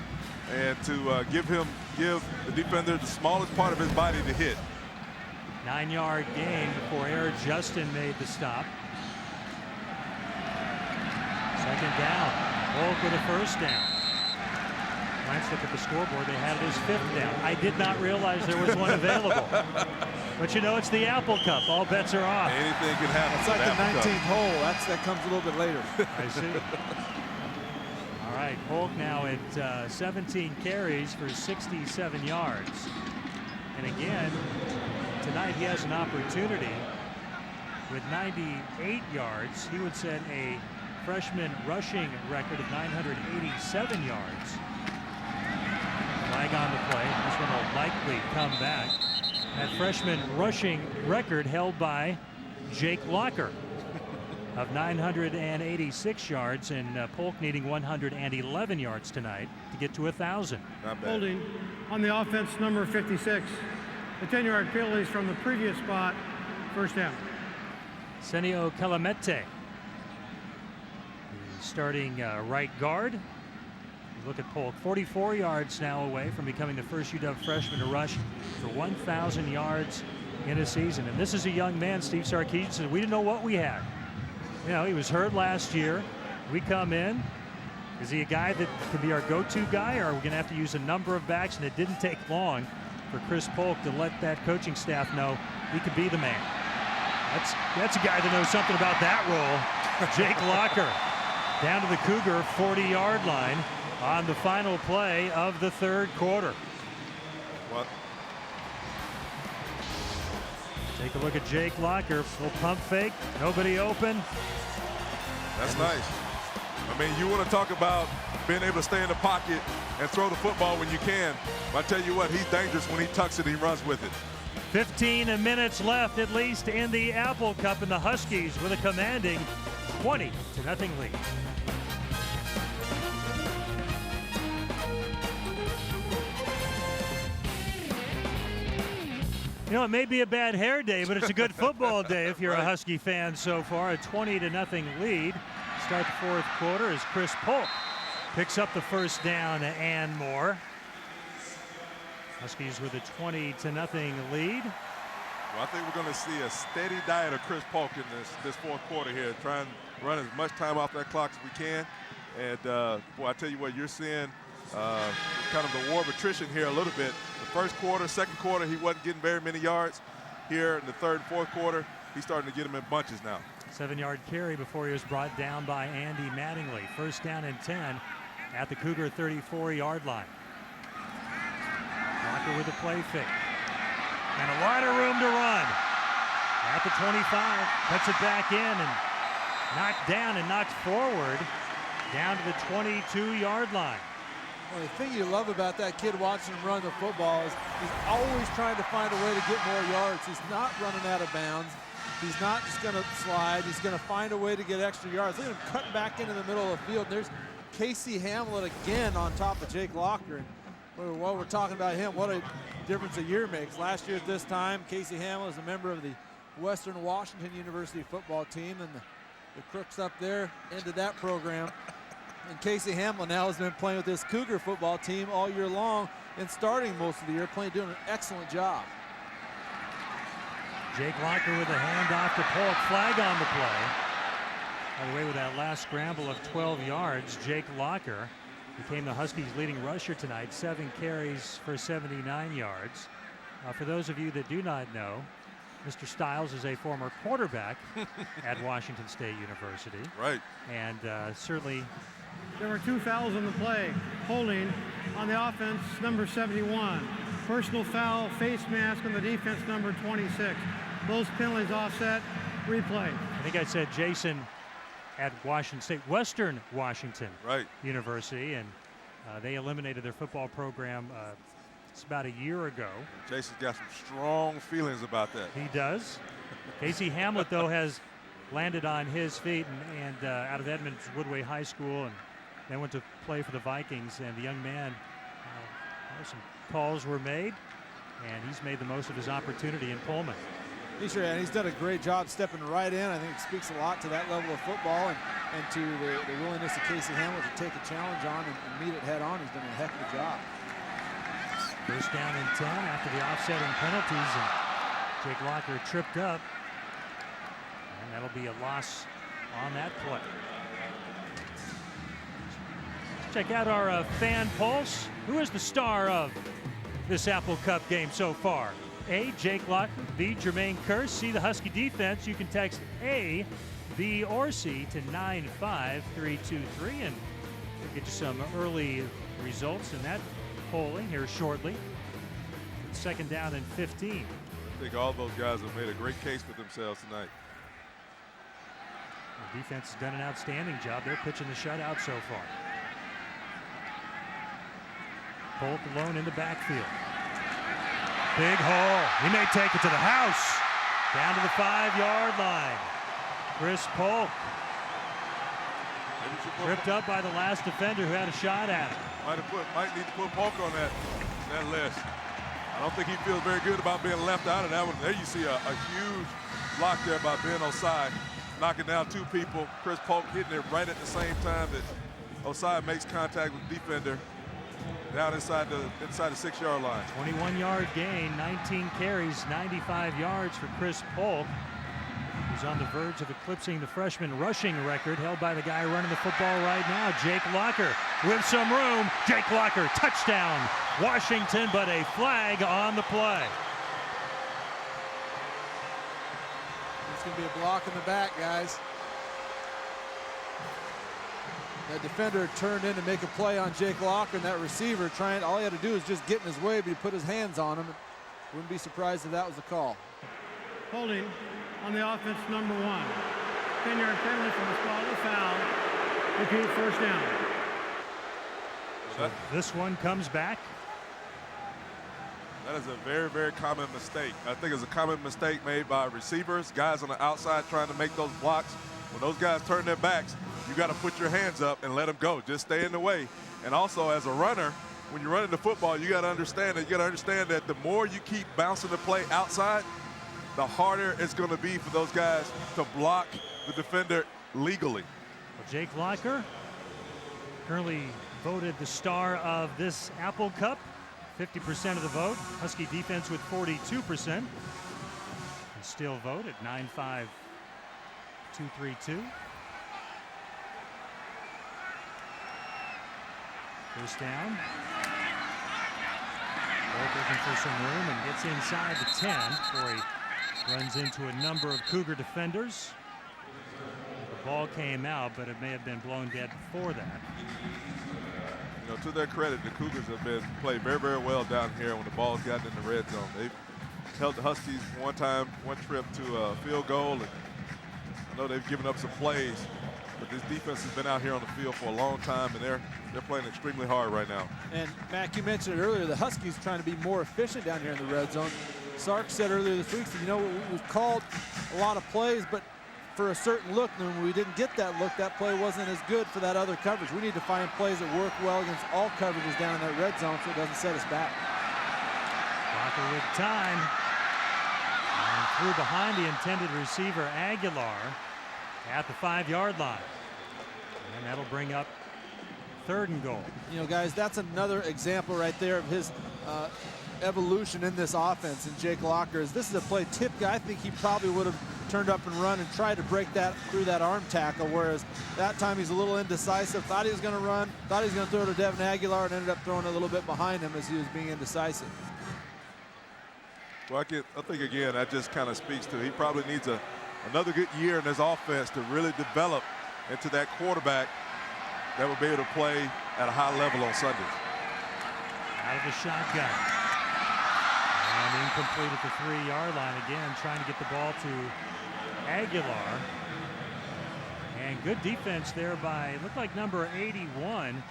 and to give the defender the smallest part of his body to hit. 9-yard gain before Air Justin made the stop. Second down. Polk with a first down. Let's look at the scoreboard. They had it as 5th down. I did not realize there was one available. But you know, it's the Apple Cup. All bets are off. Anything can happen. It's like the 19th hole. That comes a little bit later. I see. All right, Polk now at 17 carries for 67 yards. And again, tonight he has an opportunity with 98 yards. He would set a freshman rushing record of 987 yards. Flag on the play. This one will likely come back. That freshman rushing record held by Jake Locker of 986 yards, and Polk needing 111 yards tonight to get to 1,000. Holding on the offense, number 56. The 10-yard penalties from the previous spot. First down. Senio Calamete, starting right guard. Look at Polk, 44 yards now away from becoming the first UW freshman to rush for 1,000 yards in a season. And this is a young man, Steve Sarkisian said, we didn't know what we had. You know, he was hurt last year. We come in. Is he a guy that can be our go-to guy, or are we going to have to use a number of backs? And it didn't take long for Chris Polk to let that coaching staff know he could be the man. That's a guy that knows something about that role. Jake Locker down to the Cougar 40-yard line on the final play of the third quarter. What? Take a look at Jake Locker. Little pump fake. Nobody open. That's nice. I mean, you want to talk about being able to stay in the pocket and throw the football when you can. But I tell you what, he's dangerous when he tucks it, he runs with it. 15 minutes left at least in the Apple Cup, and the Huskies with a commanding 20-0 lead. You know, it may be a bad hair day, but it's a good football day if you're a Husky fan so far. A 20-0 lead. Start the fourth quarter as Chris Polk picks up the first down and more. Huskies with a 20-0 lead. Well, I think we're going to see a steady diet of Chris Polk in this fourth quarter here. Try and run as much time off that clock as we can. And, boy, I tell you what, you're seeing kind of the war of attrition here a little bit. The first quarter, second quarter, he wasn't getting very many yards. Here in the third and fourth quarter, he's starting to get them in bunches now. 7-yard carry before he was brought down by Andy Mattingly. First down and 10 at the Cougar 34-yard line. Locker with a play fake. And a lot of room to run. At the 25, cuts it back in and knocked down and knocked forward down to the 22-yard line. Well, the thing you love about that kid watching him run the football is he's always trying to find a way to get more yards. He's not running out of bounds. He's not just going to slide. He's going to find a way to get extra yards. Look at him cutting back into the middle of the field. And there's Casey Hamlin again on top of Jake Locker. And while we're talking about him, what a difference a year makes. Last year at this time, Casey Hamlin is a member of the Western Washington University football team, and the Crooks up there ended that program. And Casey Hamlin now has been playing with this Cougar football team all year long and starting most of the year, doing an excellent job. Jake Locker with a handoff to Polk. Flag on the play. By the way, with that last scramble of 12 yards, Jake Locker became the Huskies' leading rusher tonight. 7 carries for 79 yards. For those of you that do not know, Mr. Stiles is a former quarterback at Washington State University. Right. And certainly... There were 2 fouls in the play. Holding on the offense, number 71. Personal foul, face mask on the defense, number 26. Those penalties offset. Replay. I think I said Jason at Washington State, Western Washington University, and they eliminated their football program It's about a year ago. Jason's got some strong feelings about that. He does. Casey Hamlet, though, has landed on his feet and out of Edmonds Woodway High School, and then went to play for the Vikings. And the young man, some calls were made, and he's made the most of his opportunity in Pullman. He sure, and he's done a great job stepping right in. I think it speaks a lot to that level of football and to the willingness of Casey Hamlet to take a challenge on and meet it head on. He's done a heck of a job. First down and 10 after the offsetting penalties, and Jake Locker tripped up, and that'll be a loss on that play. Let's check out our fan pulse. Who is the star of this Apple Cup game so far? A, Jake Locker. B, Jermaine Kearse. C, the Husky defense. You can text A, B, or C to 95323, and we'll get you some early results in that polling here shortly. Second down and 15. I think all those guys have made a great case for themselves tonight. The defense has done an outstanding job. They're pitching the shutout so far. Polk alone in the backfield. Big hole. He may take it to the house. Down to the 5-yard line. Chris Polk. Tripped up by the last defender who had a shot at him. Might need to put Polk on that list. I don't think he feels very good about being left out of that one. There you see a huge block there by Ben Osai, knocking down two people. Chris Polk hitting it right at the same time that Osai makes contact with the defender down inside the 6-yard line. 21-yard gain, 19 carries, 95 yards for Chris Polk, who's on the verge of eclipsing the freshman rushing record held by the guy running the football right now, Jake Locker. With some room, Jake Locker, touchdown, Washington, but a flag on the play. It's going to be a block in the back, guys. That defender turned in to make a play on Jake Locker, and that receiver all he had to do was just get in his way, but he put his hands on him. Wouldn't be surprised if that was the call. Holding on the offense, number 1. 10-yard penalty from the spot of the foul. Repeat, first down. So this one comes back. That is a very, very common mistake. I think it's a common mistake made by receivers, guys on the outside trying to make those blocks. When those guys turn their backs, you got to put your hands up and let them go. Just stay in the way. And also, as a runner, when you're running the football, you got to understand that the more you keep bouncing the play outside, the harder it's going to be for those guys to block the defender legally. Well, Jake Locker, currently voted the star of this Apple Cup. 50% of the vote. Husky defense with 42%. And still voted 9-5-2-3-2. First down. Polk looking for some room and gets inside the 10 before he runs into a number of Cougar defenders. The ball came out, but it may have been blown dead before that. You know, to their credit, the Cougars have played very, very well down here when the ball's gotten in the red zone. They've held the Huskies one trip to a field goal, and I know they've given up some plays, but this defense has been out here on the field for a long time, and they're playing extremely hard right now. And Mac, you mentioned it earlier, the Huskies trying to be more efficient down here in the red zone. Sark said earlier this week, you know, we've called a lot of plays, but for a certain look, and when we didn't get that look, that play wasn't as good for that other coverage. We need to find plays that work well against all coverages down in that red zone so it doesn't set us back. Locker with time. And threw behind the intended receiver, Aguilar, at the 5-yard line. And that'll bring up 3rd and goal. You know, guys, that's another example right there of his evolution in this offense. And Jake Locker, this is a play tip guy. I think he probably would have turned up and run and tried to break that through that arm tackle, whereas that time he's a little indecisive. Thought he was going to run, thought he was going to throw to Devin Aguilar, and ended up throwing a little bit behind him as he was being indecisive. Well, I think, again, that just kind of speaks to he probably needs another good year in his offense to really develop into that quarterback that will be able to play at a high level on Sundays. Out of the shotgun. And incomplete at the 3-yard line again, trying to get the ball to Aguilar. And good defense there by, it looked like number 81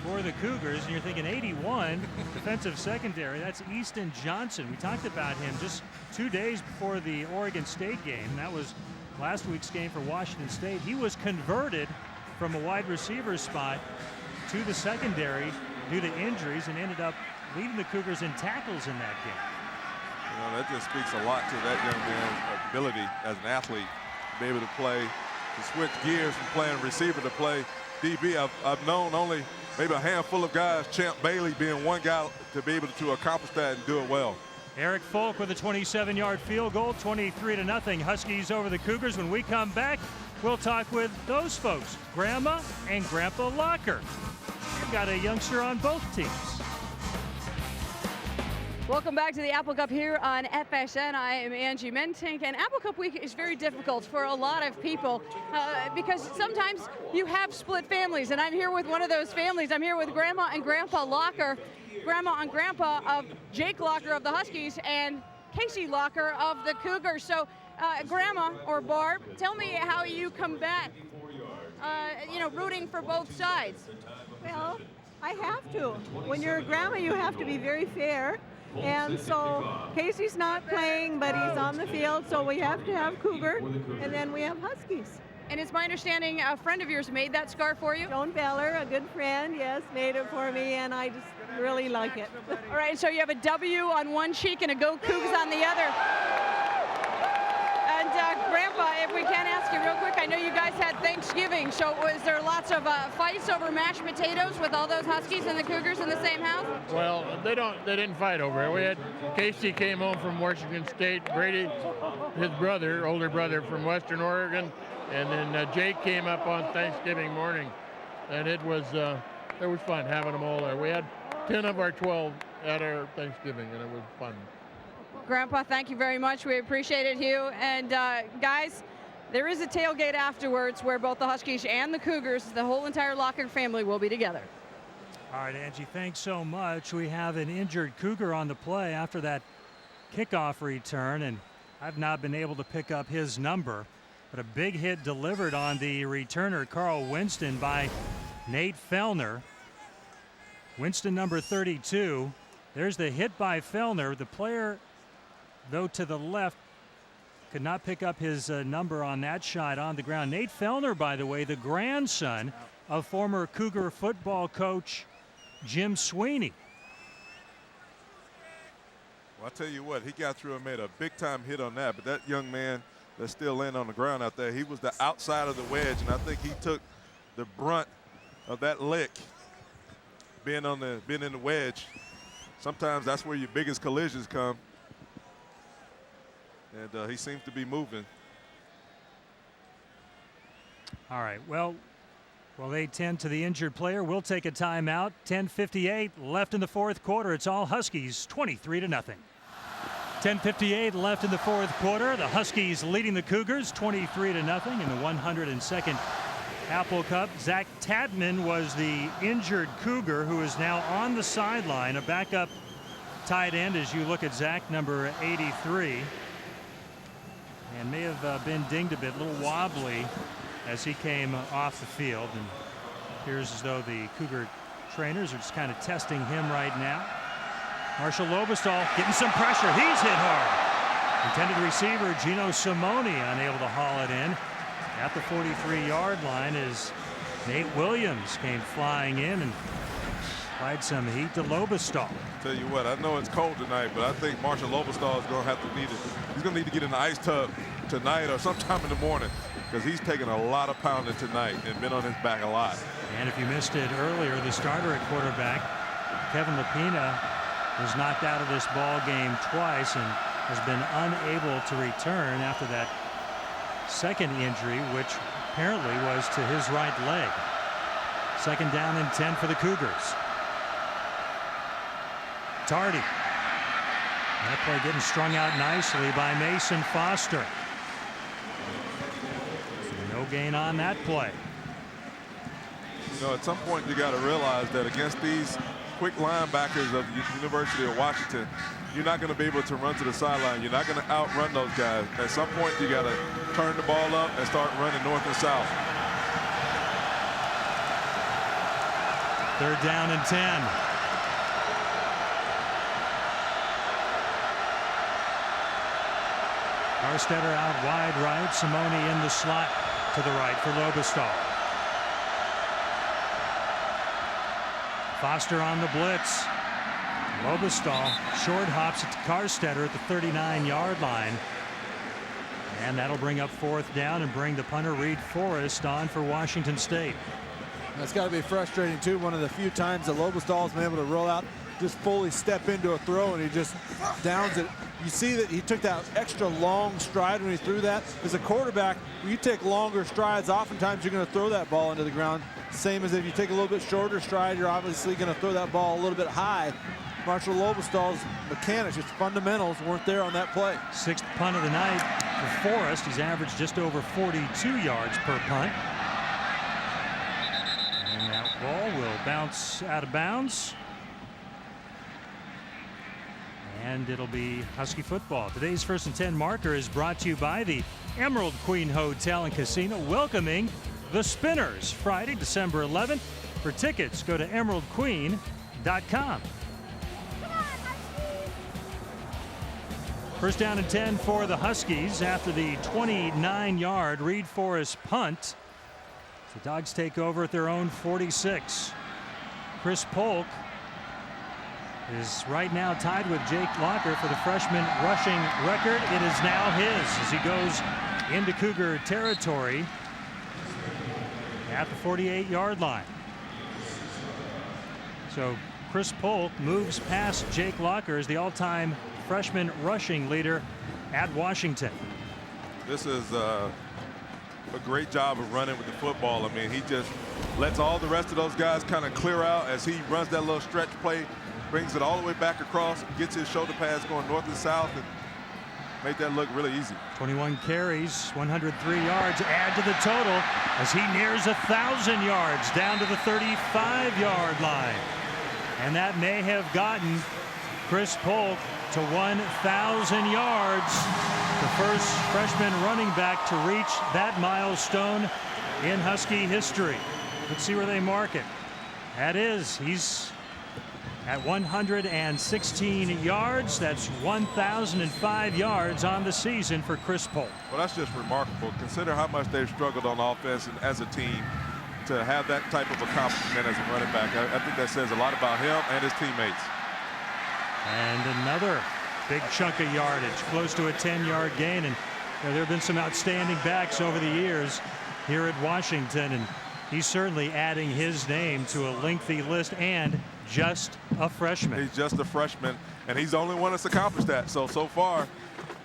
for the Cougars, and you're thinking 81, defensive secondary. That's Easton Johnson. We talked about him just 2 days before the Oregon State game. That was last week's game for Washington State. He was converted from a wide receiver spot to the secondary due to injuries and ended up leading the Cougars in tackles in that game. You know, that just speaks a lot to that young man's ability as an athlete to be able to play, to switch gears from playing receiver to play DB. I've known only maybe a handful of guys, Champ Bailey being one guy, to be able to accomplish that and do it well. Eric Folk with a 27-yard field goal, 23-0. Huskies over the Cougars. When we come back, we'll talk with those folks, Grandma and Grandpa Locker. We've got a youngster on both teams. Welcome back to the Apple Cup here on FSN. I am Angie Mentink, and Apple Cup week is very difficult for a lot of people because sometimes you have split families, and I'm here with one of those families. I'm here with Grandma and Grandpa Locker, Grandma and Grandpa of Jake Locker of the Huskies and Casey Locker of the Cougars. So, Grandma or Barb, tell me how you combat, rooting for both sides. Well, I have to. When you're a grandma, you have to be very fair. And so Casey's not playing, but he's on the field, so we have to have Cougar, and then we have Huskies. And it's my understanding a friend of yours made that scarf for you? Joan Beller, a good friend, yes, made it for me, and I just really like it. All right, so you have a W on one cheek and a Go Cougs on the other. And Grandpa, if we can ask you real quick, I know you guys had Thanksgiving, so was there lots of fights over mashed potatoes with all those Huskies and the Cougars in the same house? Well, they didn't fight over it. We had Casey came home from Washington State, Brady, his brother, older brother from Western Oregon, and then Jake came up on Thanksgiving morning, and it was fun having them all there. We had 10 of our 12 at our Thanksgiving, and it was fun. Grandpa, thank you very much. We appreciate it, Hugh. And guys, there is a tailgate afterwards where both the Huskies and the Cougars, the whole entire Locker family, will be together. All right, Angie, thanks so much. We have an injured Cougar on the play after that kickoff return, and I've not been able to pick up his number. But a big hit delivered on the returner, Carl Winston, by Nate Fellner. Winston, number 32. There's the hit by Fellner. The player, though, to the left, could not pick up his number on that shot on the ground. Nate Fellner, by the way, the grandson of former Cougar football coach Jim Sweeney. Well, I tell you what, he got through and made a big-time hit on that, but that young man that's still laying on the ground out there, he was the outside of the wedge, and I think he took the brunt of that lick being in the wedge. Sometimes that's where your biggest collisions come. And he seems to be moving. All right, well, they tend to the injured player. We'll take a timeout. 10:58 left in the fourth quarter. It's all Huskies, 23-0. 10:58 left in the fourth quarter. The Huskies leading the Cougars 23-0 in the 102nd Apple Cup. Zach Tadman was the injured Cougar who is now on the sideline, a backup tight end as you look at Zach, number 83. And may have been dinged a bit, a little wobbly as he came off the field. And appears as though the Cougar trainers are just kind of testing him right now. Marshall Lobestall getting some pressure. He's hit hard. Intended receiver Gino Simone unable to haul it in. At the 43-yard line as Nate Williams came flying in and applied some heat to Lobestall. Tell you what, I know it's cold tonight, but I think Marshall Lobestall is going to have to he's going to need to get in the ice tub tonight or sometime in the morning because he's taken a lot of pounding tonight and been on his back a lot. And if you missed it earlier, the starter at quarterback, Kevin Lapina, was knocked out of this ball game twice and has been unable to return after that second injury, which apparently was to his right leg. Second down and 10 for the Cougars. Tardy. That play getting strung out nicely by Mason Foster. No gain on that play. You know, at some point you got to realize that against these quick linebackers of the University of Washington, you're not going to be able to run to the sideline. You're not going to outrun those guys. At some point you got to turn the ball up and start running north and south. Third down and 10. Arstetter out wide right. Simone in the slot to the right for Lobostal. Foster on the blitz. Lobostal short hops it to Carstetter at the 39-yard line. And that'll bring up fourth down and bring the punter Reed Forrest on for Washington State. That's got to be frustrating too. One of the few times that Lobostal's been able to roll out, just fully step into a throw, and he just downs it. You see that he took that extra long stride when he threw that. As a quarterback, when you take longer strides, oftentimes you're going to throw that ball into the ground. Same as if you take a little bit shorter stride, you're obviously going to throw that ball a little bit high. Marshall Lobostal's mechanics, his fundamentals weren't there on that play. Sixth punt of the night for Forrest. He's averaged just over 42 yards per punt. And that ball will bounce out of bounds. And it'll be Husky football. Today's First and 10 marker is brought to you by the Emerald Queen Hotel and Casino, welcoming the Spinners Friday, December 11th. For tickets, go to emeraldqueen.com. First down and 10 for the Huskies after the 29-yard Reed Forrest punt. The Dogs take over at their own 46. Chris Polk is right now tied with Jake Locker for the freshman rushing record. It is now his as he goes into Cougar territory at the 48-yard line. So Chris Polk moves past Jake Locker as the all-time freshman rushing leader at Washington. This is a great job of running with the football. I mean, he just lets all the rest of those guys kind of clear out as he runs that little stretch play, brings it all the way back across, gets his shoulder pads going north and south, and make that look really easy. 21 carries, 103 yards, add to the total as he nears 1,000 yards down to the 35-yard line. And that may have gotten Chris Polk to 1,000 yards. The first freshman running back to reach that milestone in Husky history. Let's see where they mark it. That is, he's at 116 yards. That's 1,005 yards on the season for Chris Polk. Well, that's just remarkable. Consider how much they've struggled on offense and as a team to have that type of accomplishment as a running back. I think that says a lot about him and his teammates. And another big chunk of yardage, close to a 10-yard gain. And there have been some outstanding backs over the years here at Washington, and he's certainly adding his name to a lengthy list, and just a freshman. He's just a freshman, and he's the only one that's accomplished that. So far,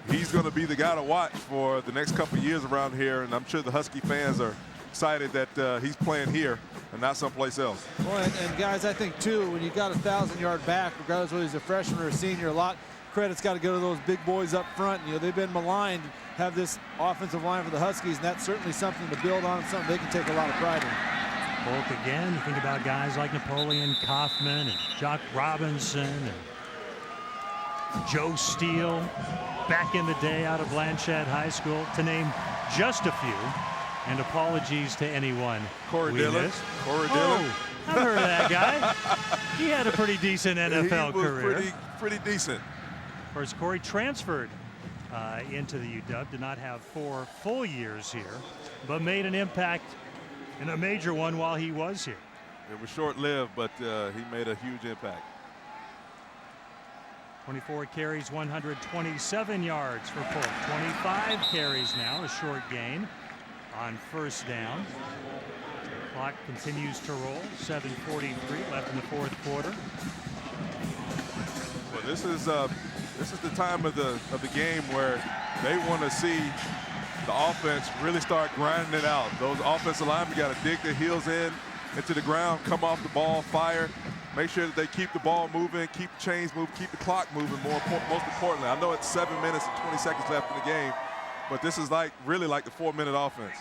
he's going to be the guy to watch for the next couple of years around here, and I'm sure the Husky fans are excited that he's playing here and not someplace else. Well, and guys, I think too, when you got a 1,000-yard back, regardless whether he's a freshman or a senior, a lot credit's got to go to those big boys up front. You know, they've been maligned, have this offensive line for the Huskies, and that's certainly something to build on, something they can take a lot of pride in. Polk again, you think about guys like Napoleon Kaufman and Jock Robinson and Joe Steele back in the day out of Blanchette High School, to name just a few. And apologies to anyone. Corey Dillon. Corey Dillon. Oh, I've heard of that guy. He had a pretty decent NFL career. Pretty decent. Of course, Corey transferred into the UW, did not have 4 full years here, but made an impact in a major one while he was here. It was short-lived, but he made a huge impact. 24 carries, 127 yards for Polk. 25 carries now, a short gain on first down. The clock continues to roll. 7:43 left in the fourth quarter. Well, this is the time of the game where they want to see the offense really start grinding it out. Those offensive linemen got to dig their heels into the ground, come off the ball, fire, make sure that they keep the ball moving, keep the chains moving, keep the clock moving. Most importantly, I know it's 7 minutes and 20 seconds left in the game, but this is really like the 4-minute offense.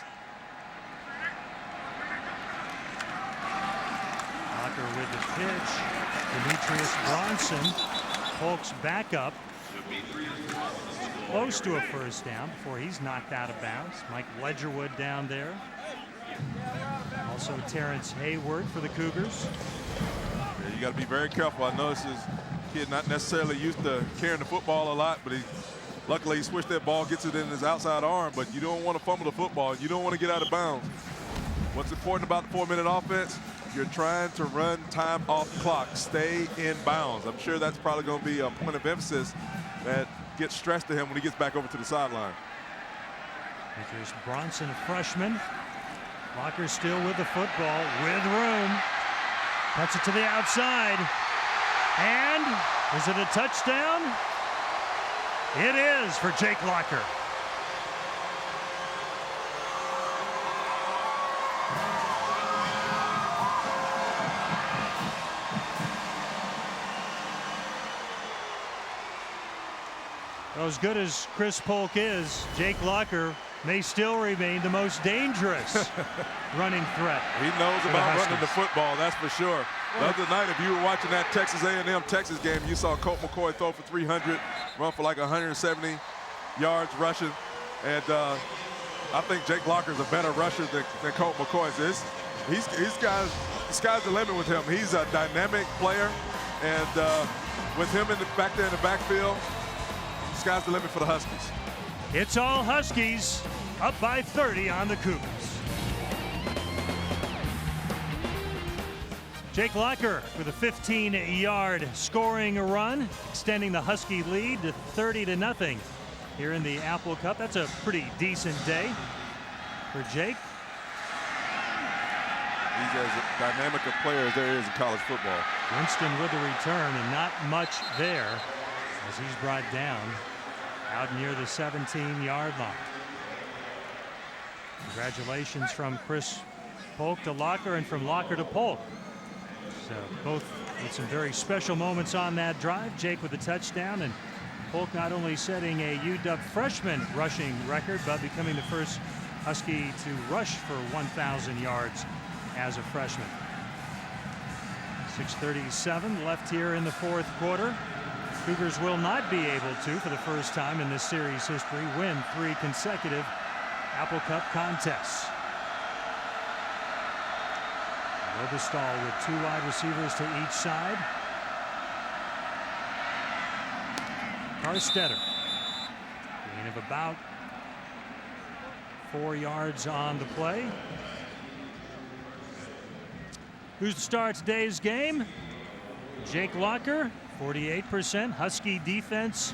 Locker with the pitch. Demetrius Bronson, Polk's backup, close to a first down before he's knocked out of bounds. Mike Ledgerwood down there. Also Terrence Hayward for the Cougars. Yeah, you got to be very careful. I noticed this kid not necessarily used to carrying the football a lot, but luckily he switched that ball, gets it in his outside arm, but you don't want to fumble the football. You don't want to get out of bounds. What's important about the 4-minute offense? You're trying to run time off clock, stay in bounds. I'm sure that's probably going to be a point of emphasis that gets stressed to him when he gets back over to the sideline. Here's Bronson, a freshman. Locker still with the football, with room. Cuts it to the outside. And is it a touchdown? It is for Jake Locker. Well, as good as Chris Polk is, Jake Locker may still remain the most dangerous running threat. He knows about running the football, that's for sure. The other night, if you were watching that Texas A&M Texas game, you saw Colt McCoy throw for 300, run for like 170 yards rushing. And I think Jake Locker is a better rusher than Colt McCoy is. Sky's the limit with him. He's a dynamic player, and with him back there in the backfield, sky's the limit for the Huskies. It's all Huskies, up by 30 on the Cougars. Jake Locker with a 15-yard scoring run, extending the Husky lead to 30-0 here in the Apple Cup. That's a pretty decent day for Jake. He's as dynamic a player as there is in college football. Winston with the return, and not much there as he's brought down out near the 17-yard line. Congratulations from Chris Polk to Locker, and from Locker to Polk. So both with some very special moments on that drive. Jake with a touchdown, and Polk not only setting a UW freshman rushing record, but becoming the first Husky to rush for 1,000 yards as a freshman. 6:37 left here in the fourth quarter. Cougars will not be able to, for the first time in this series history, win 3 consecutive Apple Cup contests. Robestall with 2 wide receivers to each side. Carstetter, gain of about 4 yards on the play. Who's to start today's game? Jake Locker, 48%. Husky defense,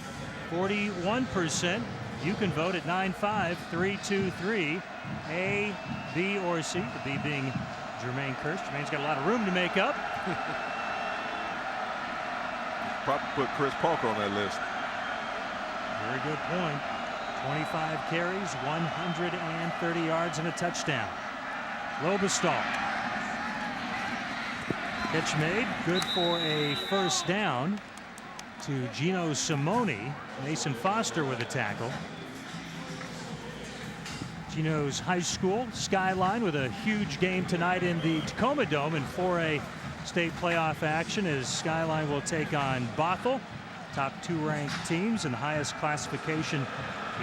41%. You can vote at 95323 A, B, or C. The B being Jermaine Kirsch. Jermaine's got a lot of room to make up. Probably put Chris Polk on that list. Very good point. 25 carries, 130 yards, and a touchdown. Robestall. Catch made, good for a first down to Gino Simone. Mason Foster with a tackle. Gino's high school Skyline with a huge game tonight in the Tacoma Dome in 4A state playoff action, as Skyline will take on Bothell, top 2 ranked teams in the highest classification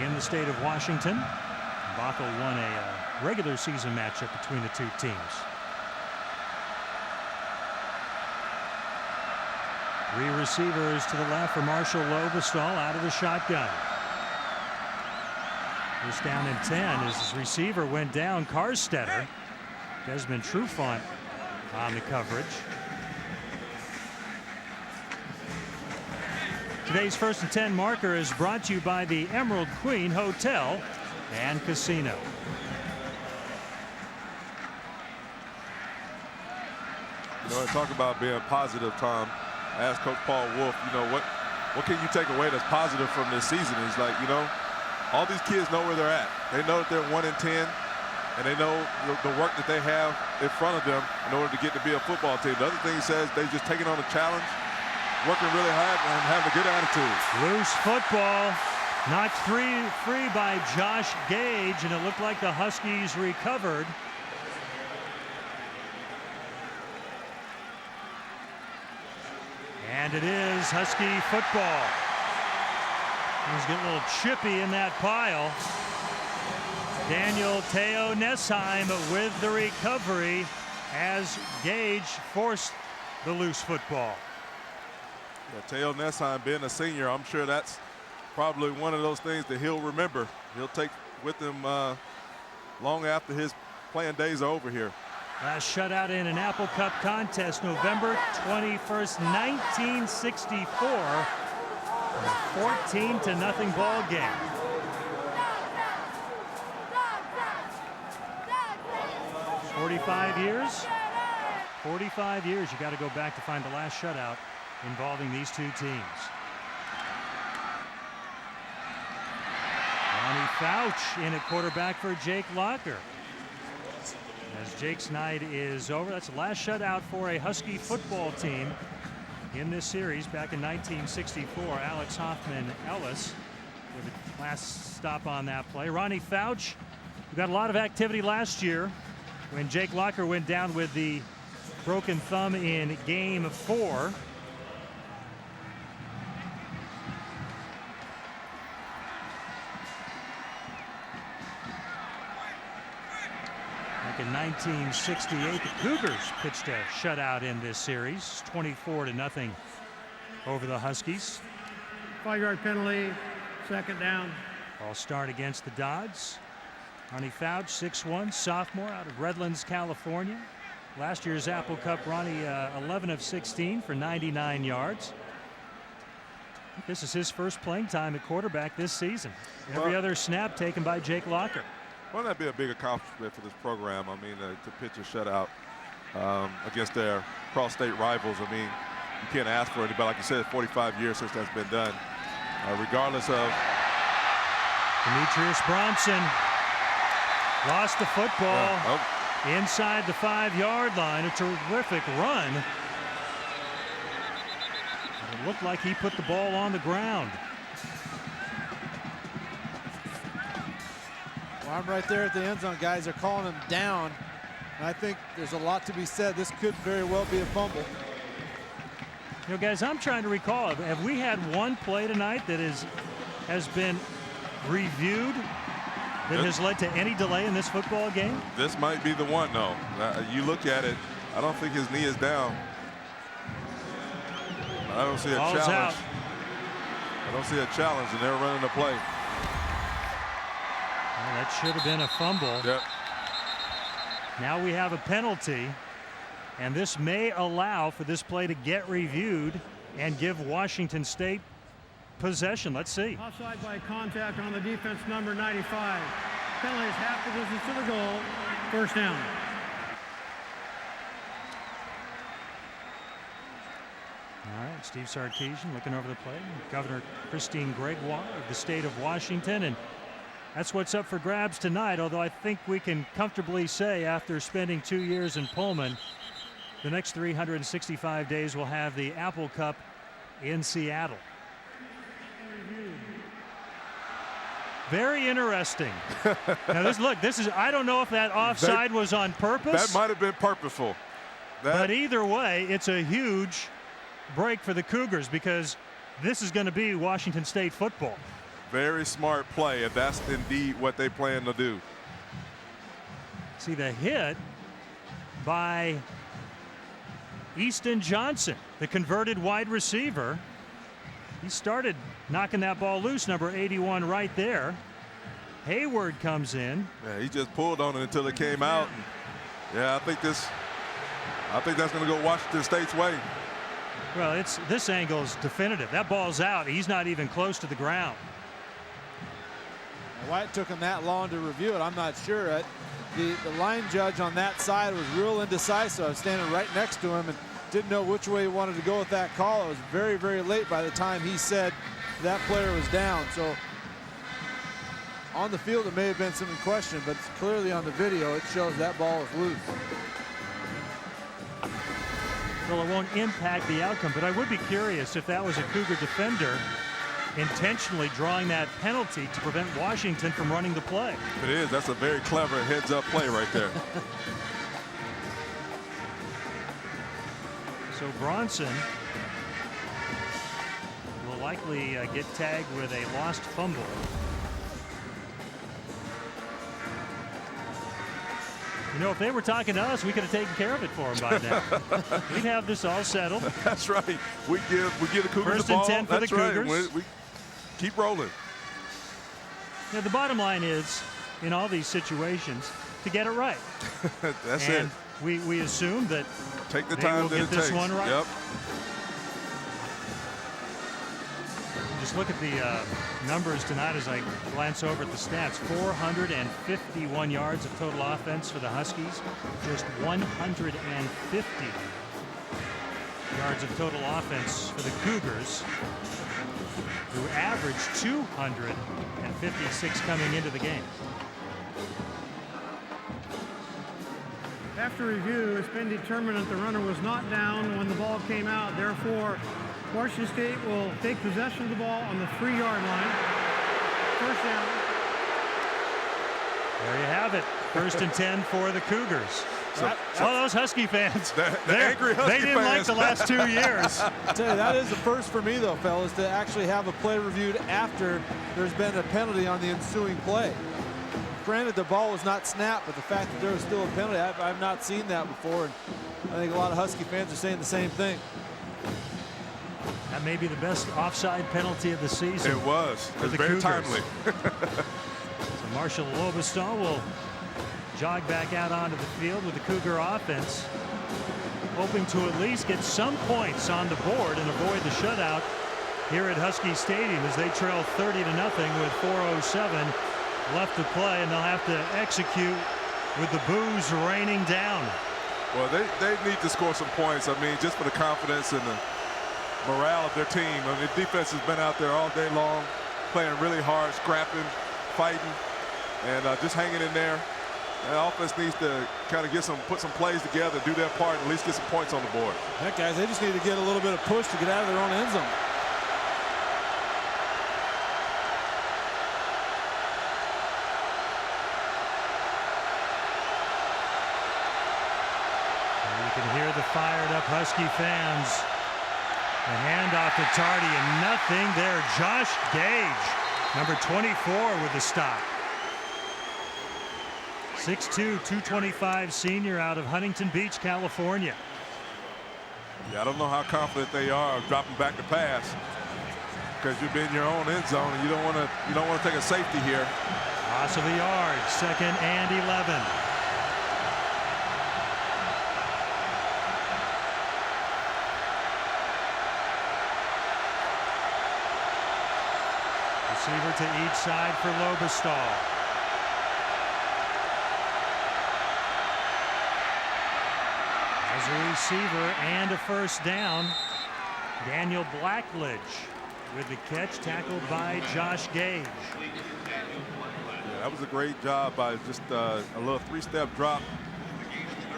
in the state of Washington. Bothell won a regular season matchup between the 2 teams. 3 receivers to the left for Marshall Robestall out of the shotgun. First down and 10 as his receiver went down. Carstetter. Desmond Trufant on the coverage. Today's 1st and 10 marker is brought to you by the Emerald Queen Hotel and Casino. You know, talk about being positive, Tom. I asked Coach Paul Wolf, you know, what can you take away that's positive from this season? He's like, you know, all these kids know where they're at. They know that they're 1-10, and they know the work that they have in front of them in order to get to be a football team. The other thing he says, they're just taking on a challenge, working really hard, and having a good attitude. Loose football, knocked free by Josh Gage, and it looked like the Huskies recovered. And it is Husky football. He's getting a little chippy in that pile. Daniel Teo Nessheim with the recovery as Gage forced the loose football. Yeah, Teo Nessheim being a senior, I'm sure that's probably one of those things that he'll remember. He'll take with him long after his playing days are over here. Last shutout in an Apple Cup contest, November 21st, 1964. A 14-0 ball game. $45 years. You got to go back to find the last shutout involving these two teams. Ronnie Fouch in at quarterback for Jake Locker. As Jake's night is over, that's the last shutout for a Husky football team in this series back in 1964. Alex Hoffman Ellis with the last stop on that play. Ronnie Fouch, who got a lot of activity last year when Jake Locker went down with the broken thumb in game 4. In 1968, the Cougars pitched a shutout in this series, 24-0 over the Huskies. 5-yard penalty, second down. All start against the Dodds. Ronnie Fouch, 6'1", sophomore out of Redlands, California. Last year's Apple Cup, Ronnie 11 of 16 for 99 yards. This is his first playing time at quarterback this season. Every other snap taken by Jake Locker. Wouldn't that be a big accomplishment for this program? I mean, to pitch a shutout against their cross-state rivals. I mean, you can't ask for it, but like you said, 45 years since that's been done. Regardless of... Demetrius Bronson lost the football inside the 5-yard line. A terrific run. It looked like he put the ball on the ground. I'm right there at the end zone, guys. They're calling him down. And I think there's a lot to be said. This could very well be a fumble. You know, guys, I'm trying to recall, have we had one play tonight that has been reviewed that has led to any delay in this football game? This might be the one, though. You look at it, I don't think his knee is down. I don't see a Ball's challenge. out. I don't see a challenge, and they're running the play. Well, that should have been a fumble. Yep. Now we have a penalty, and this may allow for this play to get reviewed and give Washington State possession. Let's see. Offside by contact on the defense, number 95. Penalty is half the distance to the goal. First down. All right, Steve Sarkisian looking over the play. Governor Christine Gregoire of the state of Washington, and that's what's up for grabs tonight, although I think we can comfortably say after spending 2 years in Pullman, the next 365 days we'll have the Apple Cup in Seattle. Very interesting. Now this is, I don't know if that offside was on purpose. That might have been purposeful. But either way, it's a huge break for the Cougars because this is going to be Washington State football. Very smart play if that's indeed what they plan to do. See the hit by Easton Johnson, the converted wide receiver. He started knocking that ball loose, number 81 right there. Hayward comes in. Yeah, he just pulled on it until it came out. And yeah, I think that's going to go Washington State's way. Well, this angle is definitive. That ball's out. He's not even close to the ground. Why it took him that long to review it, I'm not sure. The line judge on that side was real indecisive. I was standing right next to him and didn't know which way he wanted to go with that call. It was very, very late by the time he said that player was down. So on the field, it may have been some question, but clearly on the video, it shows that ball is loose. Well, it won't impact the outcome, but I would be curious if that was a Cougar defender intentionally drawing that penalty to prevent Washington from running the play. It is. That's a very clever heads-up play right there. So Bronson will likely get tagged with a lost fumble. You know, if they were talking to us, we could have taken care of it for them by now. We'd have this all settled. That's right. We give the Cougars First the ball. and 10 for That's the Cougars. Right. We keep rolling. Now, the bottom line is, in all these situations, to get it right. That's and it. We assume that take the they time will that get it this takes. one right. Yep. Just look at the numbers tonight as I glance over at the stats. 451 yards of total offense for the Huskies. Just 150 yards of total offense for the Cougars, who averaged 256 coming into the game. After review, it's been determined that the runner was not down when the ball came out. Therefore, Washington State will take possession of the ball on the 3-yard line. First down. There you have it. First and 10 for the Cougars. All those Husky fans. The angry Husky They didn't fans. like the last 2 years. I tell you, that is the first for me, though, fellas, to actually have a play reviewed after there's been a penalty on the ensuing play. Granted, the ball was not snapped, but the fact that there was still a penalty, I've not seen that before. And I think a lot of Husky fans are saying the same thing. That may be the best offside penalty of the season. It was. For It was the very Cougars. timely. So Marshall Lobestall will jog back out onto the field with the Cougar offense, hoping to at least get some points on the board and avoid the shutout here at Husky Stadium as they trail 30-0 with 4:07 left to play, and they'll have to execute with the boos raining down. Well, they need to score some points. I mean, just for the confidence and the morale of their team. I mean, the defense has been out there all day long, playing really hard, scrapping, fighting, and just hanging in there. And the offense needs to kind of put some plays together, do their part, and at least get some points on the board. Heck, guys, they just need to get a little bit of push to get out of their own end zone. You can hear the fired-up Husky fans. The handoff to Tardy, and nothing there. Josh Gage, number 24, with the stop. 6'2", 225 senior out of Huntington Beach, California. Yeah, I don't know how confident they are of dropping back the pass, because you've been in your own end zone and you don't want to take a safety here. Loss of a yard, 2nd and 11. Receiver to each side for Lobestall. As a receiver and a first down, Daniel Blackledge with the catch, tackled by Josh Gage. Yeah, that was a great job by just a little 3-step drop.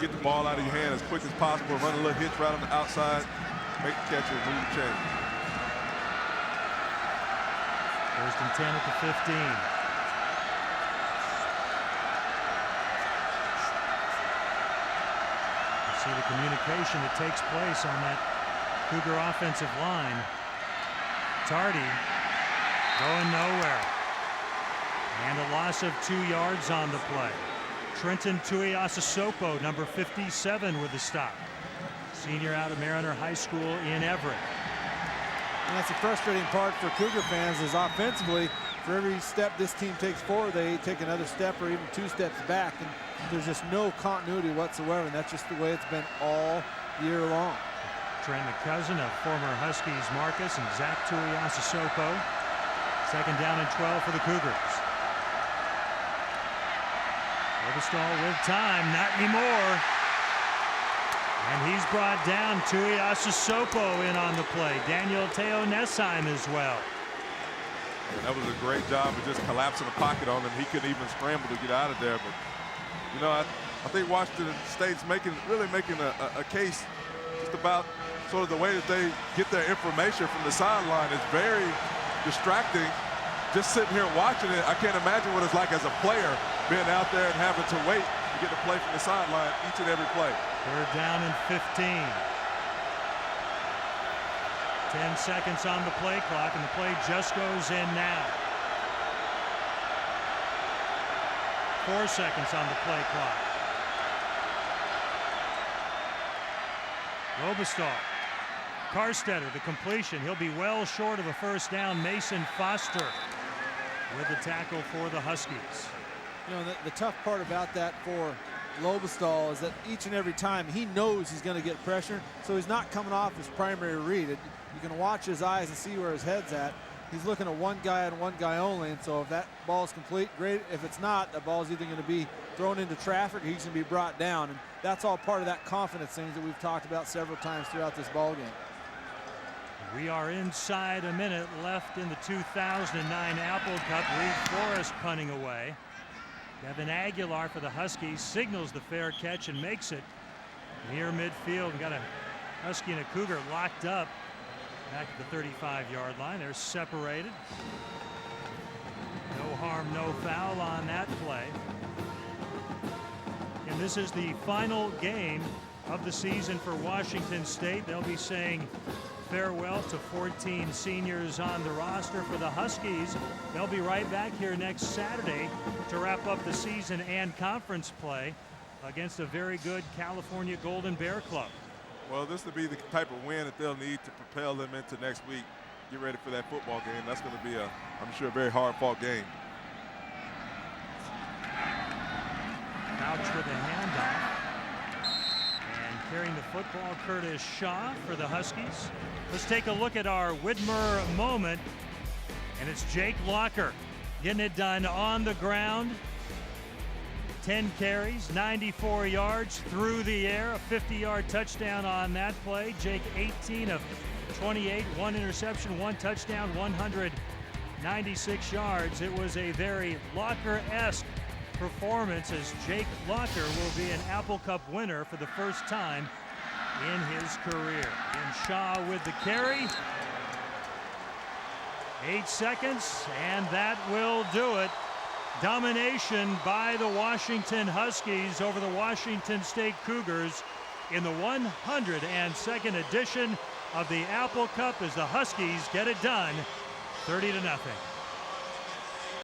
Get the ball out of your hand as quick as possible, run a little hitch right on the outside, make the catch and move the chain. First and 10 at the 15. You see the communication that takes place on that Cougar offensive line. Tardy going nowhere. And a loss of 2 yards on the play. Trenton Tuiasosopo, number 57, with the stop. Senior out of Mariner High School in Everett. And that's the frustrating part for Cougar fans is offensively, for every step this team takes forward, they take another step or even 2 steps back. And there's just no continuity whatsoever. And that's just the way it's been all year long. Trent, the cousin of former Huskies Marcus and Zach Tuiasosopo. 2nd down and 12 for the Cougars. Lobestall with time, not anymore. And he's brought down. Tuiasosopo in on the play. Daniel Teo Nessheim as well. And that was a great job of just collapsing the pocket on him. He couldn't even scramble to get out of there. But, you know, I think Washington State's really making a case just about sort of the way that they get their information from the sideline. It's very distracting. Just sitting here watching it, I can't imagine what it's like as a player being out there and having to wait to get the play from the sideline each and every play. 3rd down and 15. 10 seconds on the play clock, and the play just goes in now. 4 seconds on the play clock. Robestal. Karstetter, the completion. He'll be well short of a first down. Mason Foster with the tackle for the Huskies. You know, the tough part about that for Lobestal is that each and every time he knows he's going to get pressure, so he's not coming off his primary read. You can watch his eyes and see where his head's at. He's looking at one guy and one guy only, and so if that ball is complete, great. If it's not, that ball is either going to be thrown into traffic or he's going to be brought down, and that's all part of that confidence thing that we've talked about several times throughout this ball game. We are inside a minute left in the 2009 Apple Cup. Reed Forrest punting away. Devin Aguilar for the Huskies signals the fair catch and makes it near midfield. Got a Husky and a Cougar locked up back at the 35-yard line. They're separated. No harm, no foul on that play. And this is the final game of the season for Washington State. They'll be saying farewell to 14 seniors on the roster. For the Huskies, they'll be right back here next Saturday to wrap up the season and conference play against a very good California Golden Bear Club. Well, this will be the type of win that they'll need to propel them into next week. Get ready for that football game. That's going to be, I'm sure, a very hard-fought game. Couch with a handoff. And carrying the football, Curtis Shaw for the Huskies. Let's take a look at our Widmer moment. And it's Jake Locker getting it done on the ground. 10 carries, 94 yards through the air, a 50-yard touchdown on that play. Jake 18 of 28, 1 interception, 1 touchdown, 196 yards. It was a very Locker-esque performance as Jake Locker will be an Apple Cup winner for the first time in his career. And Shaw with the carry. 8 seconds, and that will do it. Domination by the Washington Huskies over the Washington State Cougars in the 102nd edition of the Apple Cup as the Huskies get it done 30-0.